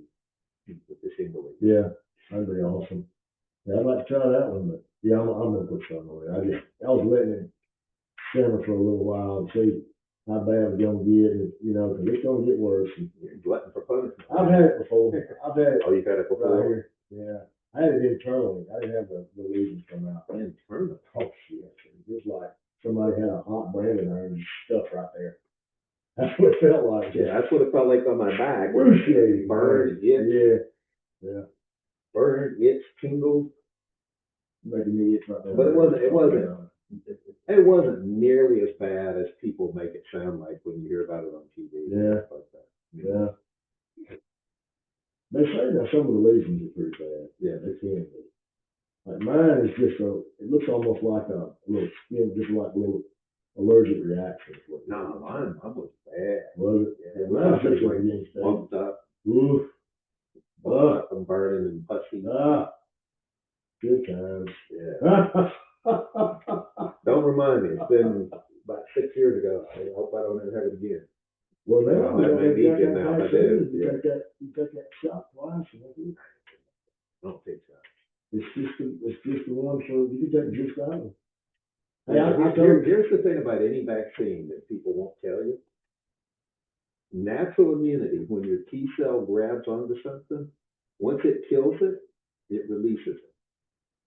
the shingle. Yeah, that'd be awesome. Yeah, I'd like to try that one, but yeah, I'm gonna put something on it. I was letting it simmer for a little while and see how bad it's gonna get, and, you know, 'cause it's gonna get worse. You're glutton for punishment. I've had it before. I've had it Oh, you've had it right before? here. Yeah, I had it internally. I didn't have the lesions come out. Internally. Oh shit! It was like somebody had a hot branding iron and stuff right there. That's what it felt like. Yeah, that's what it felt like on my back. where it Excruciating. Burned, Yeah, burned, itch, tingled. making me itch right there. But it wasn't nearly as bad as people make it sound like when you hear about it on TV. Yeah. Like that. Yeah. They say that some of the lesions are pretty bad. Yeah. They can be. Like mine is just it looks almost like a little skin, just like a little allergic reaction. is what it No, is. mine was bad. Was it? Yeah, Yeah, mine's just like like getting bumped up, Oof. and burning and pussy. Good times. Yeah. Don't remind me. It's been about 6 years ago. I hope I don't ever have it again. Well, now, Well, I may need it now, I do, you yeah. take that shot twice. And that's it. I don't think so. It's just the one for, you can take just that one. Hey, I told Here's the thing about any vaccine that people won't tell you. Natural immunity, when your T cell grabs onto something, once it kills it, it releases it.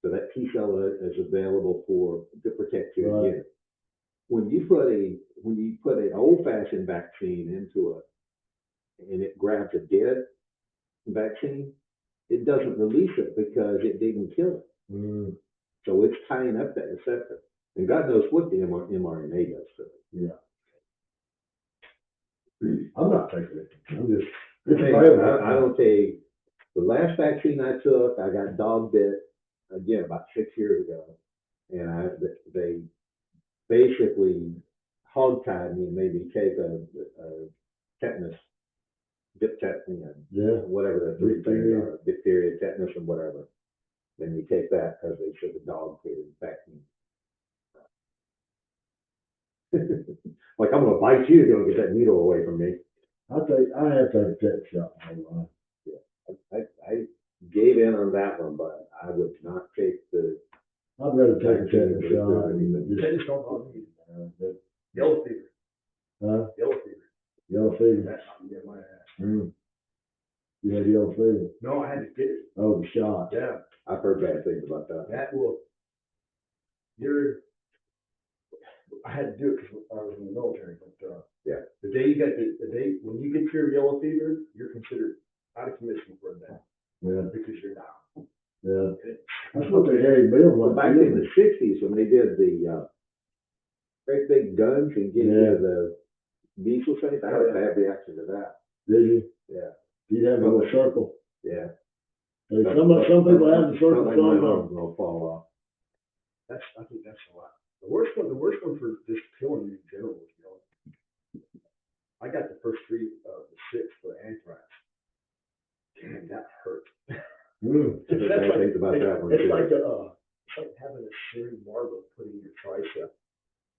So that T cell is available to protect you Right. again. When you put an old fashioned vaccine into it and it grabs a dead vaccine, it doesn't release it because it didn't kill it. So it's tying up that receptor. And God knows what the mRNA does to it. Yeah. I'm not taking it. I'm just, it's Hey, available. I don't take, the last vaccine I took, I got dog bit, again, about 6 years ago. And they basically hog-tied me and made me take a tetanus, Yeah. whatever the three things are, diphtheria, tetanus, and whatever. Then you take that because they said the dog could infect me. Like, I'm gonna bite you, don't get that needle away from me. I have to take a tetanus shot my whole life. Yeah, I gave in on that one, but I would not take the. I'd rather take a tetanus Vaccine, shot but and just, Tetanus don't bother me. Yellow fever. huh? Yellow fever. Yellow fever. That's not get my ass. Mm. You had yellow fever. No, I had to get it. Oh, the shot. Yeah, I've heard bad things about that. that will, I had to do it because I was in the military, but, Yeah. the day you get when you get your yellow fever, you're considered out of commission for a day Yeah, because you're down. yeah. That's what they had Bill Well, like. back in the sixties, when they did the, great big guns and get Yeah. the measles things, I had a bad reaction to that. Did you? Yeah. You'd have a little circle. Yeah. Hey, some people have the circle. Like my Some arm's don't. gonna fall off. I think that's a lot. The worst one for just killing you in general was yellow. I got the first 3, the 6 for anthrax. Damn, that hurt. Mm. I heard bad things about that one It's too. it's like having a searing marble put in your tricep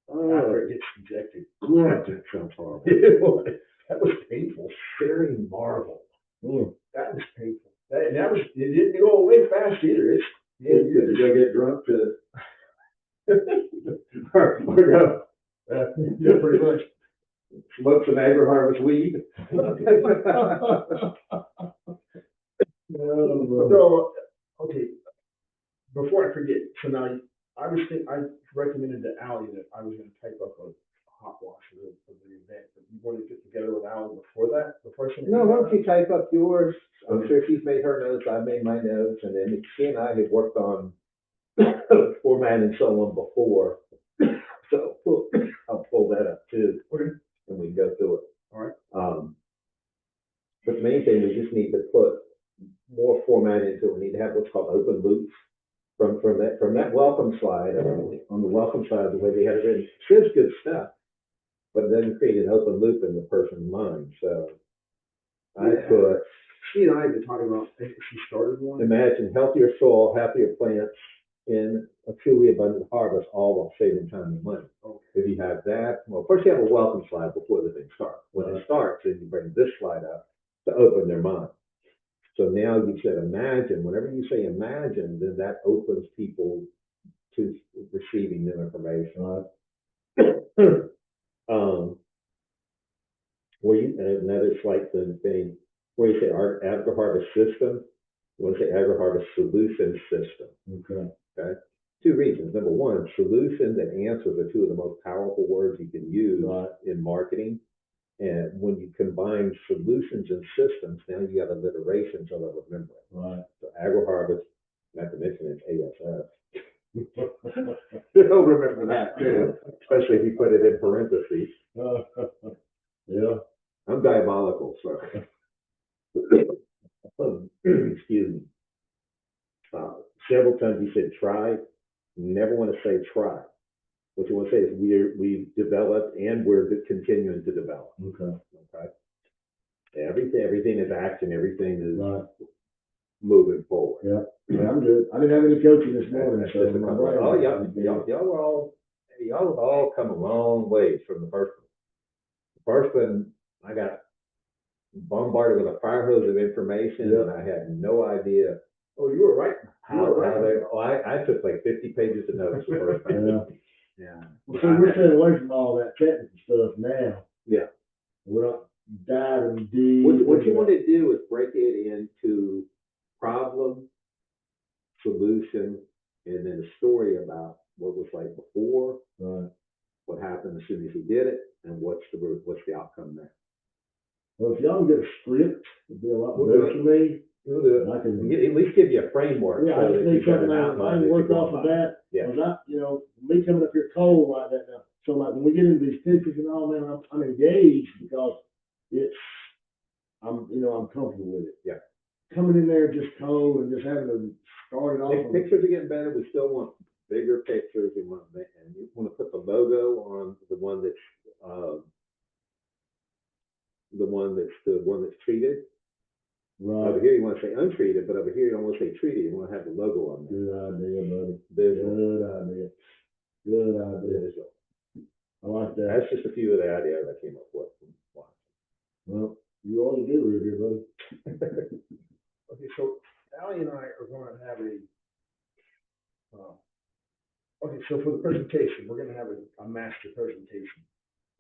Oh, after it gets injected. God, that sounds horrible. That was painful. Searing marble. mm. That was painful. It didn't go away fast either. Did you go get drunk to? Or go Yeah, pretty much. smoke some agri-harvest weed? So, okay, before I forget, so now, I recommended to Ally that I was gonna type up a hot wash of the event, but you wanted to get together with Ally before that, before she? No, why don't you type up yours? I'm sure she's made her notes, I made my notes, and then she and I had worked on format and so on before. So I'll pull that up too, Okay. and we can go through it. All right. But the main thing, we just need to put more format into it. We need to have what's called open loops from that welcome slide. On the welcome slide, the way they had it written, says good stuff, but it doesn't create an open loop in the person's mind. So I put, She and I have been talking about, she started one. imagine healthier soil, happier plants in a truly abundant harvest, all while saving time and money. Okay. If you have that, well, first you have a welcome slide before the thing starts. When it starts, then you bring this slide up to open their mind. So now you said imagine, whenever you say imagine, then that opens people to receiving new information. And that is like the thing, where you say our agri-harvest system, you want to say agri-harvest solution system. Okay. 2 reasons. Number one, solutions and answers are 2 of the most powerful words you can use in marketing. And when you combine solutions and systems, now you have alliteration so they'll remember it. Right. So agri-harvest, not to mention it's ASS. They'll remember that too, especially if you put it in parentheses. Yeah. I'm diabolical, so. Excuse me. Several times you said try. You never want to say try. What you want to say is we've developed and we're continuing to develop. Okay. Everything is action. Everything is Right. moving forward. Yeah, I'm good. I didn't have any coaching this morning, That's so just a my couple brain. oh, y'all have all come a long ways from the first one. The first one, I got bombarded with a fire hose of information, and I had no idea. Oh, you were right. I took like 50 pages of notes the first time. Yeah. Yeah. Well, so we're staying away from all that technical stuff now. Yeah. We're not diving deep. What you want to do is break it into problem, solution, and then a story about what was like before, Right. what happened as soon as you did it, and what's the outcome there. Well, if y'all can get a script, it'd be a lot We'll better do for me. We'll do it. I can, At least give you a framework. yeah, I so just that need you've got something an I outline can that work you're off going of by. that. Yeah. Cause me coming up here cold like that now. So like when we get into these pictures and all, man, I'm engaged because I'm comfortable with it. Yeah. Coming in there just cold and just having to start it off. If pictures are getting better, we still want bigger pictures. We want, and you want to put the logo on the one that's treated. Right. Over here you want to say untreated, but over here you don't want to say treated. You want to have the logo on there. Good idea, buddy. Visual. Good idea. Visual. I like that. That's just a few of the ideas I came up with. Well, you always do right here, buddy. Okay, so Allie and I are going to have okay, so for the presentation, we're going to have a master presentation.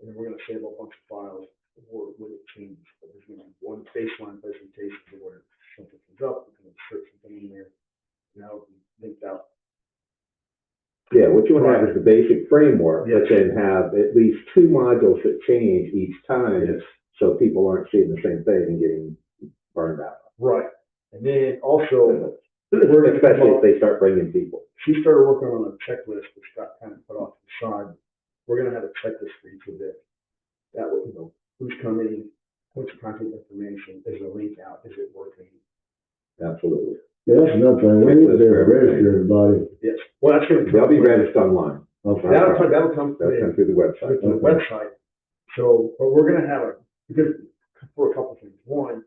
And then we're going to save a bunch of files. or when it changes, but there's gonna be one baseline presentation where something comes up, we can insert something in there, now we linked out. Yeah, what you want to have is the basic framework, Yes. but then have at least 2 modules that change each time, Yes. so people aren't seeing the same thing and getting burned out. Right, and then also, we're gonna come Especially if up- they start bringing people. she started working on a checklist, which got kind of put off to the side. We're gonna have a checklist for each of it. That way, you know, who's coming, what's the contact information, is the link out, is it working? Absolutely. Yeah, that's another thing, we need to register everybody. Yes, well, that's gonna. They'll be registered online. That'll come That'll come through the website. Through the website. So, but we're gonna have because, for a couple things. One,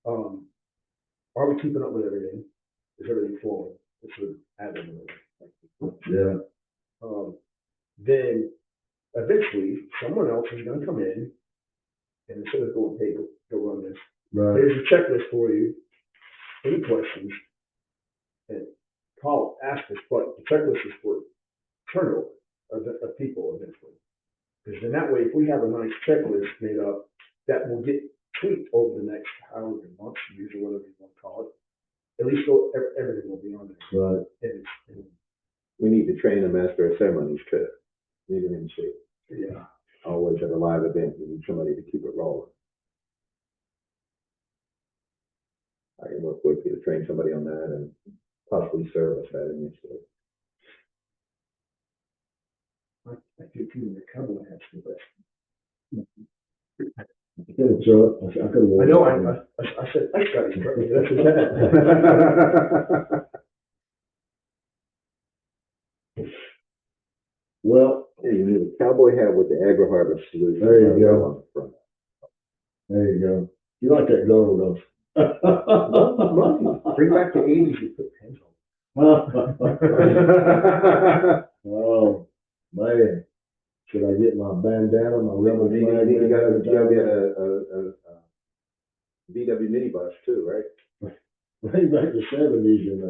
are we keeping up with everything? Is everything flowing? It's sort of admin. Yeah. Then eventually, someone else is gonna come in and instead of going, hey, go run this. Right. Here's a checklist for you. Any questions? And call, ask us, but the checklist is for turnover of people eventually. Because then that way, if we have a nice checklist made up, that will get tweaked over the next however many months, years, or whatever you want to call it. At least everything will be on there. Right. And We need to train a master of ceremonies too. Need an MC. yeah. Always at a live event, we need somebody to keep it rolling. I can work with you to train somebody on that and possibly service that initiative. I feel too many cowboy hats for this. I know, I said, thanks, guys. That's it. Well, yeah, you need a cowboy hat with the agri-harvest solution. There you go. On the front. There you go. You like that gold, don't you? Bring back the 80s, you put pins on. Oh, man. Should I get my bandana, my rebel flag? You gotta get a VW minibus too, right? Bring back the 70s and,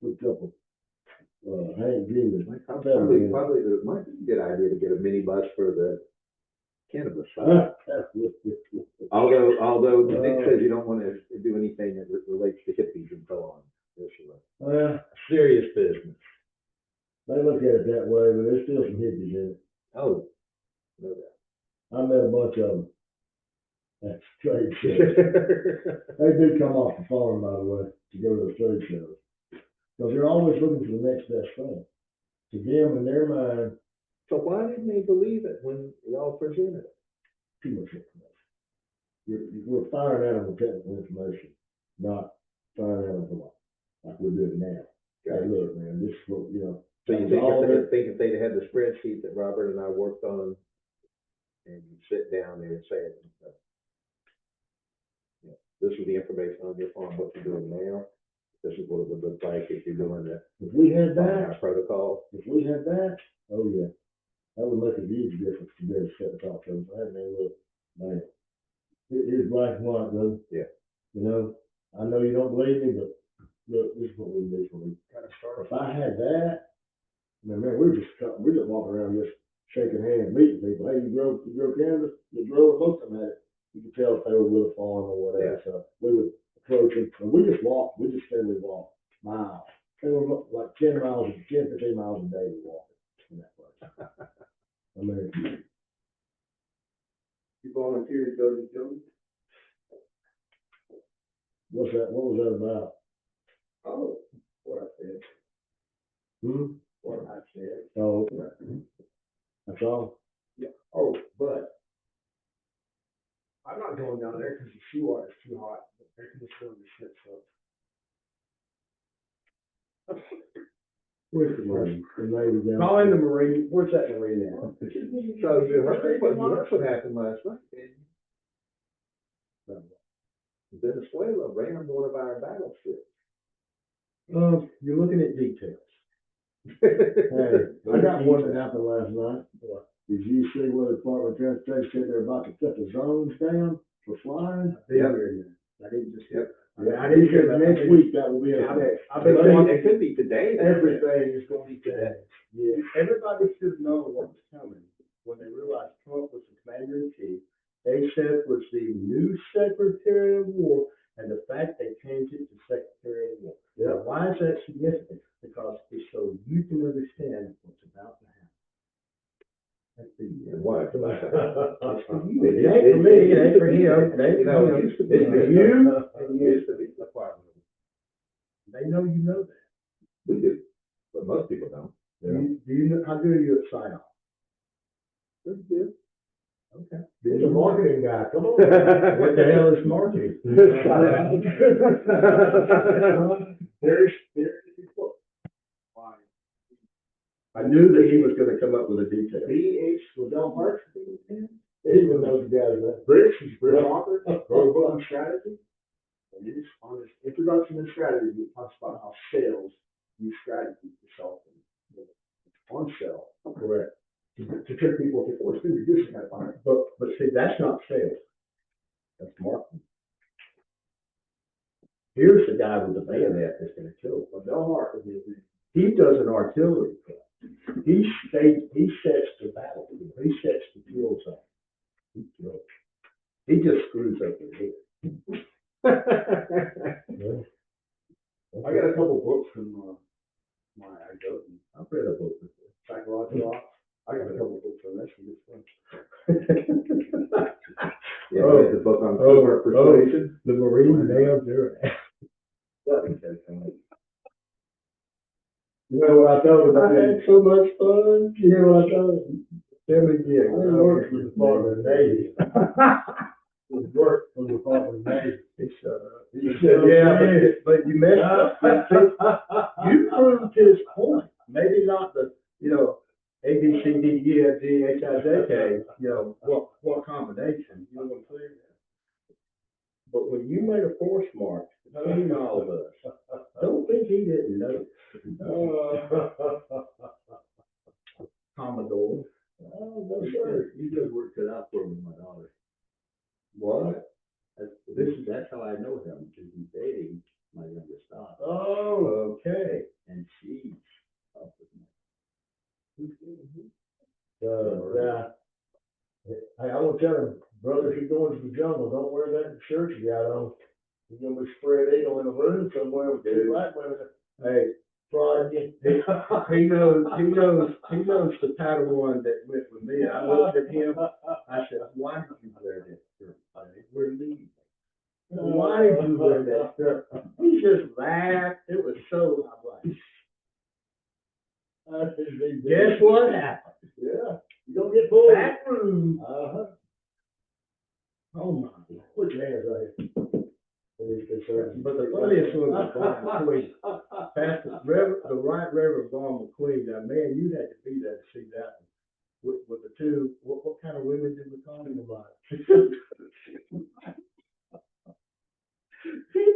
put a couple, Hank Juniors. Probably, it might be a good idea to get a minibus for the cannabis side. Although Nick says you don't want to do anything that relates to hippies and so on. Serious business. They look at it that way, but there's still some hippies in it. Oh, no doubt. I met a bunch of them at trade shows. They do come off the farm, by the way, to go to the trade shows. Because they're always looking for the next best thing. To them, in their mind, So why didn't they believe it when y'all presented it? too much information. We're firing at them with technical information, not firing at them like we're doing now. Hey, look, man, this is what, you know. So you think if they'd had the spreadsheet that Robert and I worked on, and you sit down there and say, this is the information on your farm, what you're doing now, this is what it would look like if you're doing it. If we had Our that, protocol. if we had that, oh yeah, that would make a huge difference to be able to set the top terms. Hey man, look, man, here's black and white, brother. Yeah. You know, I know you don't believe me, but look, this is what we do for me. If I had that, man, we're just walking around just shaking hands, meeting people. Hey, you grow cannabis? The grower, most of them had it. You could tell if they were with a farm or whatever. So we would approach them, and we just steadily walk miles. They were like 10 miles, 10, 15 miles a day we walk in that place. I mean, You volunteer to go to the job? what's that? What was that about? Oh, what I said, what I said. Oh, that's all. Yeah, oh, but I'm not going down there because the seawater's too hot. Air conditioner and shit, so. Where's the Marine? The Navy down. Calling the Marine, where's that Marine at? So you heard what happened last night, didn't you? Venezuela rammed one of our battleships. You're looking at details. Hey, I got one that happened last night. Did you see where the Department of Transportation said they're about to cut the zones down for flying? Yeah. I didn't just. Yep. Yeah, I didn't hear that. Next week that will be in effect. It could be today. Everything is going to be today. Yeah. Everybody should know what was coming when they realized Trump was the commander in chief. ASAP was the new Secretary of War, and the fact they changed it to Secretary of War. Yeah. Now, why is that significant? Because it's so you can understand what's about to happen. That's the, Why? It ain't for me, it ain't for him, it ain't for him. It's for you, and It used to be the department. they know you know that. We do, but most people don't. Do you know, how good are you at sign off? Pretty good. Okay. He's a marketing guy, come on. What the hell is marketing? There's, I knew that he was gonna come up with a detail. BH, was Del Marks? He even knows the guy's name. Bricks, he's Brick Walker, wrote a book on strategy. And he's on his introduction to strategy, he talks about how sales use strategy to sell things. On sell. Correct. To trick people, to force them to do some kind of fire. But see, that's not sales. That's marketing. Here's the guy with the bayonet that's gonna kill him. But Del Marks, He does an artillery cut. He sets the battle. He sets the field up. He kills. He just screws up the head. I got a couple books from, my, I go, I've read a book before. psychological ops. I got a couple books on that, she gets fun. Yeah, read the book on covert persuasion. The Marine nailed their ass. You know what I told him? I had so much fun. You hear what I told him? Tell me again. I worked for the Department of the Navy. It worked for the Department of the Navy. He shut up. He said, Yeah, but you messed up. You proved his point. Maybe not the, A, B, C, D, E, F, G, H, I, J, K, what combination, you know what I'm saying? But when you made a force march between all of us, don't think he didn't know. Commodore. Oh, no, sir. You just worked it out for me, my daughter. What? That's how I know him, because he's dating my youngest daughter. Oh, okay. And she's up with me. Yeah. Hey, I will tell him, brother, if you're going to the jungle, don't wear that shirt you got on. You're gonna be spread eagle in a room somewhere with two black women. Hey, Friday, he knows the Padawan that went with me. I looked at him, I said, why did you wear that shirt? We're leaving. Why did you wear that shirt? He just laughed. It was so, I'm like, guess what happened? Yeah, you don't get bored. Back room. Uh-huh. Oh my God. Put your hands right here. But the funniest one was Vaughn McQueen. The Right Reverend Vaughn McQueen. Now, man, you had to be there to see that one. With the two, what kind of women did we call him about? He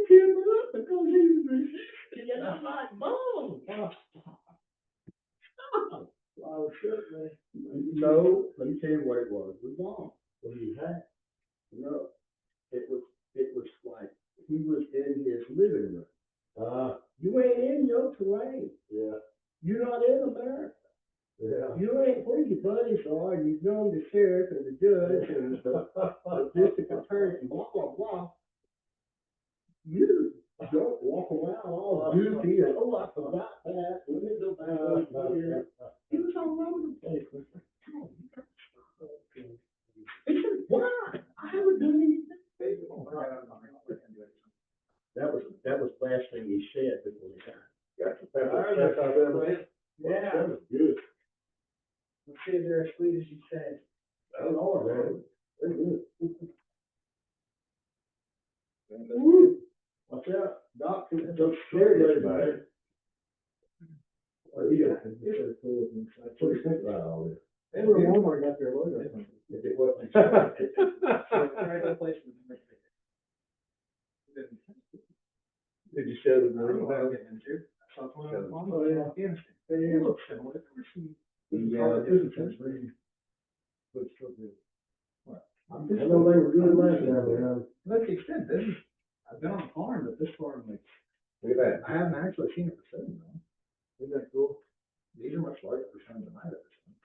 killed me up because he was resisting, and I'm like, Vaughn. Oh, shit, man. No, let me tell you what it was with Vaughn. What he had, no, it was like he was in his living room. You ain't in your terrain. Yeah. You're not in America. Yeah. You ain't where your buddies are. You've known the sheriff and the judge and the district attorney and blah, blah, blah. You don't walk around all goofy and, oh, I forgot that. Let me go back here. He was all over the place. He said, why? I haven't done anything. That was the last thing he said before he died. Got your pepper. Yeah. That was good. Let's see if they're as sweet as you say. That was all, man. Very good. Watch out, Doc. Don't scare anybody. Oh, yeah. It's cool. What do you think about all this? They were Walmart got their logo. If it wasn't. Did you show the room? Oh, yeah. They look similar. I know they were good last time, man. Like you said, I've been on a farm, but this farm makes. Look at that. I haven't actually seen it for sale, though. Isn't that cool? These are much larger percentage than I've ever seen.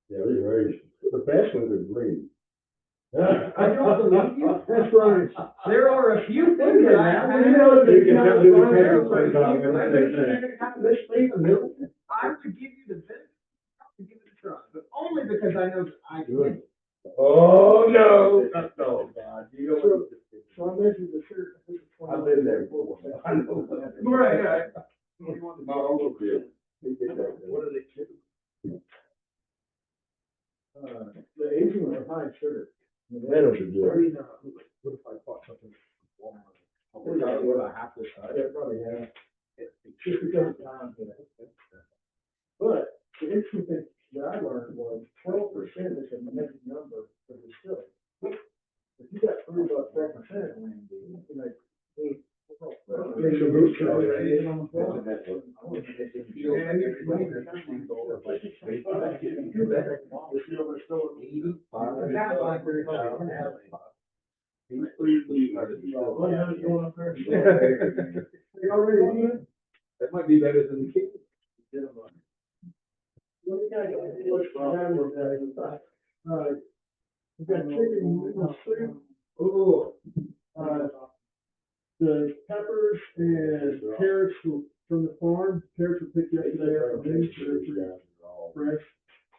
Yeah, they're very, the best ones are green. I don't believe you. That's right. There are a few things that I have. I would give you the benefit, I would give it a try, but only because I know that I can. Oh, no, no, God, you So, so I measured the shirt. I think it's 20. I've been there before. I know that. Right. Not all of it. What are they? The Asian ones are high in sugar. Tomatoes are good. I mean, what if I bought something from Walmart? What I have to say. Yeah, probably have. Just because of time. But the interesting thing that I learned was 12% is a magic number for distilling. If you got $3 12%, you make That might be better than the king. We've got chicken noodle soup. Oh. The peppers and carrots from the farm. Carrots were picked yesterday afternoon, so they're pretty fresh.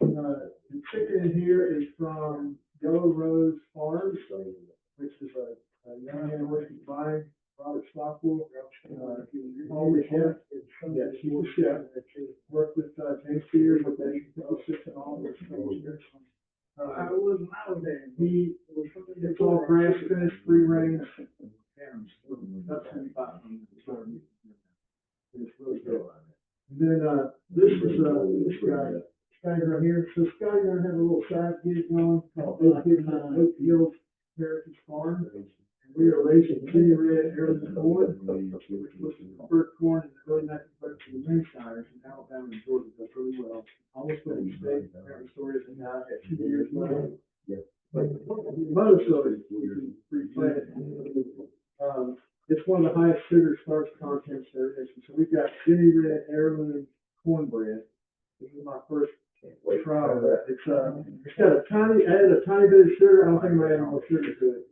The chicken in here is from Yellow Rose Farms, which is a young university vine. Robert Stockwell, all the chef, yeah, she's a chef. Worked with James Spears with the 56 and all those things. I was out there. It's all grass finished, free range. That's 25. It's really good. And then this is this guy, Scotty right here. So Scotty and I have a little side gig going called Oak Hills Heritage Farm. We are raising Jenny Red Heirloom corn, which was the preferred corn in the early 1930s for the moonshiners in Alabama and Georgia. Does really well. Almost ready to stay. Every story is now at 2 years left. Mother story is pre-planted. It's one of the highest sugar starch contents there is. So we've got Jenny Red Heirloom cornbread. This is my first trial of that. It's got added a tiny bit of sugar. I don't think I'm adding more sugar to it.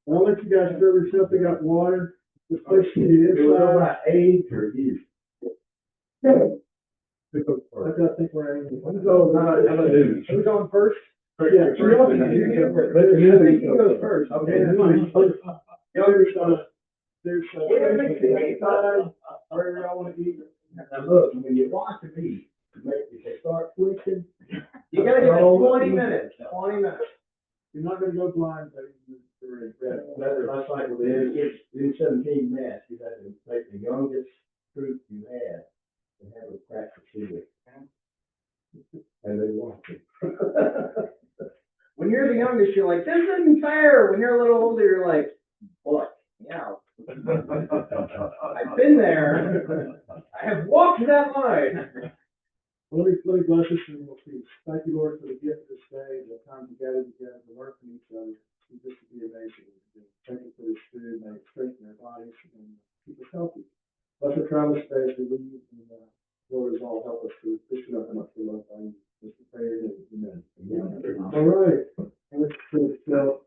I'll let you guys serve yourself. They got water. The first the inside. age or use? I gotta think where I am. Who's on first? Yeah, He goes first. Okay. There's inside where I want to eat. Now look, when you watch the meat, if they start twitching. You gotta give it 20 minutes, 20 minutes. You're not gonna go blind, but That's like with the 17 mess, you had to take the youngest fruit you had and have it crack the sugar. And they watch it. When you're the youngest, you're like, this isn't fair. When you're a little older, you're like, what? Yeah. I've been there. I have walked that line. Let me bless us and we'll see. Thank you, Lord, for the gift of this day, the time to gather together, to learn from each other. This would be amazing. Thank you for this food, may it strengthen our bodies and keep us healthy. Bless our travel space, we leave, and Lord, is all help us to push it up and up to love by you. Just to pray and amen. All right. Let's go.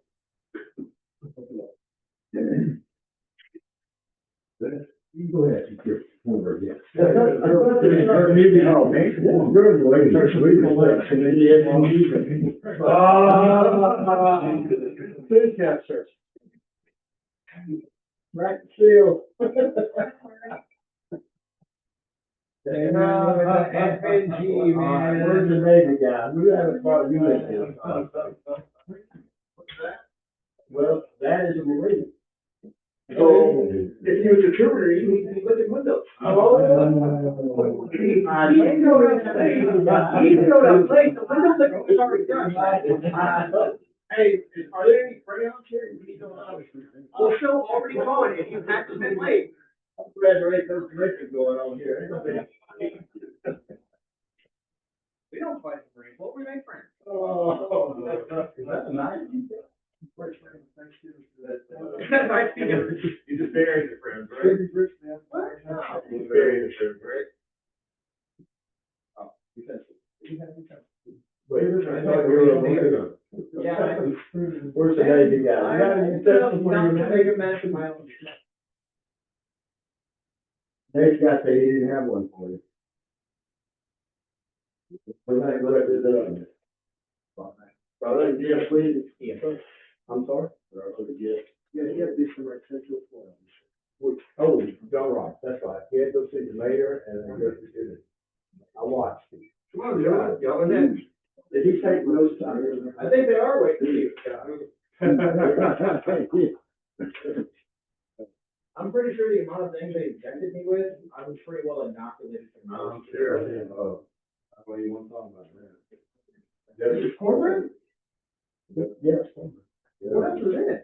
You go ahead, you get over, yes. Food capture. Right seal. FNG, man. Where's the Navy guy? We haven't brought you in. Well, that is a Marine. So, if he was a trooper, he needs to be looking windows. Oh. He can go to that place. He can go to that place. The window that was already done. Hey, are there any crayons here? Well, show already gone and you have to been late. Graduate, those commissions going on here. We don't fight for friends. What were they friends? Oh, that's nice. Nice to hear. You just buried your friends, right? You buried your friends, right? Oh, you said. Wait, I thought you were a leader. Yeah, I Where's the Navy guy? You got any testimony? Make a mess of my own. Nate's got the, he didn't have one for you. We're not gonna let this up. Brother, yes, please. I'm sorry? Yes. Yeah, he had to do some central forms. Oh, John Ross, that's right. He had to go see the mayor and then go see the, I watched him. Come on, John, go ahead. Did he take notes? I think they are waiting for you. I'm pretty sure the amount of things they injected me with, I was pretty well inoculated from those. Sure. What do you want to talk about that? Is it cornbread? Yes. What else was in it?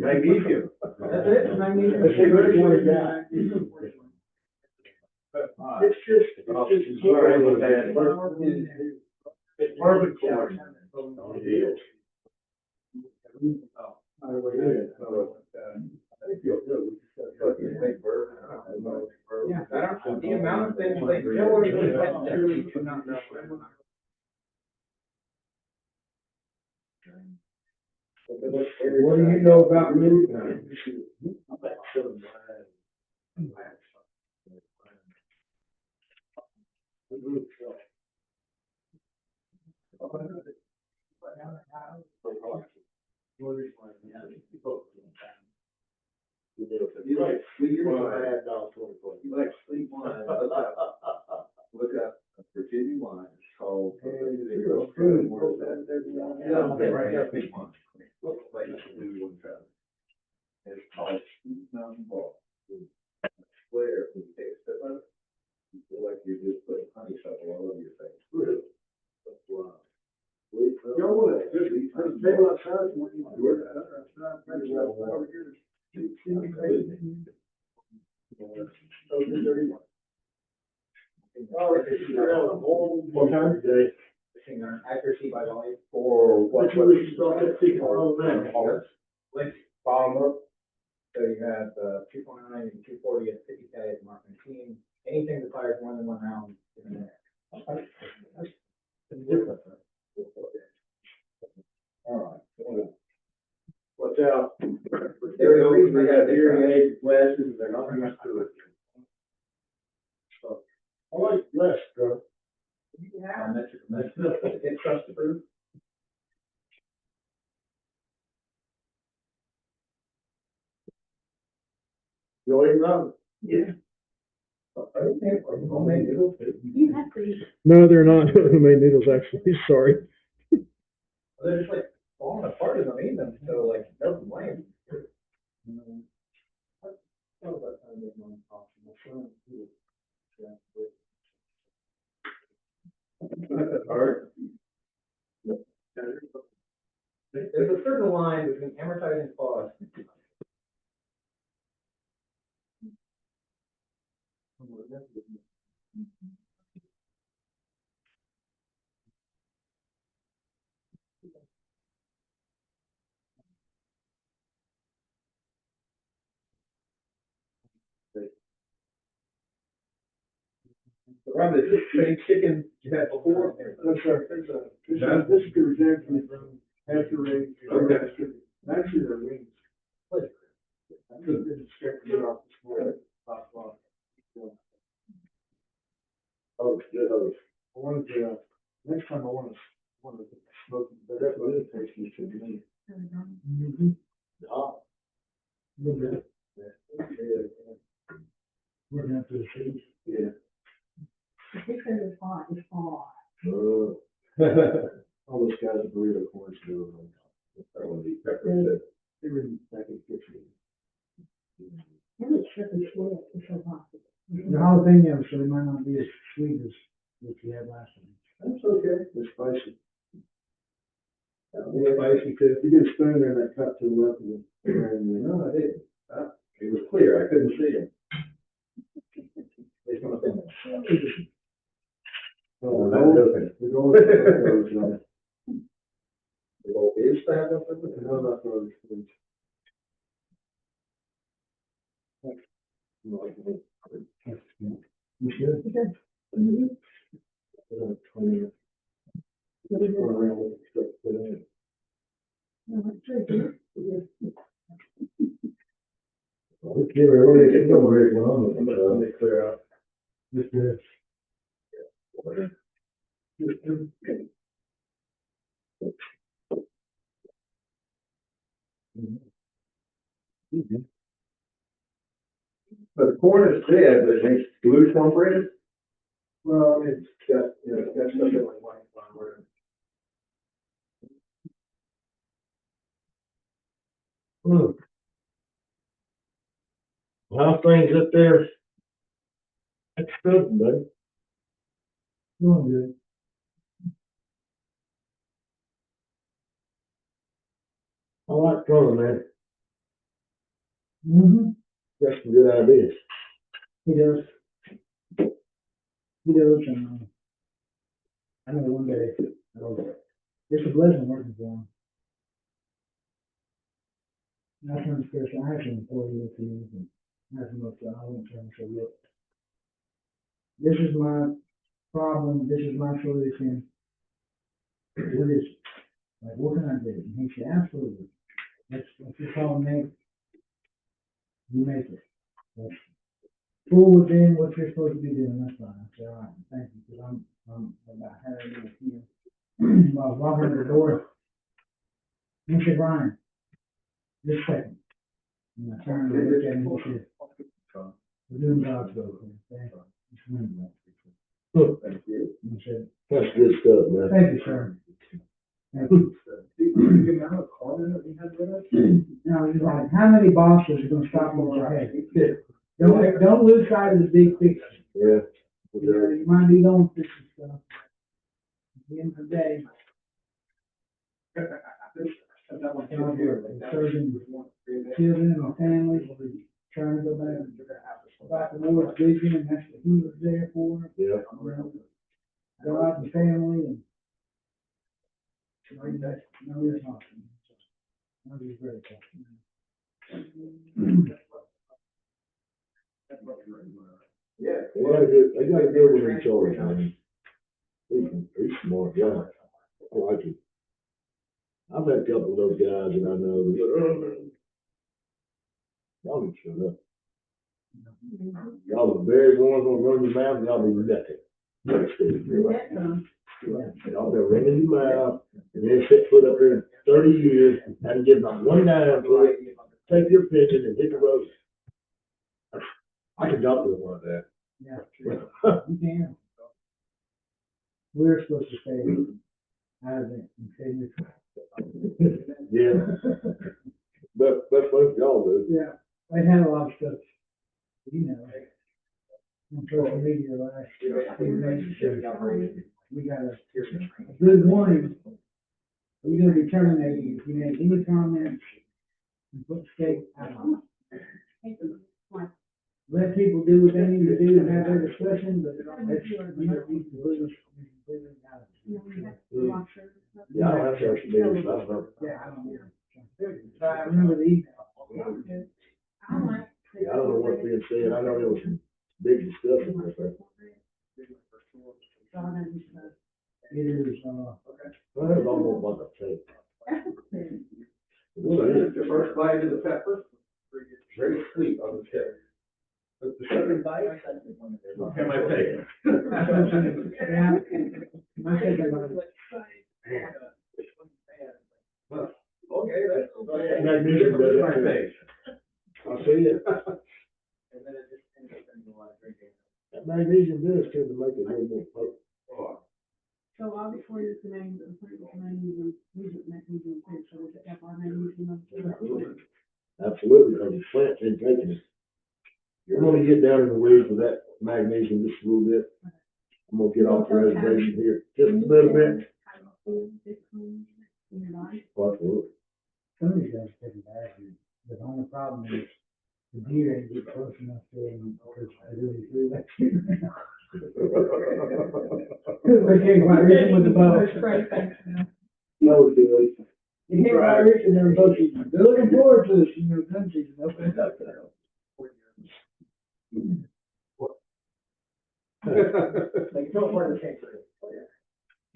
Magnesium. That's it, magnesium. Let's see which one you got. It's just. It's perfect corn. Yeah, I don't, the amount of things like, you know what it is, like, literally do not know. What do you know about me? You like sleep wine? You like sleep wine? Look up Virginia wine. It's called. It's called Sweet Mountain Ball. Where when you take a sip of it, you feel like you're just putting honeysuckle all over your face. Really? That's wow. Y'all want it, there's a table outside, you want to do it outside, maybe over here. What time today? Accuracy by volume. For what? Links, bottom up. So you have, 2.9 and 240 at 50K at Mark 19. Anything that fires more than 1 round is in there. Different. All right. Watch out. There is a reason We I got got hearing aid glasses, and they're not used to it. So, I like less, bro. It's trust approved. You ain't wrong. Yeah. No, they're not homemade noodles, actually, sorry. They're just like falling apart as I'm eating them, so like, no complaint. Alright. There's a certain line between amortizing costs. Rob, is this the same chicken you had before? No, sir, this is the rejection from after rain. Okay. Actually, they're wings. I couldn't get it straight to get off this morning. Oh, good. I wanted to, next time I want to smoke it, but that's what it tastes to me. Mm-hmm. Ah. Little bit. We're gonna have to see. Yeah. Because it's hot, it's hot. All those guys at burrito corns do. That would be pepper. They were back in the kitchen. And it's really sweet, it's so hot. The jalapeno, so they might not be as sweet as what you had last time. That's okay. They're spicy. They're spicy too. You get a spoon there in that cup to the left of them. No, I didn't. It was clear. I couldn't see it. It's gonna be. Oh, that's open. We're going to those, The old is stand up in the. no, not those, please. You should. Mhm. 20. What do you Going do? around with stuff put in. Let's give her a little, it's not very long. Let me clear out. Just this. But the corn is dead, but it's loose one bread? Well, it's got, you know, it's got something like white flour. How's things up there? That's good, bud. Doing good. I like throwing, man. Mm-hmm. Got some good ideas. He does. He does, and I know one day, it's a blessing working for him. That's one special, I have some employees with you, and that's what I went to him and said, look, this is my problem, this is my solution. What is, it? Like, what can I do? And he said, absolutely. That's your problem, Nate. You make it. That's full within what you're supposed to be doing, that's fine. I said, all right, thank you, because I'm about hiring you here. While I was walking to the door, he said, Ryan, just a second. And I turned and looked at him, he said, we're doing God's will, okay? Just remember that. Thank you. And I said, That's good stuff, man. thank you, sir. Thank you. You can have a comment that you had with us? Now, he's like, how many bosses are gonna stop you and say, hey, don't lose sight of the big picture. Yeah. You know, you might be going through some stuff. At the end of the day, God here, serving children and families, trying to go back to Lord's vision, and that's what he was there for. Yeah. You know, God and family, and no, it's awesome. That was great. Yeah. They got a good one in charge, man. He's smart guy. I like him. I've had a couple of those guys that I know, that, y'all need to shut up. Y'all the very ones gonna run your mouth, y'all need nothing. Y'all been running your mouth, and then sit foot up there 30 years, and give them one dime for it, take your pigeon and hit the road. I could dump with one of that. Yeah, you can. We're supposed to stay out of it and stay neutral. Yeah. But that's what y'all do. Yeah, they had a lot of stuff, you know, on social media last year. We got a good warning. We're gonna be terminating if you make any comments and put state out. Let people do what they need to do and have their discussion, but that's, you know, we completely out of it. Yeah, I don't have social media, so I don't know. Yeah, I don't know. So I remember the email. Yeah, I don't know what's being said. I know there was some big discussion right there. It is, Well, that was almost like a tape. So this is the first bite of the pepper, very sweet on the tip. But the second bite, can I take it? yeah, my second one. Okay, that's. Magnesium does it. My face. I see it. That magnesium does tend to make it a little more potent. So obviously it's the name, the plant name, the music mechanism, so is it FR magnesium? Absolutely, because the plant's been taking it. You're gonna get down in the weeds with that magnesium just a little bit. I'm gonna get off the reservation here just a little bit. Watch it. Some of these guys take it back, the only problem is the deer ain't get close enough to them because I really feel that. They can't quite reach them with the bow. No, Billy. You can't quite reach them, they're both, they're looking forward to this, you know, gun season, opening up there. Like, don't worry,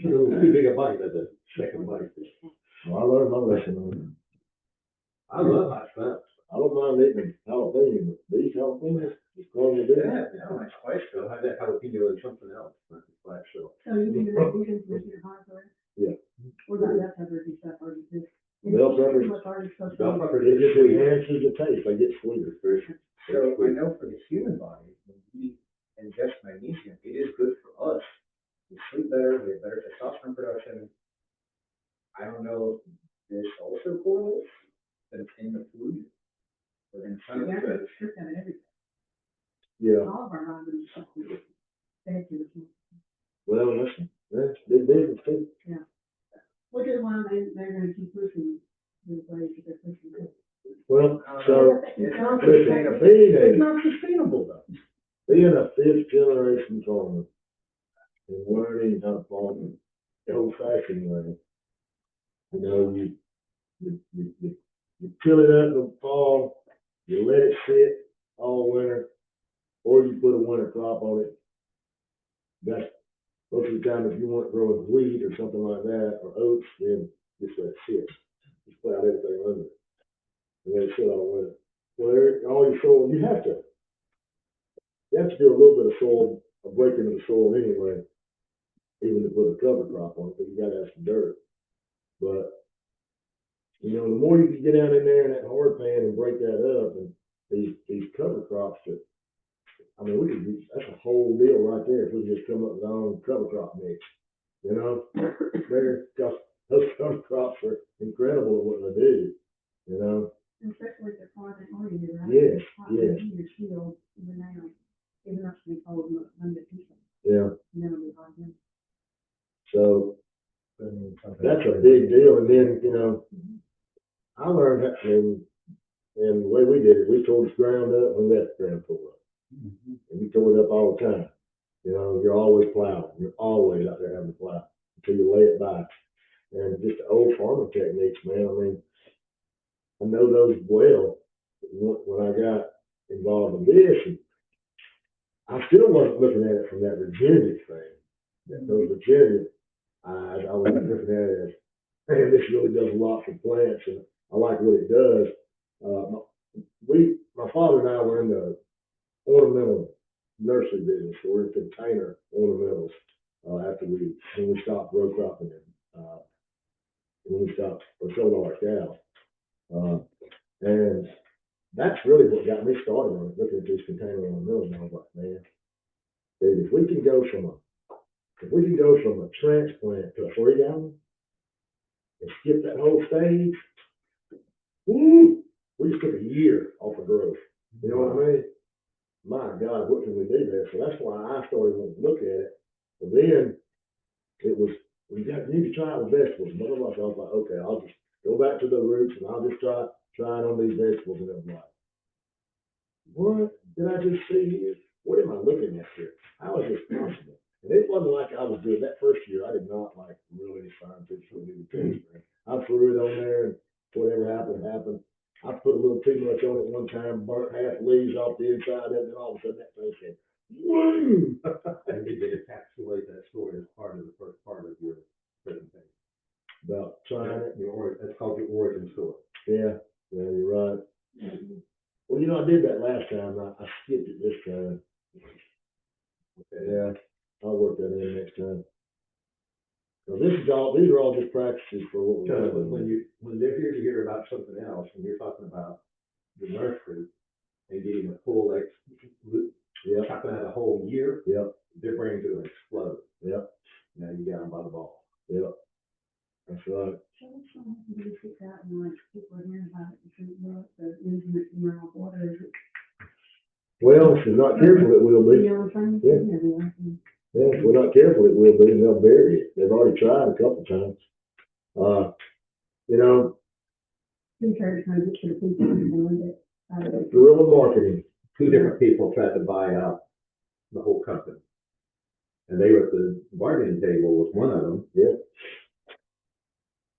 Too big a bite, that's a second bite. Well, I learned my lesson on it. I love hot stuff. I don't mind eating jalapeno, but these jalapenos, it's going to do that. Yeah, no, it's spice though, have that jalapeno and something else, not the spice, so. So you can do that, you can make your hot for it? Yeah. What about bell peppers and stuff, or just? Bell peppers. What's already supposed to Bell be- peppers, It just enhances the taste, they get sweeter. So I know for the human body, when we ingest magnesium, it is good for us. We sleep better, we have better testosterone production. I don't know if this also correlates, but it's in the food. We're gonna find Yeah, out. it's stripped out of everything. Yeah, All of our vitamins. Thank you. well, listen, that's big business too. Which is why they're gonna keep pushing the ways that they're pushing it. Well, so, It's not listen, sustainable. being It's a, not sustainable though. being a fifth generation farmer and learning how to farm the old fashioned way, you know, you till it up in the fall, you let it sit all winter, or you put a winter crop on it. That's most of the time, if you want growing wheat or something like that, or oats, then just let it sit. Just put out everything under it. And let it sit all winter. Well, all your soil, you have to do a little bit of soil, a break into the soil anyway, even to put a cover crop on it, because you gotta have some dirt. But, you know, the more you can get down in there in that hard pan and break that up, and these cover crops that, I mean, we could use, that's a whole deal right there if we just come up with our own cover crop mix. You know, because those cover crops are incredible at what they do, you know? Especially if they're farming oriented, right? Yes, Hot yes. and heat or shield, even now, even though it's been cold, under people, Yeah, never be hard. so that's a big deal. And then, you know, I learned that, and the way we did it, we tore the ground up and let the ground pull up. And we tore it up all the time. You know, you're always plowing. You're always out there having to plow until you lay it by. And just the old farming techniques, man. I mean, I know those well when I got involved in this. And I still wasn't looking at it from that regenerative thing. Those regenerative eyes, I was looking at it as, man, this really does a lot for plants, and I like what it does. My father and I were in the ornamental nursery business, so we're in container ornamentals after when we stopped row cropping and when we stopped or sold all our cows. And that's really what got me started on it, looking at these container ornamentals, and I was like, man, dude, if we can go from a transplant to a 3-gallon and skip that whole stage, woo, we just took a year off of growth. You know what I mean? My God, what can we do there? So that's why I started wanting to look at it. But then it was, you need to try it with vegetables. And blah, blah, blah. So I was like, okay, I'll just go back to the roots and I'll just try it on these vegetables. And I'm like, what did I just see here? What am I looking at here? How is this possible? And it wasn't like I was doing that first year. I did not like really scientific taste. I threw it on there and whatever happened, happened. I put a little too much on it one time, burnt half leaves off the inside of it, and all of a sudden that thing said, woo! And you did encapsulate that story as part of the first part of your presentation. About trying it. That's called your origin story. Yeah, you're right. Well, you know, I did that last time. I skipped it this time. Okay. Yeah, I'll work that in next time. So these are all just practices for what we're Because doing. when they're here to hear about something else, and you're talking about the nursery and getting a full Yep, chopping out a whole year, yep, their brains are gonna explode. yep, Now you got them by the ball. yep. That's right. So what's going on with this out and like people are hearing about it, the intimate mineral water, is it? Well, if we're not careful, it will be. You know what I'm saying? Yeah. Yeah, if we're not careful, it will be, and they'll bury it. They've already tried a couple times. You know, Be trying to get to the people and knowing that. guerrilla marketing. 2 different people tried to buy out the whole company. And they were at the bargaining table with one of them. Yeah.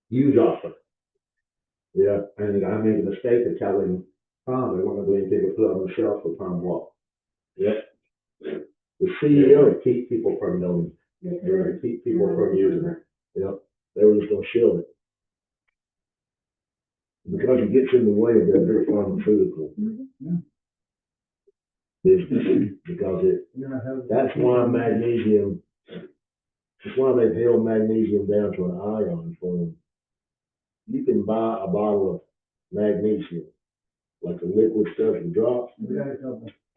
Huge offer. Yeah, And the guy made the mistake of telling Tom they weren't going to do anything but put it on the shelf for Tom Walk. yeah. The You know, CEO, to keep people from knowing They're gonna keep people from using it. Yep, they were just gonna shield it. Because it gets in the way of that big pharmaceutical business, because that's why magnesium, that's why they've held magnesium down to an ion form. You can buy a bottle of magnesium, like the liquid stuff in drops,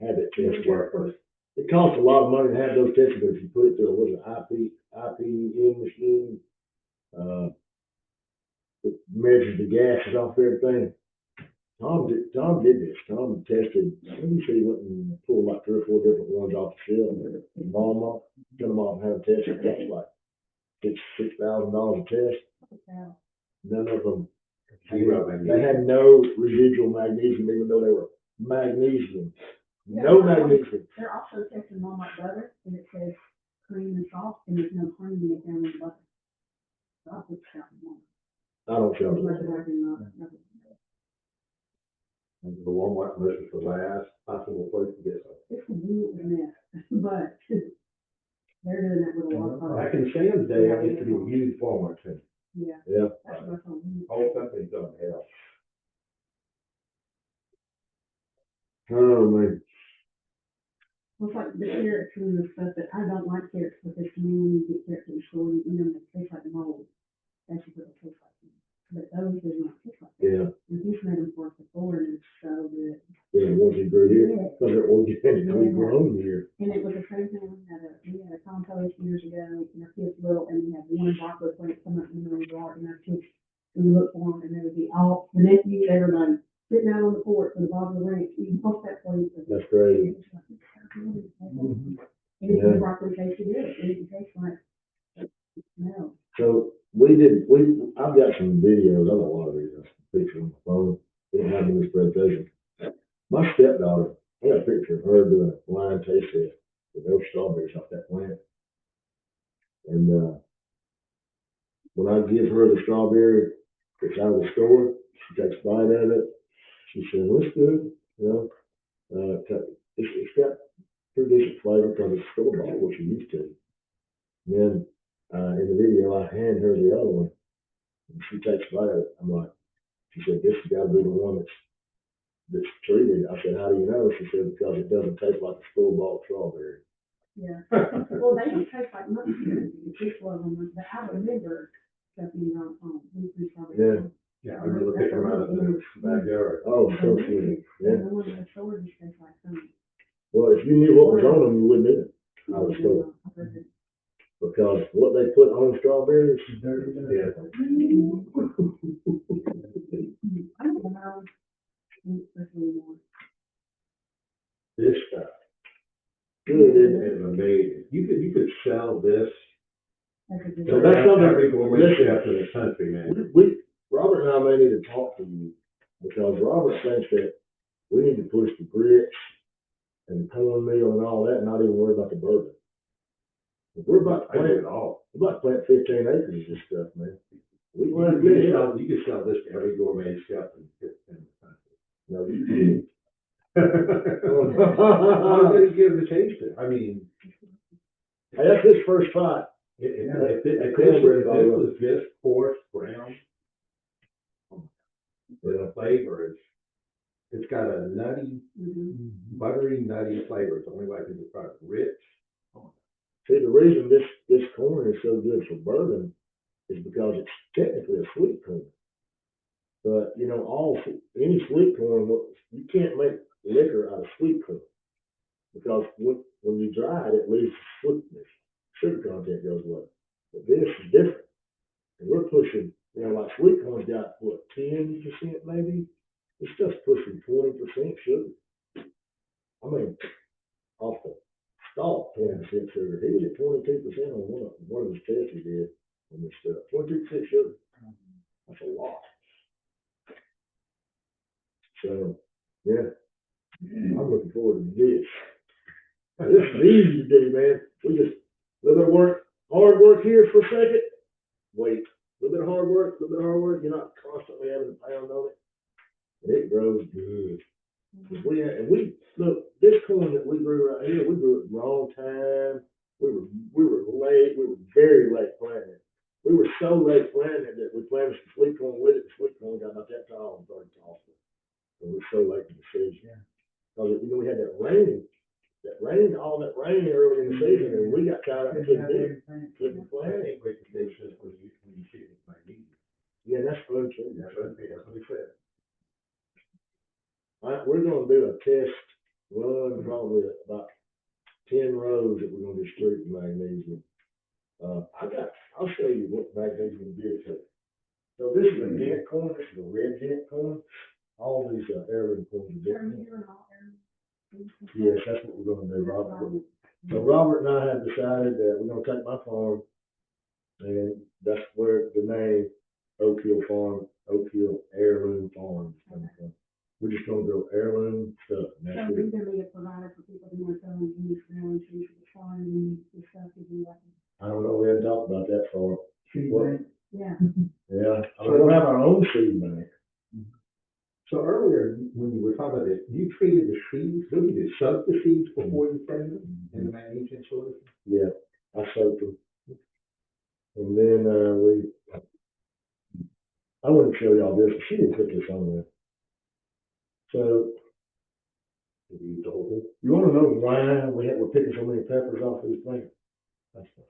have it test work first. It costs a lot of money to have those tested, but if you put it through a IPM machine, it measures the gases off everything. Tom did this. Tom tested, let me see, he went and pulled like 3 or 4 different ones off the shelf and ball them up, cut them off and have them tested. That's like $6,000 a test. None of them, they had no residual magnesium, even though they were magnesium. No magnesium. They're also testing Walmart butter, and it says cream and salt, and there's no cream in it down in the butter. So I'll put stuff in Walmart. I don't sell Much it. of it in the- And the Walmart list is the last possible place to get something. It's a weird mess, but they're doing that with a lot of products. Back in Sam's day, I used to be a huge Walmart fan. Yeah, Yeah. that's what I told you. Whole company's done hell. Oh, man. Well, it's like the carrots and the stuff that, I don't like carrots, because to me, when you get carrots in the store, you know, they taste like mold. That's what they taste like. But those do not taste like that. Yeah, And he's made them for us before, and it's so good. yeah, the ones he grew here, Yeah. because they're organically grown here. And it was the same thing, we had a compost years ago, and our kids little, and we had one broccoli plant come up in the yard, and our kids, we looked for them, and they would be all, the nephews, everybody, sitting out on the porch with the bottom of the ranch, eating off that place. That's crazy. And it's broccoli tasted good, it didn't taste like, no. So I've got some videos, I got a lot of these, pictures on my phone, didn't have them in this presentation. My stepdaughter, I got a picture of her doing a blind taste test with those strawberries off that plant. And, when I give her the strawberry that's out of the store, she takes a bite of it, she says, looks good, you know, it's got pretty decent flavor because it's store-bought, what you're used to. And then, in the video, I hand her the other one, and she takes a bite of it. I'm like, she said, this has got to be the one that's treated. I said, how do you know? She said, because it doesn't taste like a store-bought strawberry. Yeah, well, they don't taste like much, it's just one of them, but I remember something on, we probably. Yeah, I remember picking them out of the backyard. Oh, so sweet. Yeah. The one in the store just tastes like something. Well, if you knew what was on them, you wouldn't eat it. I was told. Because what they put on strawberries is dirty. Yeah. I don't know. Especially more. This stuff. Good, isn't it? Amazing. You could sell this. So that's something. Every gourmet chef in the country, man. Robert and I may need to talk to you, because Robert thinks that we need to push the grits and the cornmeal and all that, and not even worry about the bourbon. We're about to plant it all. We're about to plant 15 acres of this stuff, man. You can sell this to every gourmet chef in the country. No, you can't. How did he give the taster? I mean, hey, that's his first try. If this was just coarse brown, the flavor it's got a nutty, buttery, nutty flavor. It's the only way I can describe it. Rich. See, the reason this corn is so good for bourbon is because it's technically a sweet corn. But, you know, any sweet corn, you can't make liquor out of sweet corn. Because when you dry it, it leaves sweetness. Sugar content goes away. But this is different. And we're pushing, you know, like sweet corn's got, what, 10% maybe? This stuff's pushing 20% sugar. I mean, off the stalk, 20% sugar. He was at 22% on one of his tests he did on this stuff. 22% sugar. That's a lot. So, yeah, I'm looking forward to this. This is easy to do, man. We just, a little bit of work, hard work here for a second. Wait, a little bit of hard work, you're not constantly having to pound on it. And it grows good. We look, this corn that we grew right here, we grew it the wrong time. We were late, raining. All that rain early in the season, and we got caught up in couldn't plant it. Wait, they said, when you see it, might need it. Yeah, that's true too. That's what he said. We're gonna do a test run, probably about 10 rows that we're gonna distribute magnesium. I'll show you what magnesium gives us. So this is a dent corn, this is a red dent corn. All these heirloom corns are different. Yes, that's what we're gonna do, Robert. So Robert and I have decided that we're gonna take my farm, and that's where the name Oak Hill Farm, Oak Hill Heirloom Farm is coming from. We're just gonna grow heirloom stuff, and So that's we're it. gonna be a provider for people who want to sell and use ground trees for the farm and stuff to do that. I don't know, we haven't talked about that far. Well, Yeah. yeah, we're gonna have our own seed bank. So earlier, when you were talking about this, you treated the seeds, didn't you soak the seeds before you planted them in the magnesium solution? Yeah, I soaked them. And then, I wouldn't show y'all this, she didn't put this on there. So, you wanna know why we're picking so many peppers off these plants? That's why.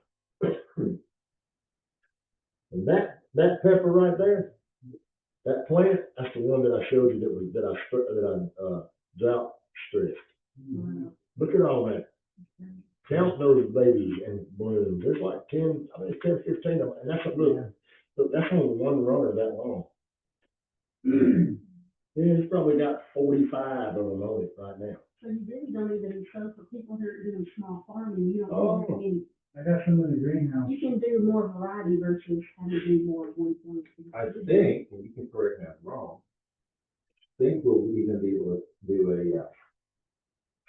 And that pepper right there, that plant, that's the one that I showed you that I drought stressed. Look at all that. Count those babies and blooms. There's like 10, 15 of them, and that's a look, that's only one runner that long. Yeah, it's probably got 45 of them on it right now. So you really don't even, so for people who are doing small farming, you don't need I got some in the greenhouse. you can do more variety versus having to do more of one thing. I think, and you can correct me if I'm wrong, I think we'll even be able to do a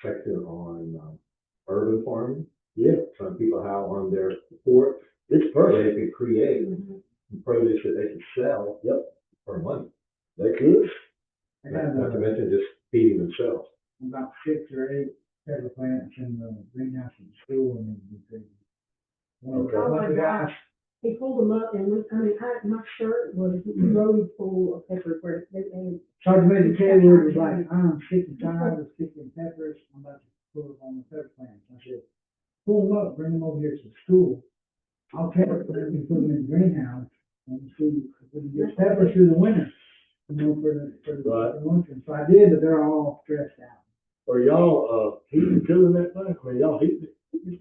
section on urban farming. Yeah, Some people how on their porch, it's they perfect. could create Mm-hmm. produce that they could sell. Yep. For money. They could. I got Not to mention just feeding themselves. about 6 or 8 pepper plants in the greenhouse at the school, and Okay. Oh my gosh, he pulled them up and my shirt was loaded full of peppers where they. Sergeant Major Taylor was like, I'm sick and tired of sticking peppers, I'm about to put them on the pepper plants. I said, pull them up, bring them over here to the school. I'll take them and put them in the greenhouse and see if we can get peppers through the winter, for the winter. So I did, but they're all stressed out. Are y'all, heating and cooling that thing? I mean, y'all heating it?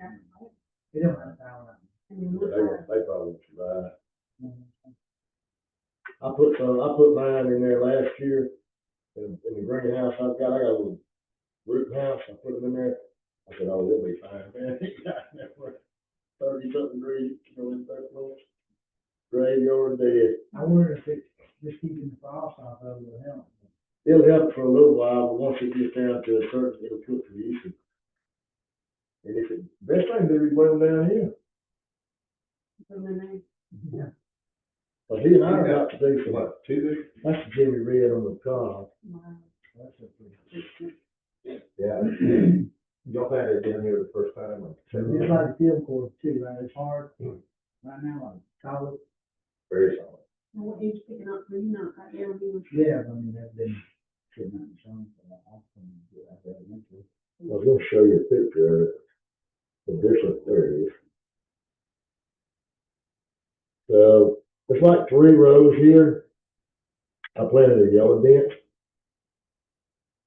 They don't have power. They probably survive. I put mine in there last year in the greenhouse I got a little root house. I put them in there. I said, oh, they'll be fine, man. 30-something degrees, in 30 minutes. Graveyard dead. I wonder if it's just keeping the frost off of it will help. It'll help for a little while, but once it gets down to a certain, it'll cook for you. And if it, best thing to do is boil them down here. Yeah. But he and I are about to do some, What, 2 weeks? that's Jimmy Red on the cob. That's a pretty. Yeah. Y'all had it down here the first time. It's like field course too, right? It's hard right now, like solid. Very solid. What he's picking up for you, not right there, Yeah, I mean, that's been sitting on the sun for a while. I was gonna show you a picture of it. The different, there it is. So, it's like 3 rows here. I planted a yellow dent.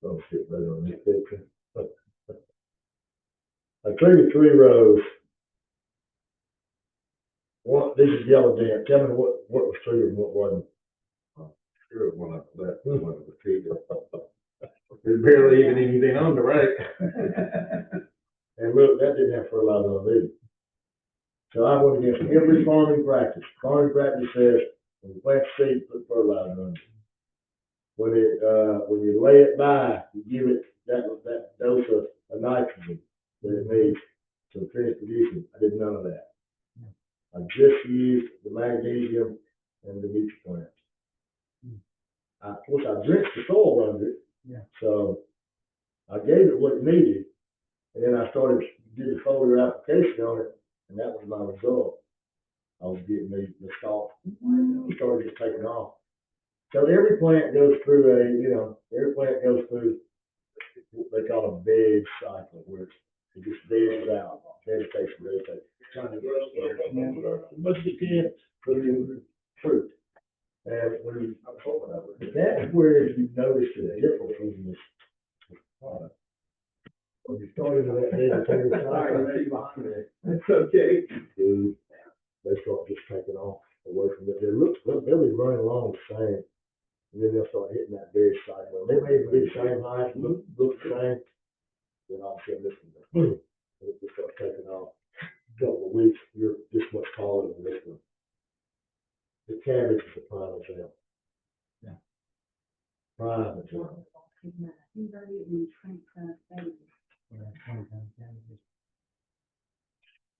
Oh shit, right on this picture. I treated 3 rows. This is yellow dent. Tell me what was treated and what wasn't. Sure, one of that, one of the treated. There's barely even anything on the right. And look, that didn't have fertilizer on it either. So I went against every farming practice. Farming practice says, when you plant seed, put fertilizer on it. When you lay it by, you give it that dose of nitrogen that it needs to finish producing. I did none of that. I just used the magnesium and the nutrients. Of course, I drenched the soil under it. Yeah. So I gave it what it needed, and then I started to do the foliar application on it, and that was my result. I was getting the stalk started just taking off. So every plant goes through every plant goes through they call a bed cycle, where it just beds out, vegetation, trying to grow as much as you can, put in fruit. And when that's where you notice the difference in this product. When you start into that vegetative cycle, That's okay. dude, they start just taking off away from it. They'll be running along the same, and then they'll start hitting that bed cycle. They may even be the same height, look the same, then all of a sudden this one, it just starts taking off. Couple of weeks, you're this much taller than this one. The cabbage is a prime example. Yeah. Prime example.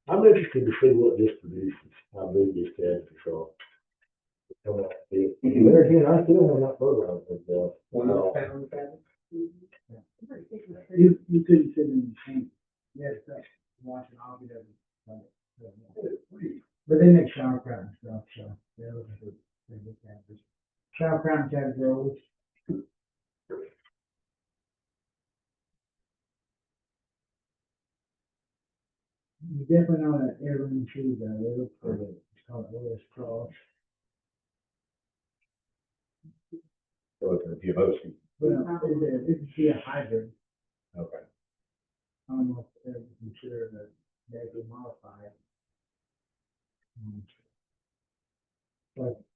I'm interested to see what this produces, how big these cabbages are. Come out here. There again, I still have not fertilized myself. 1 pound cabbage? You couldn't sit in the same, yeah, stuff, watching all the other. But they make sauerkraut and stuff, so they're looking for good cabbage. Sauerkraut and cabbage rolls. You definitely know that heirloom cheese, though, they look for the, it's called OS Cross. So it's a GMO. Well, it's a hybrid, Okay. I don't know if they're considered a genetically modified.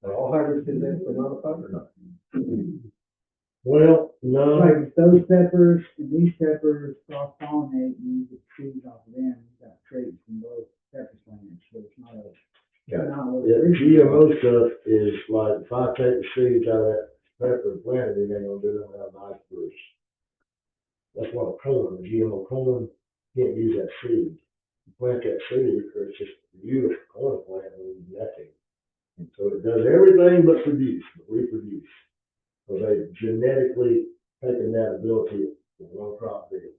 Are all hybrids genetically modified or not? Well, no, Like if those peppers and these peppers cross pollinate and you get seeds off of them, you got traits from both pepper plants, so it's not a. Yeah. Not a yeah, GMO stuff is like, if I take the seeds out of that pepper and plant it, it ain't gonna do them out nice bush. That's what a corn, a GMO corn, can't use that seed. You plant that seed, it's just beautiful corn plant, and nothing. And so it does everything but reproduce. So they genetically taken that ability of one crop field.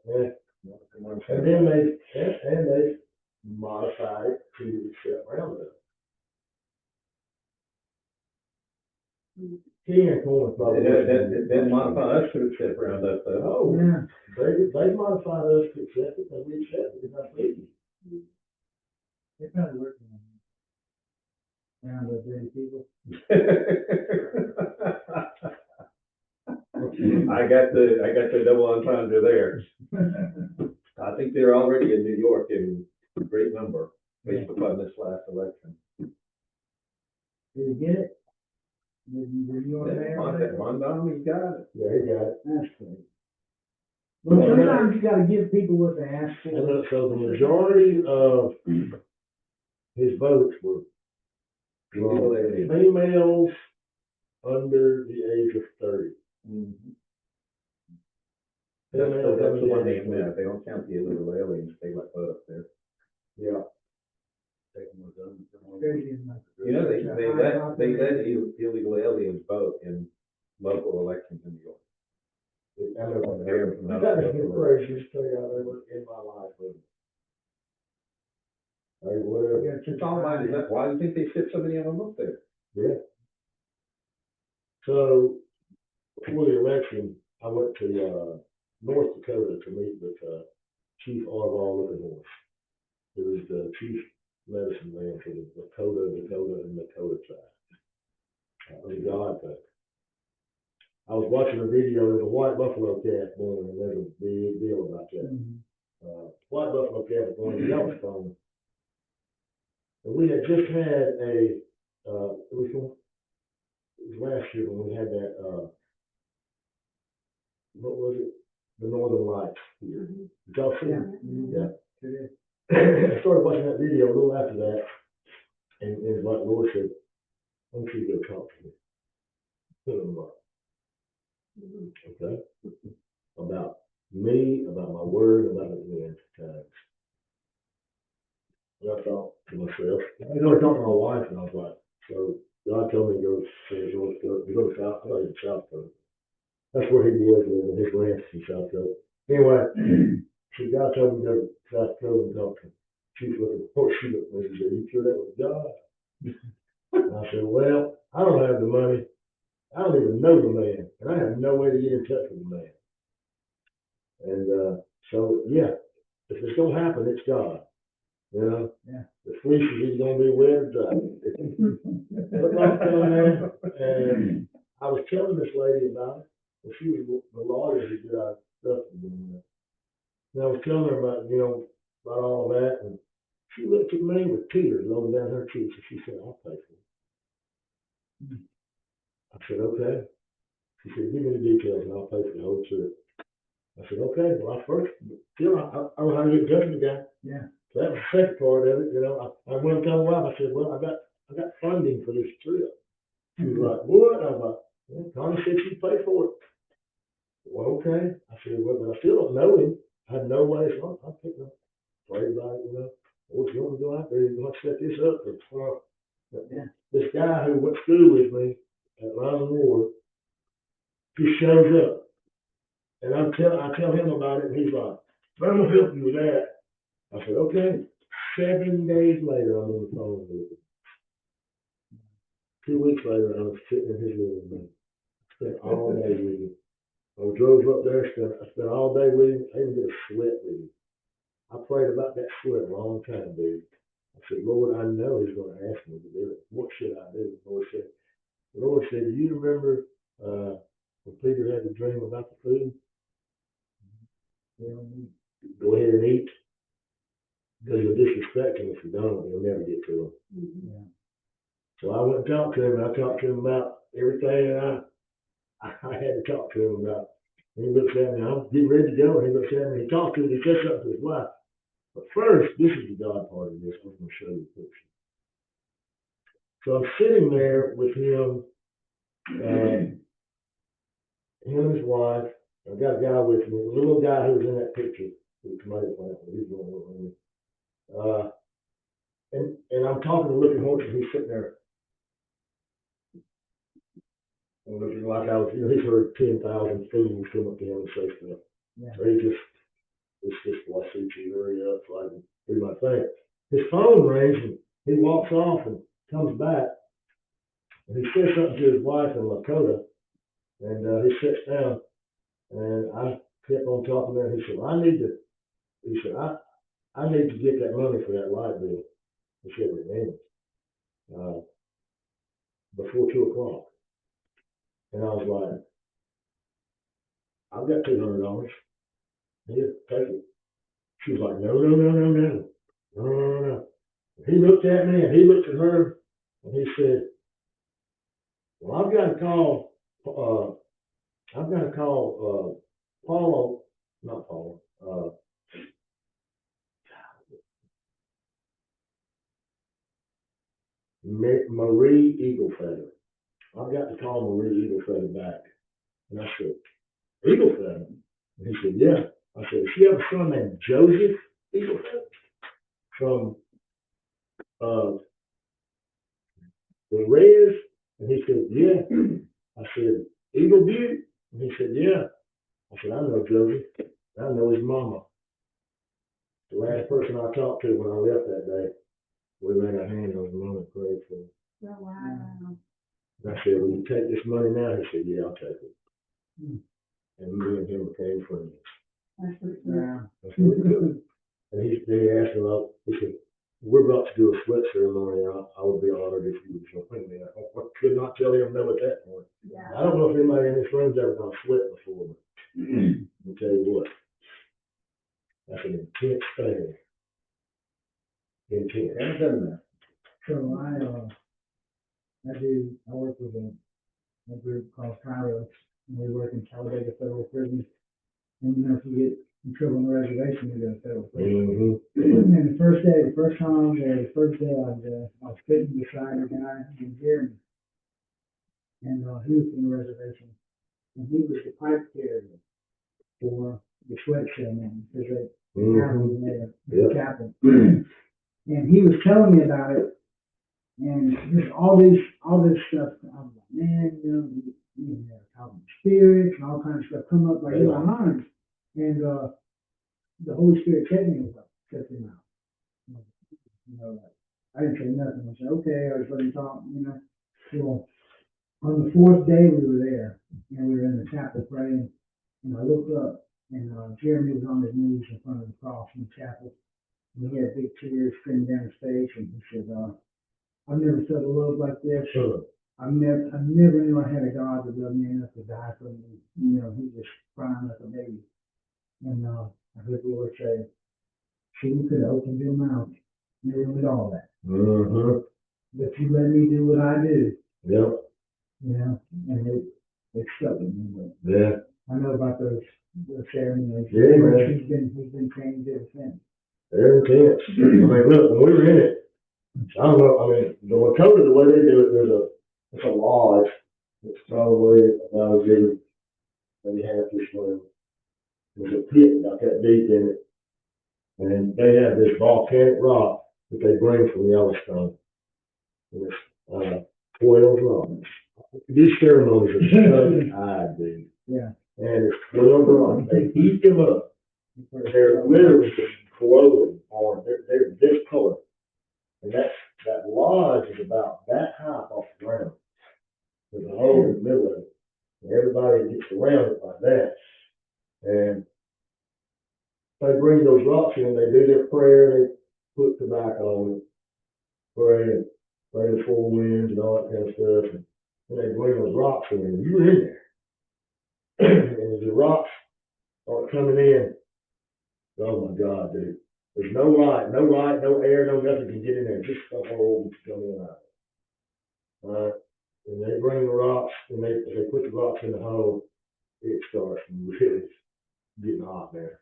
And then they modified it to accept Roundup. King corn is probably. That modify us to accept Roundup, though. Oh, Yeah. they modified us to accept it, and we accept it, it's not easy. They're probably working on it. Around those dirty people. I got the double entendre there. I think they're already in New York in great number based upon this last election. Did you get it? Did you order there? Mondami got it. Yeah, he got it. That's great. Well, sometimes you gotta give people what they ask for. And so the majority of his votes were from females under the age of 30. That's Females the under one the they age of count. They don't count the illegal aliens. They let vote up there. Yeah. Crazy as much. You know, they let illegal aliens vote in local elections in New York. I know that's the craziest thing I've ever in my life. Hey, whatever. It's all mine. Why do you think they shipped so many of them up there? Yeah. So, before the election, I went to, North Dakota to meet with, Chief Arval Liquorhorse, who is the chief medicine man for the Dakota, and Dakota side. It was a God thing. I was watching a video, there's a white buffalo calf born, and there's a big deal about that. White buffalo calf was born in Yellowstone. And we had just had it was last year when we had that, what was it? The Northern Lights here. Did y'all see it? Yeah. I started watching that video a little after that, and like Lord said, I want you to go talk to me. Okay? About me, about my word, about the end times. And I thought to myself, I know I talked to my wife, and I was like, so God told me to go to North Dakota, to go to South, I thought he was South Dakota. That's where he was living, his ranch in South Dakota. Anyway, so God told me to go to South Dakota and talk to him. She was looking, she looked at me and said, "Are you sure that was God?" And I said, "Well, I don't have the money. I don't even know the man, and I have no way to get in touch with the man. And, so, yeah, if it's gonna happen, it's God, you know? Yeah. The fleece is either gonna be wet or dry. But like, man, and I was telling this lady about it, and she was the lawyer who did our stuff. And I was telling her about, about all of that, and she looked at me with tears rolling down her cheeks, and she said, I'll pay for it. I said, okay. She said, give me the details and I'll pay for the whole trip. I said, okay. Well, I first, I don't know how to get in touch with the guy. Yeah. So that was the second part of it, I went and told my wife, I said, well, I got funding for this trip. She was like, what? I was like, well, Connie said she'd pay for it. Well, okay. I said, well, but I still don't know him. I had no way, so I'm picking up, pray about it, Well, if you want to go out there, you're going to set this up for tomorrow. Yeah. This guy who went to school with me at Lyman Ward, he shows up. And I tell him about it, and he's like, I'm gonna help you with that. I said, okay. 7 days later, I'm on the phone with him. 2 weeks later, I was sitting in his living room. Spent all day with him. I drove up there, I spent all day with him. I didn't get a sweat with him. I prayed about that sweat a long time, dude. I said, Lord, I know he's gonna ask me to do it. What should I do? The Lord said, do you remember when Peter had the dream about the food? Go ahead and eat. Because you'll disrespect him if you don't, you'll never get to him. Yeah. So I went and talked to him, and I talked to him about everything that I had to talk to him about. And he looks at me, I'm getting ready to go, and he looks at me, he talked to me, he said something to his wife. But first, this is the God part of this, I'm going to show you a picture. So I'm sitting there with him, him and his wife. I've got a guy with me, the little guy who was in that picture, with the tomato plant, he's going to work with me. And I'm talking to Looking Horse, and he's sitting there. And looking like I was, he's heard 10,000 fools come up to him and say stuff. Yeah. So it's just, well, I see you, hurry up so I can do my thing. His phone rings and he walks off and comes back. And he says something to his wife in Lakota. And he sits down and I kept on talking there. And he said, well, I need to get that money for that light bill. He said, before 2:00. And I was like, I've got $200. Here, take it. She was like, no. He looked at me and he looked at her and he said, well, I've got to call Paulo, not Paulo, Marie Eaglefeather. I've got to call Marie Eaglefeather back. And I said, Eaglefeather? And he said, yeah. I said, does she have a son named Joseph Eaglefeather? From the Reds? And he said, yeah. I said, Eagle Beauty? And he said, yeah. I said, I know Joseph. I know his mama. The last person I talked to when I left that day, we ran our hands on his mama and prayed for him. Oh, wow. And I said, will you take this money now? He said, yeah, I'll take it. And me and him became friends. That's pretty cool. Yeah. That's really good. And he asked me, he said, we're about to do a sweat ceremony. I would be honored if you would join me. I could not tell him no at that point. Yeah. I don't know if anybody in this room's ever done a sweat before, but I'll tell you what, that's an intense thing. Intense. I've done that. So I work with a group called Kairos, and we work in Talladega Federal Prison. And if you get in trouble on the reservation, you go to federal prison. Mm-hmm. And the first day I was sitting beside a guy named Jeremy. And he was from the reservation. And he was the pipe carrier for the sweat ceremony, because they have him there, the chapel. And he was telling me about it. And just all this stuff. I was like, man, you have talking spirits and all kinds of stuff come up like in my mind. And the Holy Spirit kept me like, shut him out. Like, I didn't say nothing. I said, okay, I was letting him talk, Well, On the fourth day we were there, and we were in the chapel praying, and I looked up, and Jeremy was on his knees in front of the cross in the chapel. And he had big tears streaming down his face, and he said, I've never felt a love like this. I never knew I had a God that loved me enough to die for me. You know, he was crying like a baby. And I heard the Lord say, see, you could have opened your mouth, never with all that. Mm-hmm. But you let me do what I do, Yep. you know, and it stuck with me. But Yeah. I know about those ceremonies. Yeah, man. He's been changed ever since. They're intense. I mean, look, when we were in it, I don't know, I mean, the Lakota, the way they do it, it's a lodge. It's probably about as big as maybe half this one. There's a pit about that deep in it. And they have this volcanic rock that they bring from Yellowstone. And it's, 12 rocks. These ceremonies are so high, dude. Yeah. And it's 12 rocks. They heat them up. They're literally just glowing on, they're this color. And that lodge is about that high off the ground. There's a hole in the middle of it. And everybody gets around it like that. And they bring those rocks in, they do their prayer, they put tobacco on it, pray the four winds and all that kind of stuff. And they bring those rocks in, and you're in there. And as the rocks are coming in, oh my God, dude. There's no light, no air, no nothing can get in there. Just the hole that's coming out. All right. And they bring the rocks, and they put the rocks in the hole, it starts really getting hot there.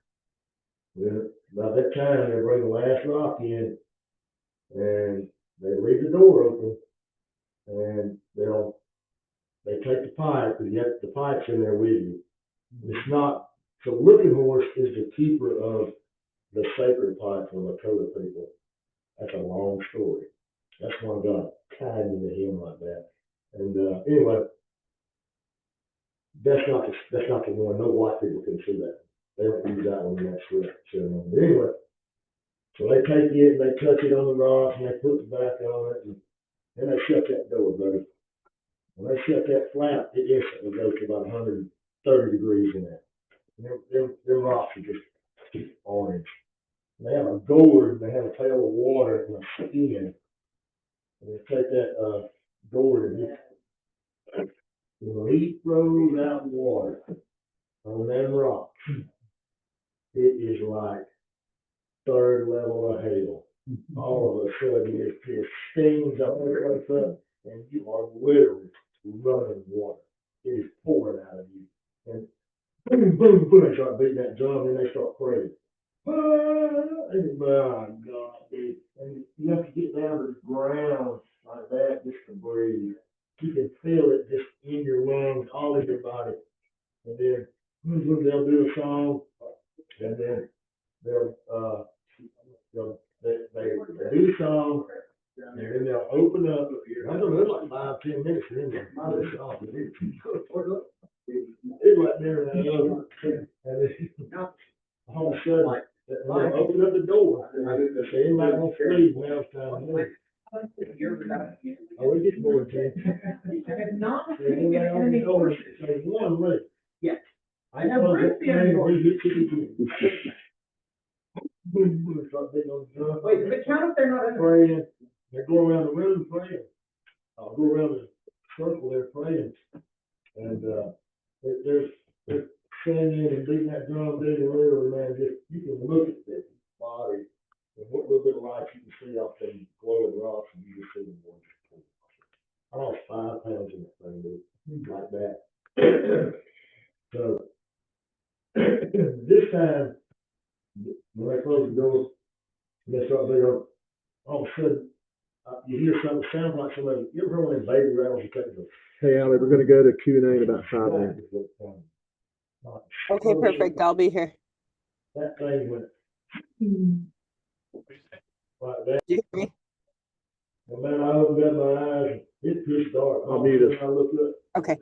Then about that time, they bring the last rock in, and they leave the door open, and they take the pipe, and yet the pipe's in there with you. It's not, so Looking Horse is the keeper of the sacred pipe for Lakota people. That's a long story. That's why God tied me to him like that. And anyway, that's not the one. No white people can see that. They don't use that one in that ceremony. But anyway, so they take it and they touch it on the rock and they put the back on it and then they shut that door, buddy. When they shut that flap, it instantly goes to about 130 degrees in there. And them rocks are just orange. And they have a gourd, they have a pail of water and a skin. And they take that gourd and just leap throws out water on them rocks. It is like third level of hell. All of a sudden, it just stings all the place up, and you are literally running water. It is pouring out of you. And boom, boom, boom, they start beating that drum, and they start praying. And my God, dude. And you have to get down to the ground like that just to breathe. You can feel it just in your lungs, all in your body. And then they'll do a song, and then they'll they do the song, and then they'll open up. I don't know, it's like 5-10 minutes, and then they'll do the song. It's like there and then all of a sudden, they'll open up the door. They say anybody wants to leave, now it's time to leave. Oh, it gets more intense. Anybody open the door, say one leave. Yes. I know that man, boom, boom, start beating on the drum. Wait, does it count if they're not in? Praying, they go around the room praying. I'll go around the circle there praying. And, they're singing and beating that drum, dude, and literally, man, just, you can look at the body and what little bit of light you can see off them glowing rocks, and you just see them going just pull. I lost 5 pounds in that thing, dude, like that. So, this time, when they close the door, they start there, all of a sudden, you hear something sound like somebody. You ever heard one of them baby rattles? Hey, Ali, we're gonna go to Q&A in about 5 minutes. Okay, perfect. I'll be here. That thing went like that. Do you hear me? And man, I opened up my eyes. It's pitch dark. I'll mute us. I looked up. Okay.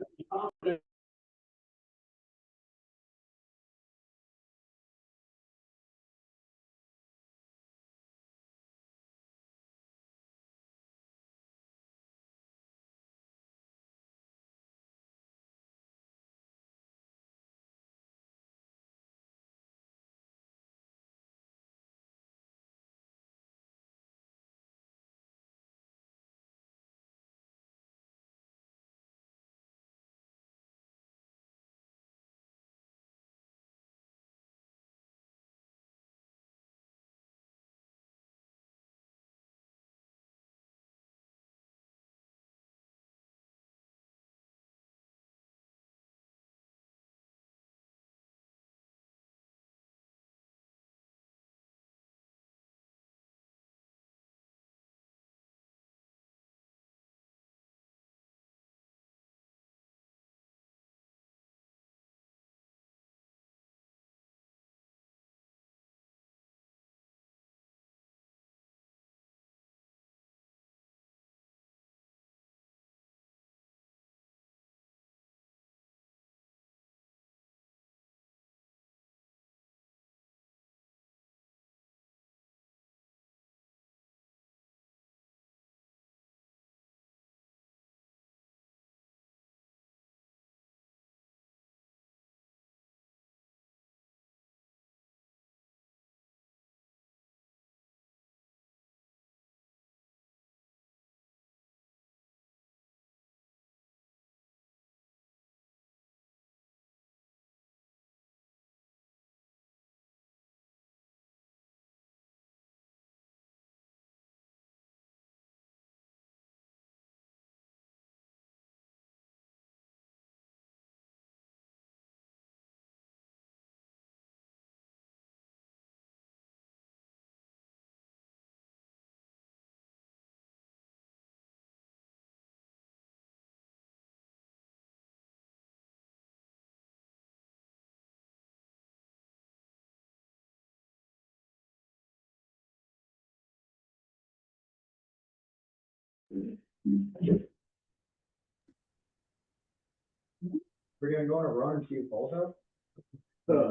We're gonna go on a run and see who falls out?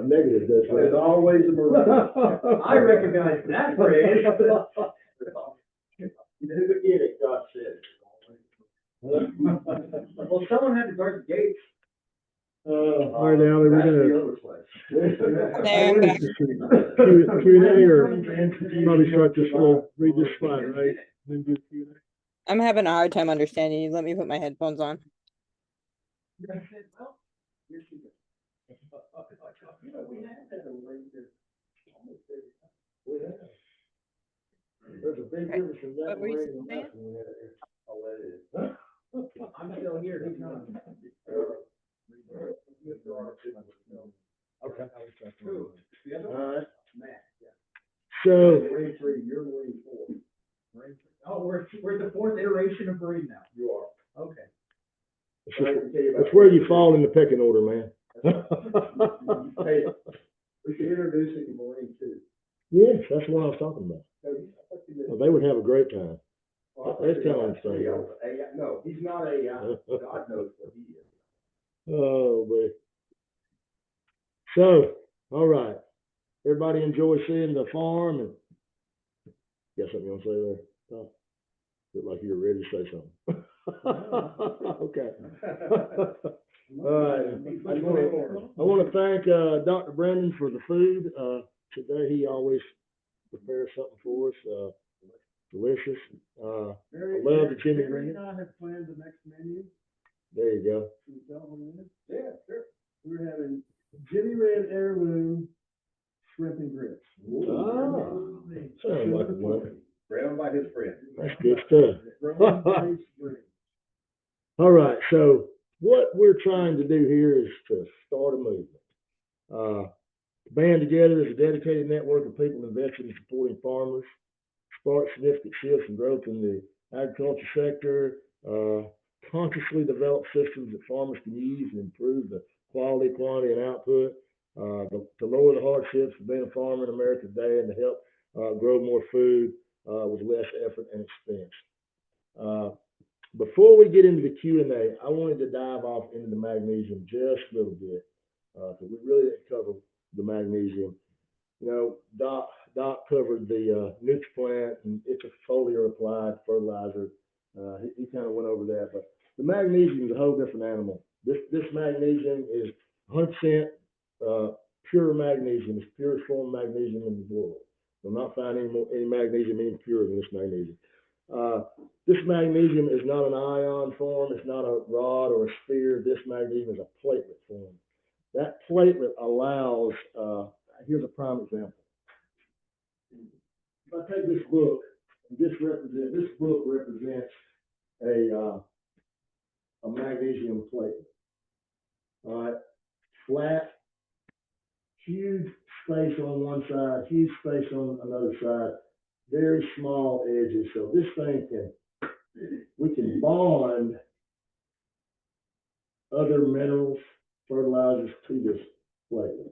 Negative, that's right. There's always a marine. I recognize that phrase. Who could get it, God said. Well, someone had to guard the gates. All right, Allie, we're That's gonna. the other place. There, I'm back. Q&A, or probably start this, read this slide, right? Then do Q&A. I'm having a hard time understanding you. Let me put my headphones on. You know, we have had a ranger almost every time. We have. There's a big Okay. difference in that What were you ranger and saying? that one we had here. Oh, that is. I'm still here, he's not. Okay. Who? The other one? All right, Matt, yeah. so, Marine 3, you're Marine 4. Marine. Oh, we're the fourth iteration of Marine now. You are. Okay. it's where you fall in the pecking order, man. Hey, we should introduce you to Marine 2. Yes, that's what I was talking about. Well, they would have a great time. That's kind of insane. No, he's not AI. God knows what he is. Oh, boy. So, all right. Everybody enjoy seeing the farm, and got something you want to say there? Oh, look like you're ready to say something. Okay. All right. I want to thank Dr. Brandon for the food. Today he always prepares something for us. Delicious. I love the Jimmy Ring. I have planned the next menu. There you go. Can you tell what it is? Yeah, sure. We're having Jimmy Red heirloom shrimp and grits. Sounds like a winner. Ran by his friend. That's good stuff. Grown by spring. All right, so what we're trying to do here is to start a movement. Band together is a dedicated network of people invested in supporting farmers, spark significant shifts and growth in the agriculture sector, consciously develop systems that farmers can use and improve the quality, quantity, and output, to lower the hardships of being a farmer in America today, and to help grow more food with less effort and expense. Before we get into the Q&A, I wanted to dive off into the magnesium just a little bit, because we really didn't cover the magnesium. You know, Doc covered the NutriPlant and it's a foliar applied fertilizer. He kind of went over that, but the magnesium is a whole different animal. This magnesium is 100% pure magnesium. It's the purest form of magnesium in the world. You'll not find any magnesium any purer than this magnesium. This magnesium is not an ion form. It's not a rod or a sphere. This magnesium is a platelet form. That platelet allows, here's a prime example. If I take this book, this book represents a magnesium platelet. All right, flat, huge space on one side, huge space on another side, very small edges. So this thing we can bond other minerals, fertilizers to this platelet.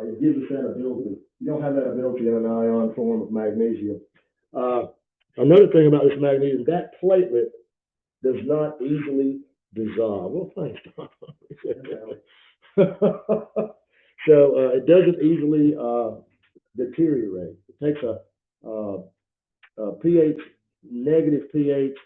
It gives us that ability. You don't have that ability in an ion form of magnesium. Another thing about this magnesium, that platelet does not easily dissolve. Well, thanks, Tom. So it doesn't easily deteriorate. It takes a pH, negative pH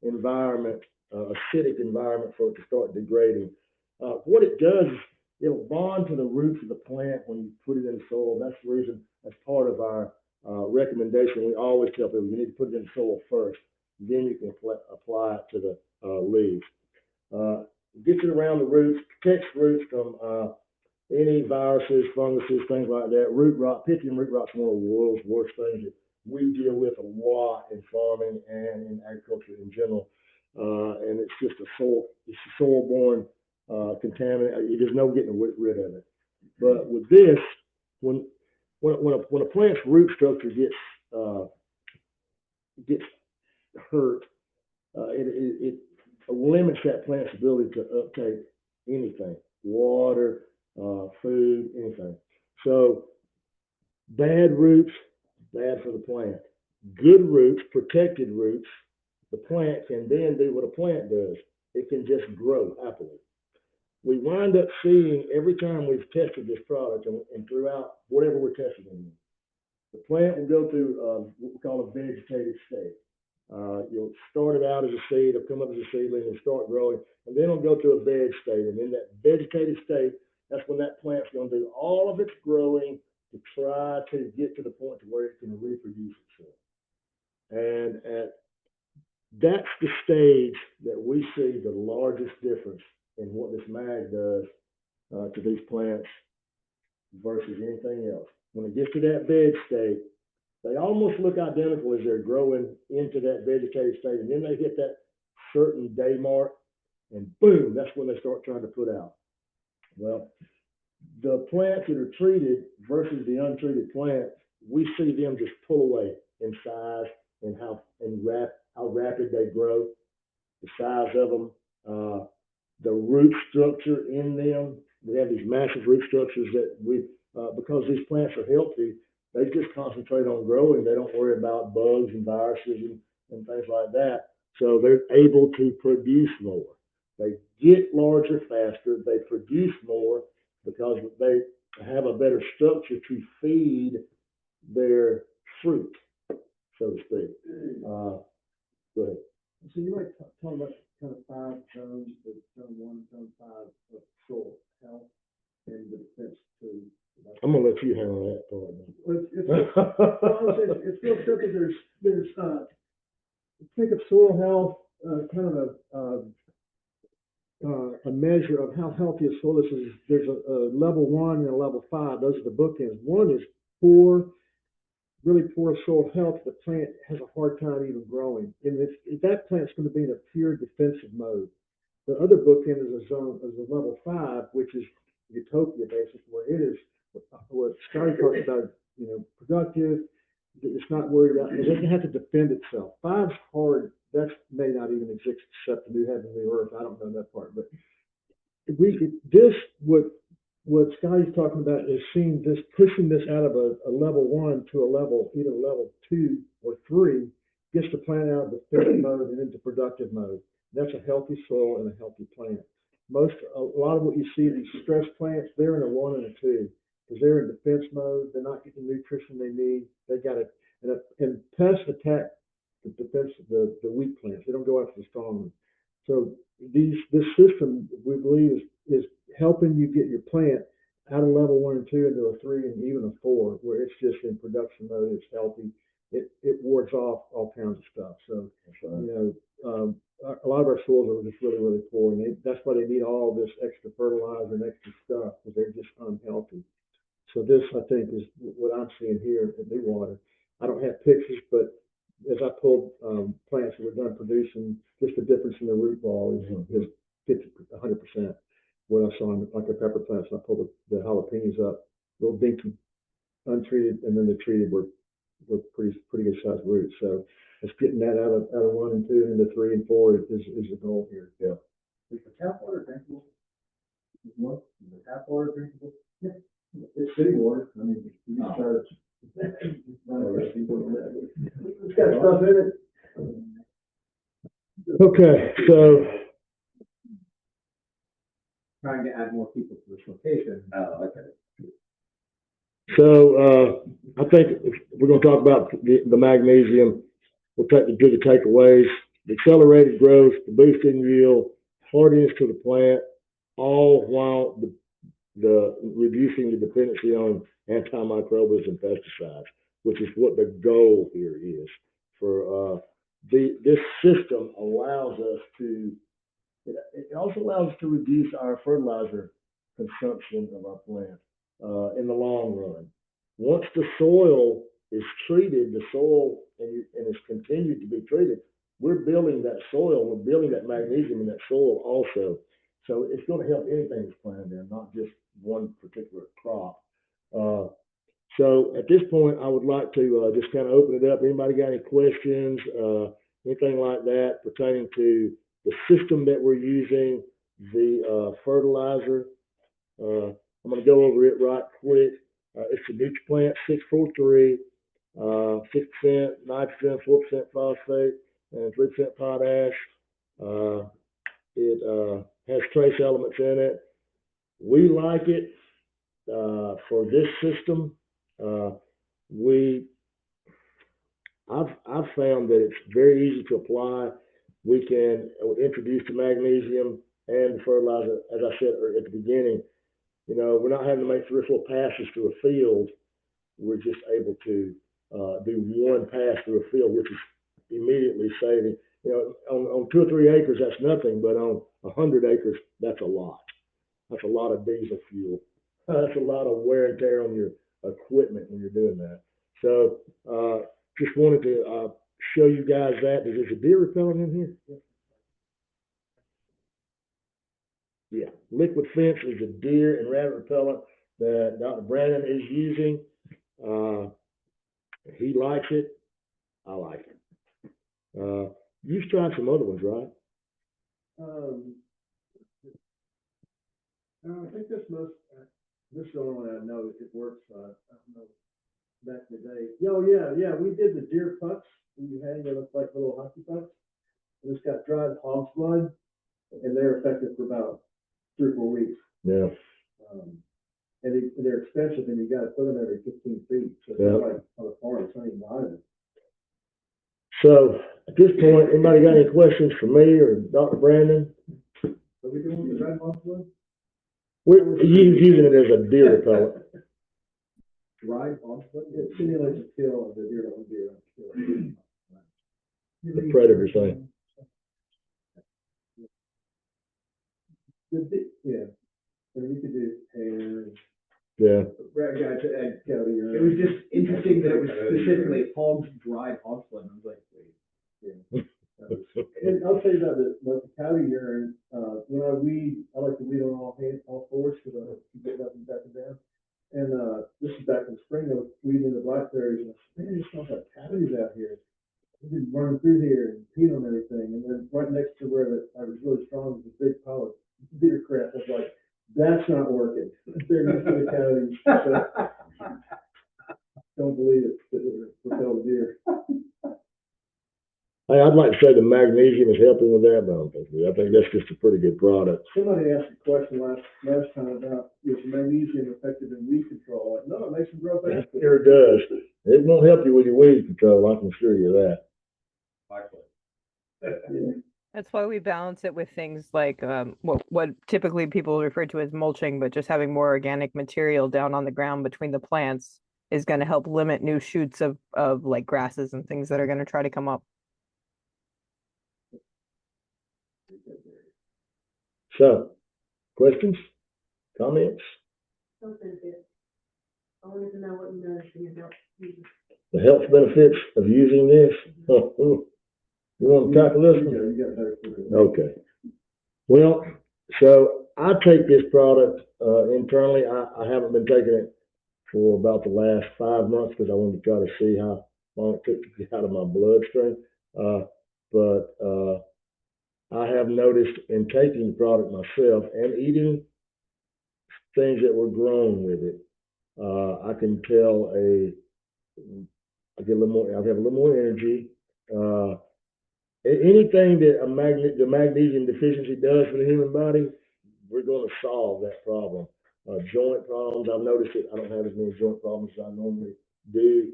environment, acidic environment for it to start degrading. What it does is it'll bond to the roots of the plant when you put it in the soil. That's the reason, that's part of our recommendation. We always tell people you need to put it in the soil first. Then you can apply it to the leaves. Gets it around the roots, protects roots from any viruses, funguses, things like that. Root rot, pitching root rot is one of the world's worst things that we deal with a lot in farming and in agriculture in general. And it's just it's a soil-borne contaminant. There's no getting rid of it. But with this, when a plant's root structure gets hurt, it limits that plant's ability to uptake anything, water, food, anything. So bad roots, bad for the plant. Good roots, protected roots, the plant can then do what a plant does. It can just grow happily. We wind up seeing every time we've tested this product and throughout whatever we're testing it in, the plant will go through what we call a vegetative state. You'll start it out as a seed, it'll come up as a seedling, it'll start growing, and then it'll go through a veg state. And in that vegetative state, that's when that plant's going to do all of its growing to try to get to the point to where it can reproduce itself. And that's the stage that we see the largest difference in what this mag does to these plants versus anything else. When it gets to that veg state, they almost look identical as they're growing into that vegetative state, and then they hit that certain day mark, and boom, that's when they start trying to put out. Well, the plants that are treated versus the untreated plants, we see them just pull away in size and how rapid they grow, the size of them, the root structure in them. We have these massive root structures that because these plants are healthy, they just concentrate on growing. They don't worry about bugs and viruses and things like that. So they're able to produce more. They get larger faster. They produce more because they have a better structure to feed their fruit, so to speak. Go ahead. So you might talk about kind of 5 zones, the zone 1, zone 5 of soil health and the defense to. I'm gonna let you handle that part. It's real simple. There's think of soil health kind of a measure of how healthy a soil is. There's a level 1 and a level 5. Those are the bookends. 1 is poor, really poor soil health. The plant has a hard time even growing, and if that plant's going to be in a pure defensive mode. The other bookend is a level 5, which is utopia, basically, where it is what Scotty talks about, productive. It's not worried about, it doesn't have to defend itself. 5's hard. That may not even exist except the new heaven and new earth. I don't know that part, but what Scotty's talking about is seeing this, pushing this out of a level 1 to a level, either level 2 or 3, gets the plant out of defensive mode and into productive mode. That's a healthy soil and a healthy plant. A lot of what you see, these stress plants, they're in a 1 and a 2 because they're in defense mode. They're not getting the nutrition they need. They got it, and pests attack the weak plants. They don't go after the strong ones. So this system, we believe, is helping you get your plant out of level 1 and 2 into a 3 and even a 4, where it's just in production mode. It's healthy. It wards off all kinds of stuff. So a lot of our soils are just really, really poor, and that's why they need all this extra fertilizer and extra stuff because they're just unhealthy. So this, I think, is what I'm seeing here at New Water. I don't have pictures, but as I pulled plants that were done producing, just the difference in the root ball is 100%. What I saw in like the pepper plants, I pulled the jalapenos up, little dinky, untreated, and then the treated were pretty good sized roots. So it's getting that out of 1 and 2 into 3 and 4 is the goal here. Yeah. Is the tap water drinkable? What? Is the tap water drinkable? Yeah. It's city water. I mean, you can start. It's got stuff in it. Okay, so Trying to add more people to this location. Oh, okay. So I think we're going to talk about the magnesium. We'll do the takeaways: the accelerated growth, the boosting yield, hardiness to the plant, all while the reducing the dependency on antimicrobials and pesticides, which is what the goal here is. For this system allows us to. It also allows us to reduce our fertilizer consumption of our plant in the long run. Once the soil is treated, the soil and it's continued to be treated, we're building that soil, we're building that magnesium in that soil also. So it's going to help anything that's planted there, not just one particular crop. So at this point, I would like to just kind of open it up. Anybody got any questions, anything like that pertaining to the system that we're using, the fertilizer? I'm going to go over it right quick. It's the NutriPlant 643, 6% nitrogen, 4% phosphate, and 3% potash. It has trace elements in it. We like it for this system. I've found that it's very easy to apply. We can introduce the magnesium and the fertilizer, as I said at the beginning. We're not having to make 3 or 4 passes through a field. We're just able to do one pass through a field, which is immediately saving. On 2 or 3 acres, that's nothing, but on 100 acres, that's a lot. That's a lot of diesel fuel. That's a lot of wear and tear on your equipment when you're doing that. So just wanted to show you guys that. Is there a deer repellent in here? Yeah, liquid fence is a deer and rabbit repellent that Dr. Brandon is using. He likes it. I like it. You've tried some other ones, right? I think this is the only one I know it works. I don't know back in the day. Oh yeah, we did the deer pucks. We had they look like little hockey pucks. And it's got dried hog's blood, and they're effective for about 3 or 4 weeks. Yeah. And they're expensive, and you got to put them every 15 feet. So it's not like on a farm, it's not even on it. So at this point, anybody got any questions for me or Dr. Brandon? Are we doing the dried hog's blood? We're using it as a deer repellent. Dried hog's blood? It simulates a kill of the deer that would be a kill. The predator thing. Yeah. I mean, you could do hair. Yeah. It was just interesting that it was specifically dried hog's blood. And I was like, wait. And I'll tell you about the cow urine. When I like to weed on all fours because I can get up and back and down. And this is back in spring. I was weeding the blackberries, and I said, man, it smells like cavities out here. I've been running through here and peeing on everything. And then right next to where I was really strong was a big pile of deer crap. I was like, that's not working. They're used to the cavities. So, don't believe it. It repelled deer. Hey, I'd like to say the magnesium is helping with that, but I think that's just a pretty good product. Somebody asked a question last time about is magnesium effective in weed control? Like, no, it makes them grow faster. Sure does. It won't help you with your weed control, I can assure you that. Yeah. That's why we balance it with things like what typically people refer to as mulching, but just having more organic material down on the ground between the plants is going to help limit new shoots of like grasses and things that are going to try to come up. So, questions, comments? Health benefits. I wanted to know what you noticed in your health. The health benefits of using this? You want to tackle this one? Okay. Well, so I take this product internally. I haven't been taking it for about the last 5 months because I wanted to try to see how long it took to get out of my bloodstream. But I have noticed in taking the product myself and eating things that were grown with it, I can tell I have a little more energy. Anything that the magnesium deficiency does for the human body, we're going to solve that problem. Joint problems, I've noticed it. I don't have as many joint problems as I normally do.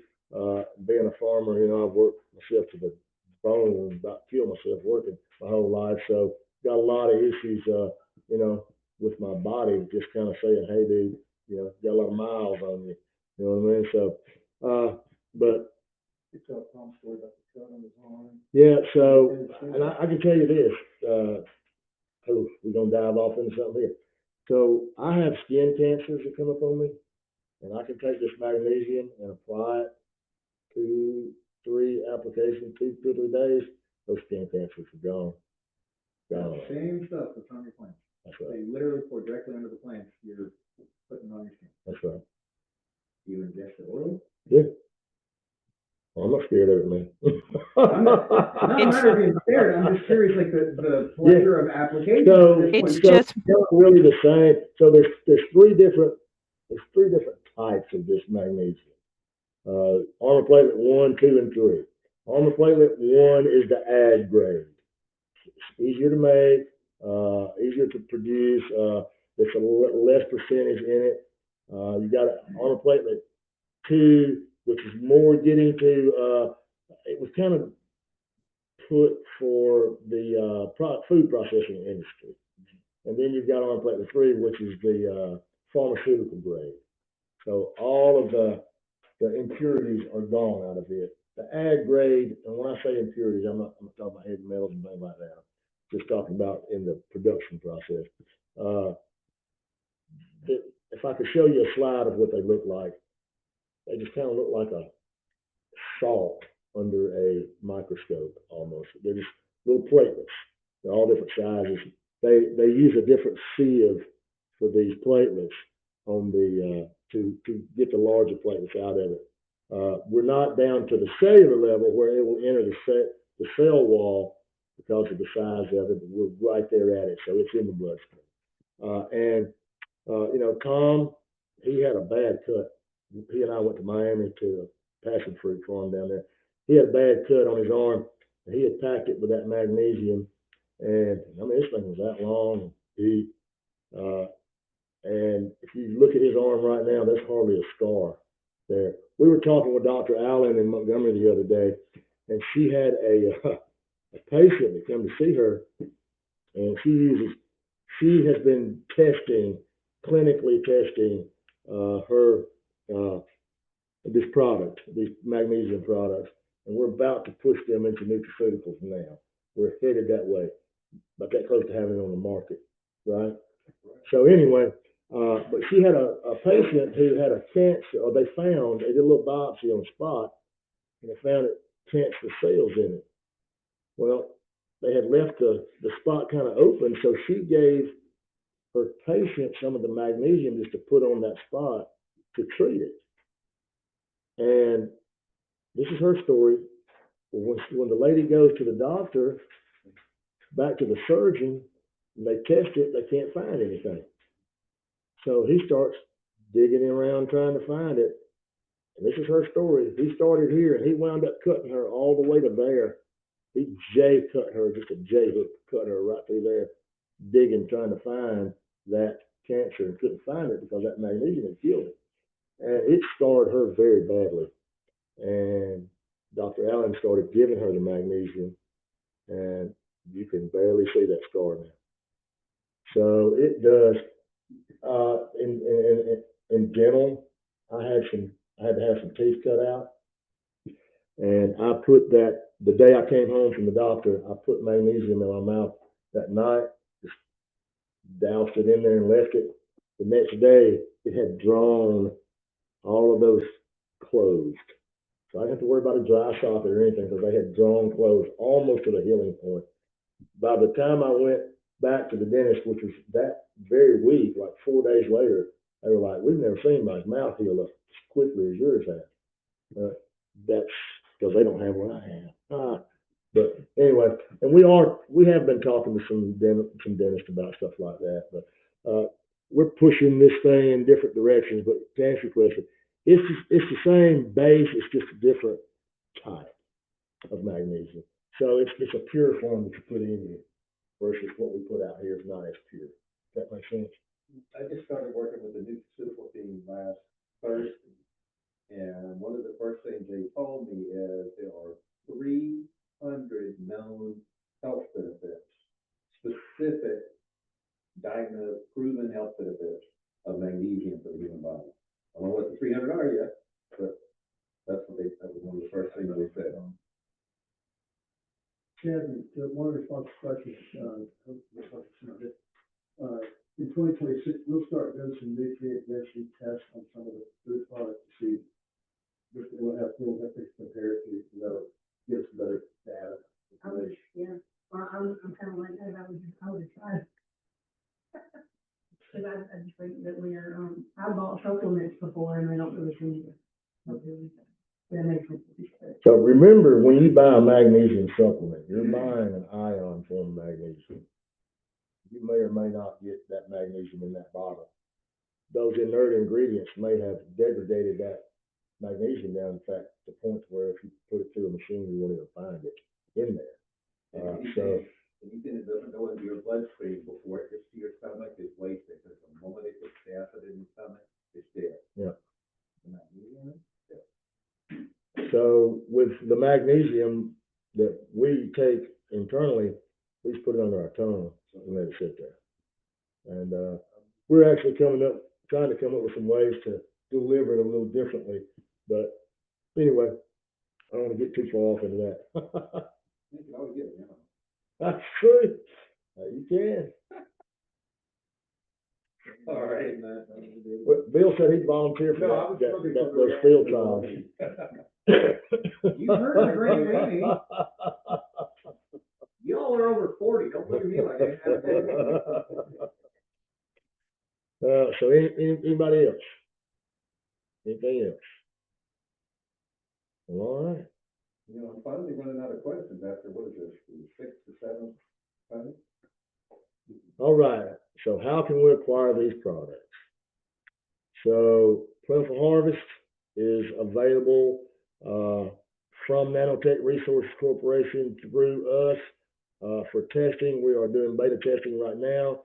Being a farmer, I've worked myself to the bone and about killed myself working my whole life. So got a lot of issues, with my body, just kind of saying, hey, dude, got a lot of miles on you. You know what I mean? So, but You tell Tom's story about the cut on his arm. yeah, so, and I can tell you this, we're going to dive off into something here. So I have skin cancers that come up on me, and I can take this magnesium and apply it 2, 3 applications, 2 or 3 days, those skin cancers are gone. Same stuff that's on your plants. That's right. They literally pour directly under the plants you're putting on your skin. That's right. You ingest the oil? Yeah. Well, I'm not scared of it, man. I'm not being scared. I'm just curious, like the pleasure of application. So It's so just- they're not really the same. So there's 3 different types of this magnesium. Armor platelet 1, 2, and 3. On the platelet, one is the ag grade. It's easier to make, easier to produce, there's a less percentage in it. You got it on the platelet two, which is more getting to, it was kind of put for the food processing industry. And then you've got on platelet three, which is the pharmaceutical grade. So all of the impurities are gone out of it. The ag grade, and when I say impurities, I'm not talking about heavy metals and things like that. I'm just talking about in the production process. If I could show you a slide of what they look like, they just kind of look like a salt under a microscope almost. They're just little platelets. They're all different sizes. They use a different sieve for these platelets on the to get the larger platelets out of it. We're not down to the cellular level where it will enter the cell wall because of the size of it. We're right there at it, so it's in the bloodstream. Tom, he had a bad cut. He and I went to Miami to a passion fruit farm down there. He had a bad cut on his arm, and he had packed it with that magnesium. And I mean, this thing was that long and deep. And if you look at his arm right now, there's hardly a scar there. We were talking with Dr. Allen in Montgomery the other day, and she had a patient that came to see her, and she has been clinically testing her this product, these magnesium products, and we're about to push them into nutraceuticals now. We're headed that way, but that close to having it on the market, right? So anyway, but she had a patient who had a cancer, or they did a little biopsy on the spot, and they found cancer cells in it. Well, they had left the spot kind of open, so she gave her patient some of the magnesium just to put on that spot to treat it. And this is her story. When the lady goes to the doctor, back to the surgeon, and they test it, they can't find anything. So he starts digging around trying to find it. And this is her story. He started here and he wound up cutting her all the way to there. He J cut her, just a J hook, cut her right through there, digging, trying to find that cancer, and couldn't find it because that magnesium had killed it. And it scarred her very badly. And Dr. Allen started giving her the magnesium, and you can barely see that scar now. So it does. In dental, I had to have some teeth cut out, and I put that the day I came home from the doctor. I put magnesium in my mouth that night, just doused it in there and left it. The next day, it had drawn all of those closed. So I didn't have to worry about a dry socket or anything because they had drawn closed almost to the healing point. By the time I went back to the dentist, which was that very week, like 4 days later, they were like, "We've never seen my mouth heal up as quickly as yours has." That's because they don't have what I have. But anyway, and we have been talking to some dentists about stuff like that. But we're pushing this thing in different directions. But to answer your question, it's the same base. It's just a different type of magnesium. So it's a pure form that you put in here versus what we put out here is not as pure. Does that make sense? I just started working with the nutraceutical team last Thursday, and one of the first things they told me is there are 300 known health benefits, specific diagnosed, proven health benefits of magnesium for the human body. I don't know what the 300 are yet, but that was one of the first things they said. Chad, one of the responsive questions, in 2026, we'll start doing some nutrient density tests on some of the food products to see if we'll have things compared to, that'll give us better data. Yeah, well, I'm kind of like that. I would try. Because I just think that we are, I bought supplements before and they don't really seem to. That makes sense. So remember, when you buy a magnesium supplement, you're buying an ion form of magnesium. You may or may not get that magnesium in that bottle. Those inert ingredients may have degraded that magnesium down, in fact, to the point where if you put it through a machine, you won't even find it in there. So, anything that doesn't go into your bloodstream before it gets to your stomach is wasted, because the moment it gets the acid in your stomach, it's dead. yeah. The magnesium, So with the magnesium that we take internally, we just put it under our tongue and let it sit there. And we're actually trying to come up with some ways to deliver it a little differently. But anyway, I don't want to get too far off into that. you can always get it, you know. That's true. You can. All right. But Bill said he'd volunteer for No, I was looking for those field trials. You heard the great lady. Y'all are over 40, don't look at me like I ain't had a baby. So anybody else? Anything else? Well, all right. You know, I'm finally running out of questions after, what is this, the 6th or 7th time? All right. So how can we acquire these products? So Plentiful Harvest is available from Nanotech Resources Corporation through us for testing. We are doing beta testing right now.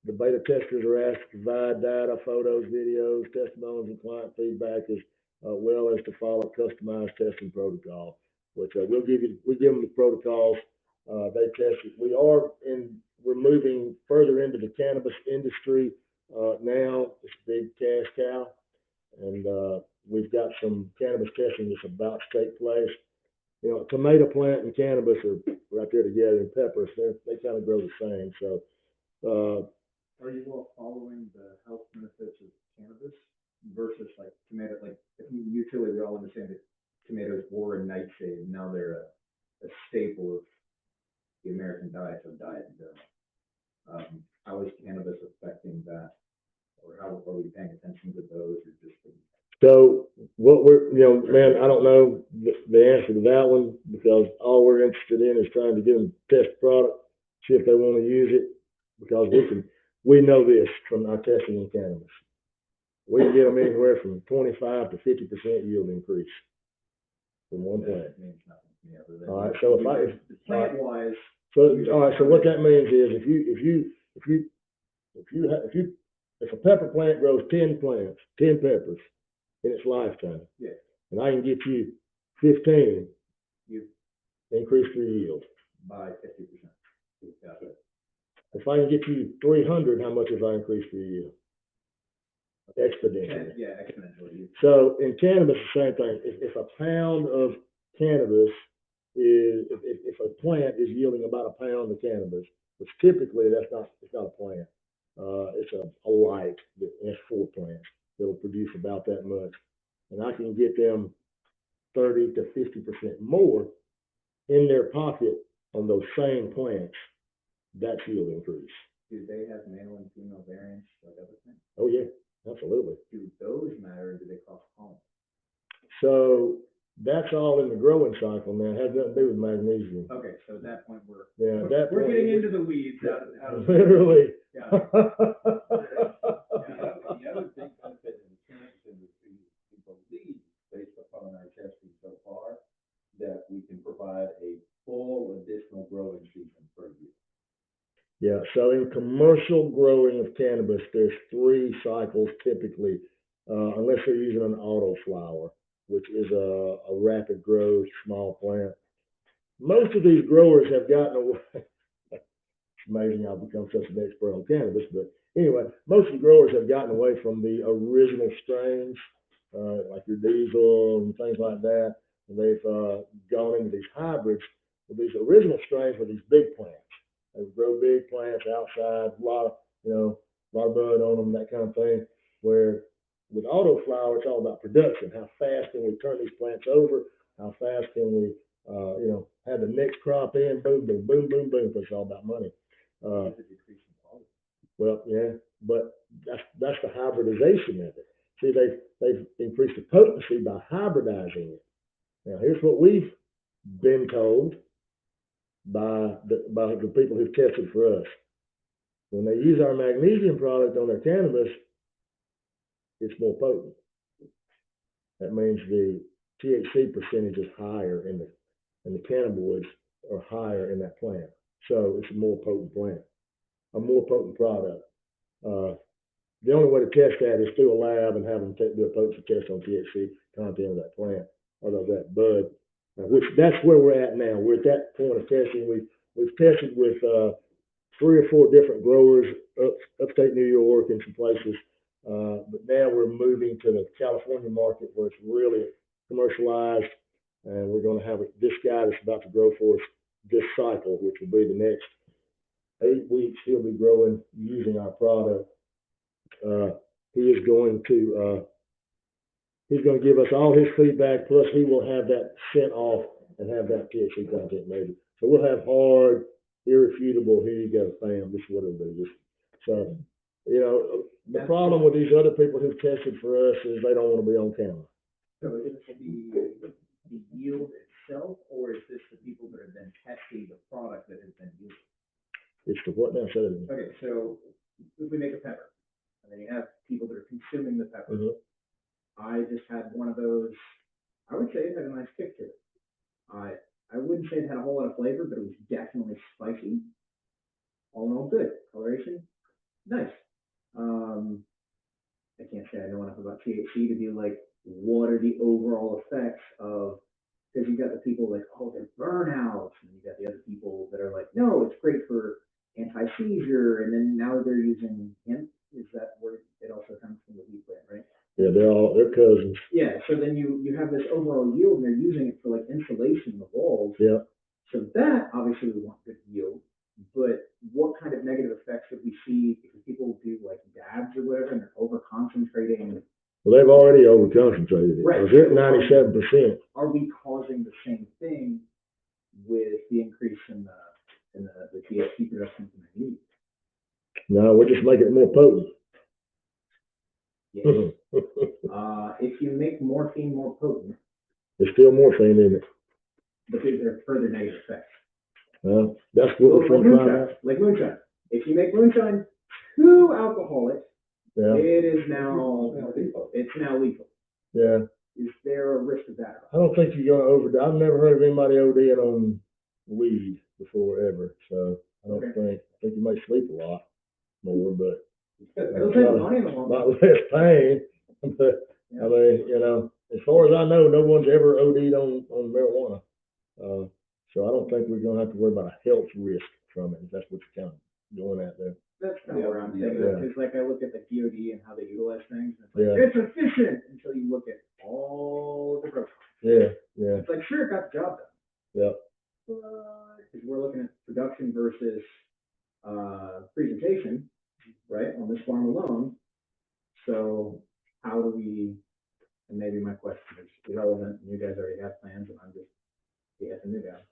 The beta testers are asked to provide data, photos, videos, testimonies, and client feedback, as well as to follow customized testing protocol, which we give them the protocols. They test it. We're moving further into the cannabis industry now. It's a big cash cow, and we've got some cannabis testing that's about to take place. You know, tomato plant and cannabis are right there together, and peppers, they kind of grow the same. So, Are you all following the health benefits of cannabis versus like tomato? Like, usually we all understand that tomatoes were a nightshade, now they're a staple of the American diet, so diet in general. How is cannabis affecting that, or how are we paying attention to those, or just? So what man, I don't know the answer to that one, because all we're interested in is trying to get them to test the product, see if they want to use it, because we know this from our testing in cannabis. We can get them anywhere from 25 to 50% yield increase from one plant. All right, so Plant wise. So all right, so what that means is if a pepper plant grows 10 peppers in its lifetime, yeah, and I can get you 15, you increase your yield by 50%. If I can get you 300, how much have I increased your yield? Exponentially. Yeah, exponentially. So in cannabis, the same thing. If a pound of cannabis if a plant is yielding about a pound of cannabis, which typically it's not a plant. It's a light that has 4 plants that will produce about that much. And I can get them 30 to 50% more in their pocket on those same plants. That's yield increase. Do they have male and female variants like other things? Oh yeah, absolutely. Do those matter, or do they cause pollen? So that's all in the growing cycle, man. It has nothing to do with magnesium. Okay, so at that point we're getting into the weeds. Literally. Yeah. The other big benefit in the cannabis industry is we believe, based upon our testing so far, that we can provide a full additional growing season per year. Yeah, so in commercial growing of cannabis, there's 3 cycles typically, unless they're using an auto flower, which is a rapid growth small plant. Most of these growers have gotten away. It's amazing I've become such an expert on cannabis, but anyway, most of the growers have gotten away from the original strains, like your diesel and things like that. And they've gone into these hybrids. But these original strains were these big plants. They grow big plants outside, a lot of bud on them, that kind of thing. Where with auto flower, it's all about production. How fast can we turn these plants over? How fast can we, have the next crop in? Boom, boom, boom, boom, boom. Because it's all about money. Well, yeah, but that's the hybridization of it. See, they've increased the potency by hybridizing it. Now, here's what we've been told by the people who've tested for us. When they use our magnesium product on their cannabis, it's more potent. That means the THC percentage is higher and the cannabinoids are higher in that plant. So it's a more potent plant, a more potent product. The only way to test that is through a lab and have them do a potency test on THC content of that plant or of that bud, which that's where we're at now. We're at that point of testing. We've tested with 3 or 4 different growers upstate New York and some places, but now we're moving to the California market where it's really commercialized, and we're going to have this guy that's about to grow for us this cycle, which will be the next 8 weeks. He'll be growing using our product. He is going to give us all his feedback, plus he will have that sent off and have that THC content maybe. So we'll have hard, irrefutable, here you go, bam, this is what it'll do. So, you know, the problem with these other people who've tested for us is they don't want to be on camera. So is it the yield itself, or is this the people that have been testing the product that has been used? It's the what now? Say it again. Okay, so if we make a pepper, and then you have people that are consuming the pepper. Mhm. I just had one of those, I would say it had a nice kick to it. I wouldn't say it had a whole lot of flavor, but it was definitely spicy. All in all, good. Coloration, nice. I can't say I know enough about THC to be like, what are the overall effects of, because you got the people like, oh, they're burnouts, and you got the other people that are like, no, it's great for anti-seizure, and then now they're using hemp. Is that where it also comes from, the wheat plant, right? Yeah, they're cousins. Yeah, so then you have this overall yield, and they're using it for like insulation of the walls. Yeah. So that, obviously, we want good yield, but what kind of negative effects would we see if people do like dabs or whatever, and they're over-concentrating? Well, they've already over-concentrated it. Right. They're at 97%. Are we causing the same thing with the increase in the THC production from the meat? No, we're just making it more potent. Yes. If you make morphine more potent, There's still morphine in it. but there are further negative effects. That's what we're trying to find out. Like moonshine. If you make moonshine too alcoholic, Yeah. it is now lethal. Yeah. Is there a risk of that? I don't think you're going to overdose. I've never heard of anybody ODing on weed before ever, so I don't think. I think you may sleep a lot more, but It'll take money in the long not run. less pain. But I mean, you know, as far as I know, no one's ever OD'd on marijuana. So I don't think we're going to have to worry about a health risk from it, if that's what you're kind of going at there. That's kind of where I'm thinking, Yeah. because like I look at the DoD and how they utilize things, and it's like, Yeah. it's efficient until you look at all the growth. Yeah, yeah, It's like, sure, it got the job done. yeah. Because we're looking at production versus presentation, right, on this farm alone. So how do we, and maybe my question is irrelevant, and you guys already have plans, and I'm just BSing you down.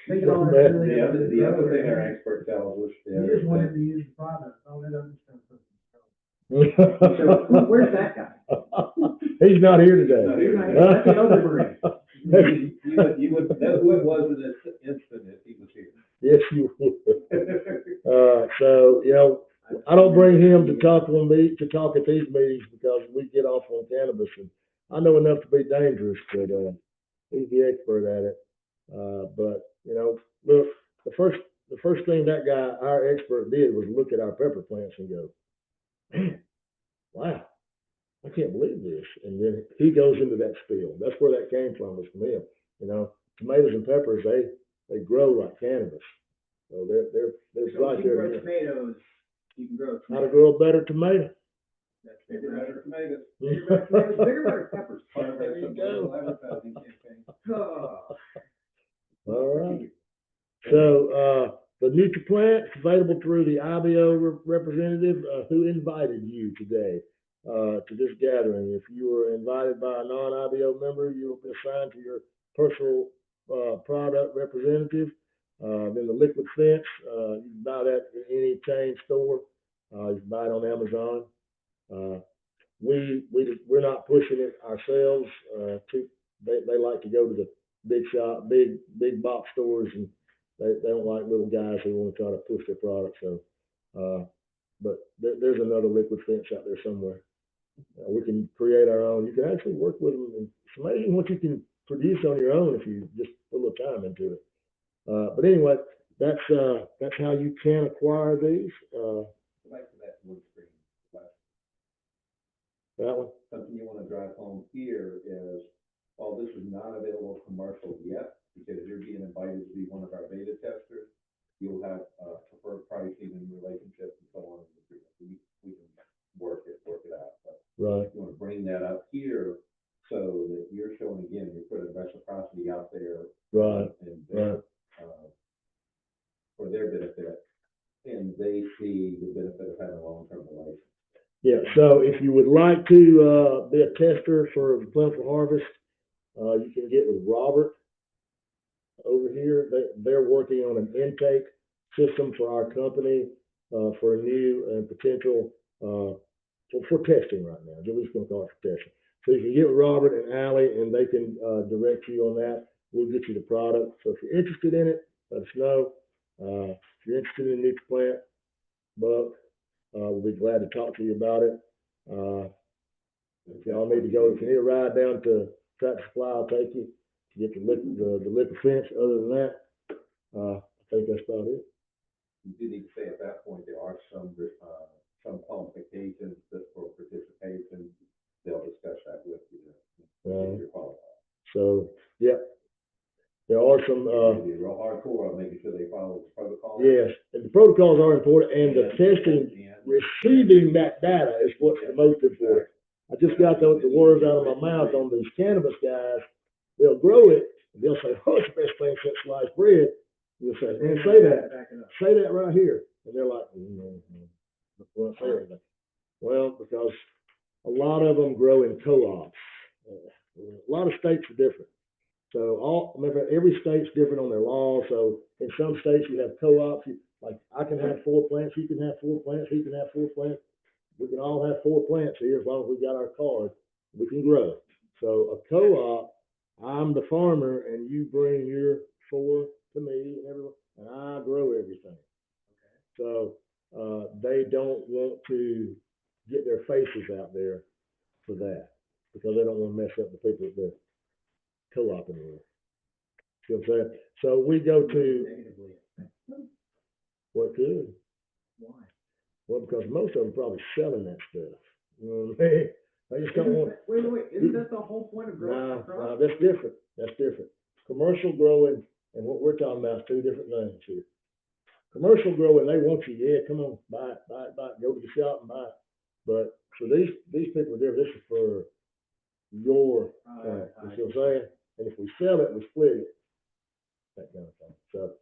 The other thing our expert tells us You just wanted to use the product, all that other stuff. So where's that guy? He's not here today. No, he's not here. That's the other Marine. You would know who it was in this instant if he was here. Yes, you would. So, you know, I don't bring him to talk at these meetings because we get off on cannabis, and I know enough to be dangerous, but he's the expert at it. But you know, look, the first thing that guy, our expert, did was look at our pepper plants and go, man, wow, I can't believe this. And then he goes into that spiel. That's where that came from, was from him. You know, tomatoes and peppers, they grow like cannabis. So they're So right if you there. grow tomatoes, you can grow How to tomatoes. grow a better tomato. That's bigger, better tomatoes. There Bigger, better peppers. you go. Advertising campaign. Oh. All right. So the NutriPlant is available through the IBO representative who invited you today to this gathering. If you were invited by a non-IBO member, you will be assigned to your personal product representative. Then the liquid fence, you can buy that in any chain store. You can buy it on Amazon. We're not pushing it ourselves. They like to go to the big shop, big box stores, and they don't like little guys who want to try to push their product. So but there's another liquid fence out there somewhere. We can create our own. You can actually work with them. And it's amazing what you can produce on your own if you just put a little time into it. But anyway, that's how you can acquire these. Back to that wood screen. That one. Something you want to drive home here is, while this is not available commercial yet, because you're being invited to be one of our beta testers, you'll have preferred pricing and relationships and so on. We can work it out. But Right. you want to bring that up here so that you're showing, again, you're putting reciprocity out there. Right. And Right. for their benefit, and they see the benefit of having a long-term relationship. Yeah, so if you would like to be a tester for Plentiful Harvest, you can get with Robert over here. They're working on an intake system for our company for a new and potential for testing right now. We're just going to call it for testing. So you can get with Robert and Allie, and they can direct you on that. We'll get you the product. So if you're interested in it, let us know. If you're interested in a new plant, Buck, we'll be glad to talk to you about it. If y'all need to go, if you need a ride down to Tractor Supply, I'll take you to get the liquid fence. Other than that, I think that's about it. You do need to say at that point, there are some qualifications just for participation. They'll discuss that with you. If you're qualified. So, yeah, there are some. Be real hardcore on making sure they follow the protocol. Yes, and the protocols are important, and the testing, receiving that data is what's the most important. I just got the words out of my mouth on these cannabis guys. They'll grow it, and they'll say, "Oh, it's the best thing since sliced bread." You'll say, "And say that right here," and they're like, "Well, say anything." Well, because a lot of them grow in co-ops. A lot of states are different. So remember, every state's different on their laws. So in some states you have co-ops. Like I can have 4 plants, you can have 4 plants, he can have 4 plants. We can all have 4 plants here as long as we've got our card. We can grow. So a co-op, I'm the farmer, and you bring your 4 to me, and everyone, and I grow everything. Okay. So they don't want to get their faces out there for that because they don't want to mess up the people that co-op anymore. See what I'm saying? So we go to what could? Why? Well, because most of them probably selling that stuff. You know what I mean? I just don't want. Wait, isn't that the whole point of growing? No, that's different. That's different. Commercial growing and what we're talking about is 2 different things here. Commercial growing, they want you, yeah, come on, buy it, go to the shop and buy it. But for these people are different. This is for your plant. You see what I'm saying? And if we sell it, we split it. That kind of thing. So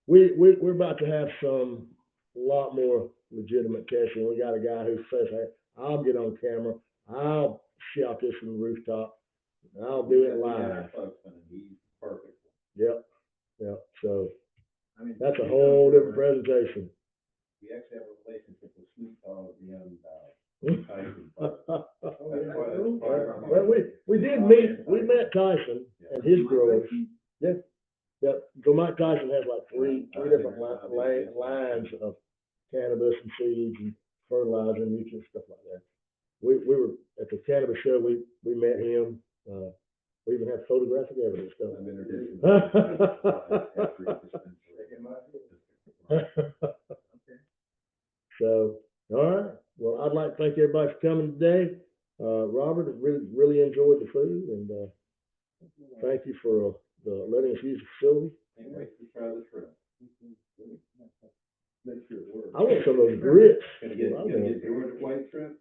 we're about to have a lot more legitimate testing. We got a guy who says, "Hey, I'll get on camera. I'll shout this from the rooftop. I'll do it live." Perfect. Yep. So that's a whole different presentation. We actually have a relationship with Snoop Dogg beyond Well, we did meet. We met Tyson and his growers. Yeah. So Mike Tyson has like three different lines of cannabis and seeds and fertilizer and nutrients, stuff like that. We were at the cannabis show. We met him. We even have photographic evidence. So, all right. Well, I'd like to thank everybody for coming today. Robert, really enjoyed the food, and thank you for letting us use the facility. Can't wait to try this fruit. Make sure it works. I want some of those grits. Gonna get Georgia white shrimp?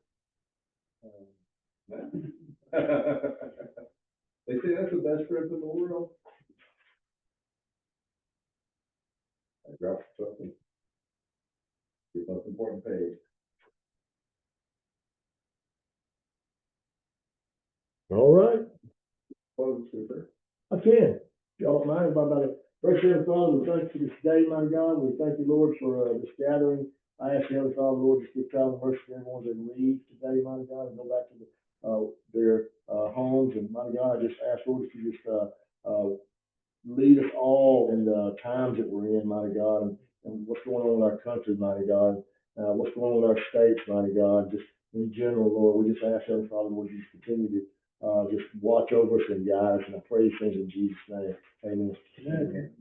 They say that's the best shrimp in the world. I dropped something. Your most important page. All right. Oh, super. I can. Y'all don't mind about it. First and Father, we thank you for this day, my God. We thank you, Lord, for this gathering. I ask you, Father, Lord, just give travel mercy to everyone that leaves today, my God, and go back to their homes. And my God, I just ask, Lord, that you just lead us all in the times that we're in, mighty God, and what's going on in our country, mighty God. what's going on with our states, mighty God, just in general, Lord, we just ask, Heavenly Father, would you continue to, just watch over us and guide us, and I pray these things in Jesus' name, amen.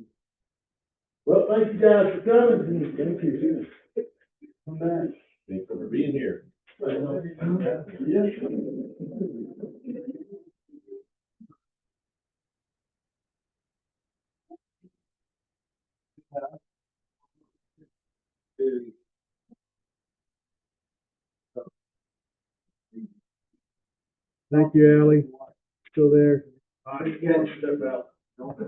Well, thank you guys for coming. Thank you. Come back. Thanks for being here. Yes. Thank you, Ally. Still there. You gotta step out. Don't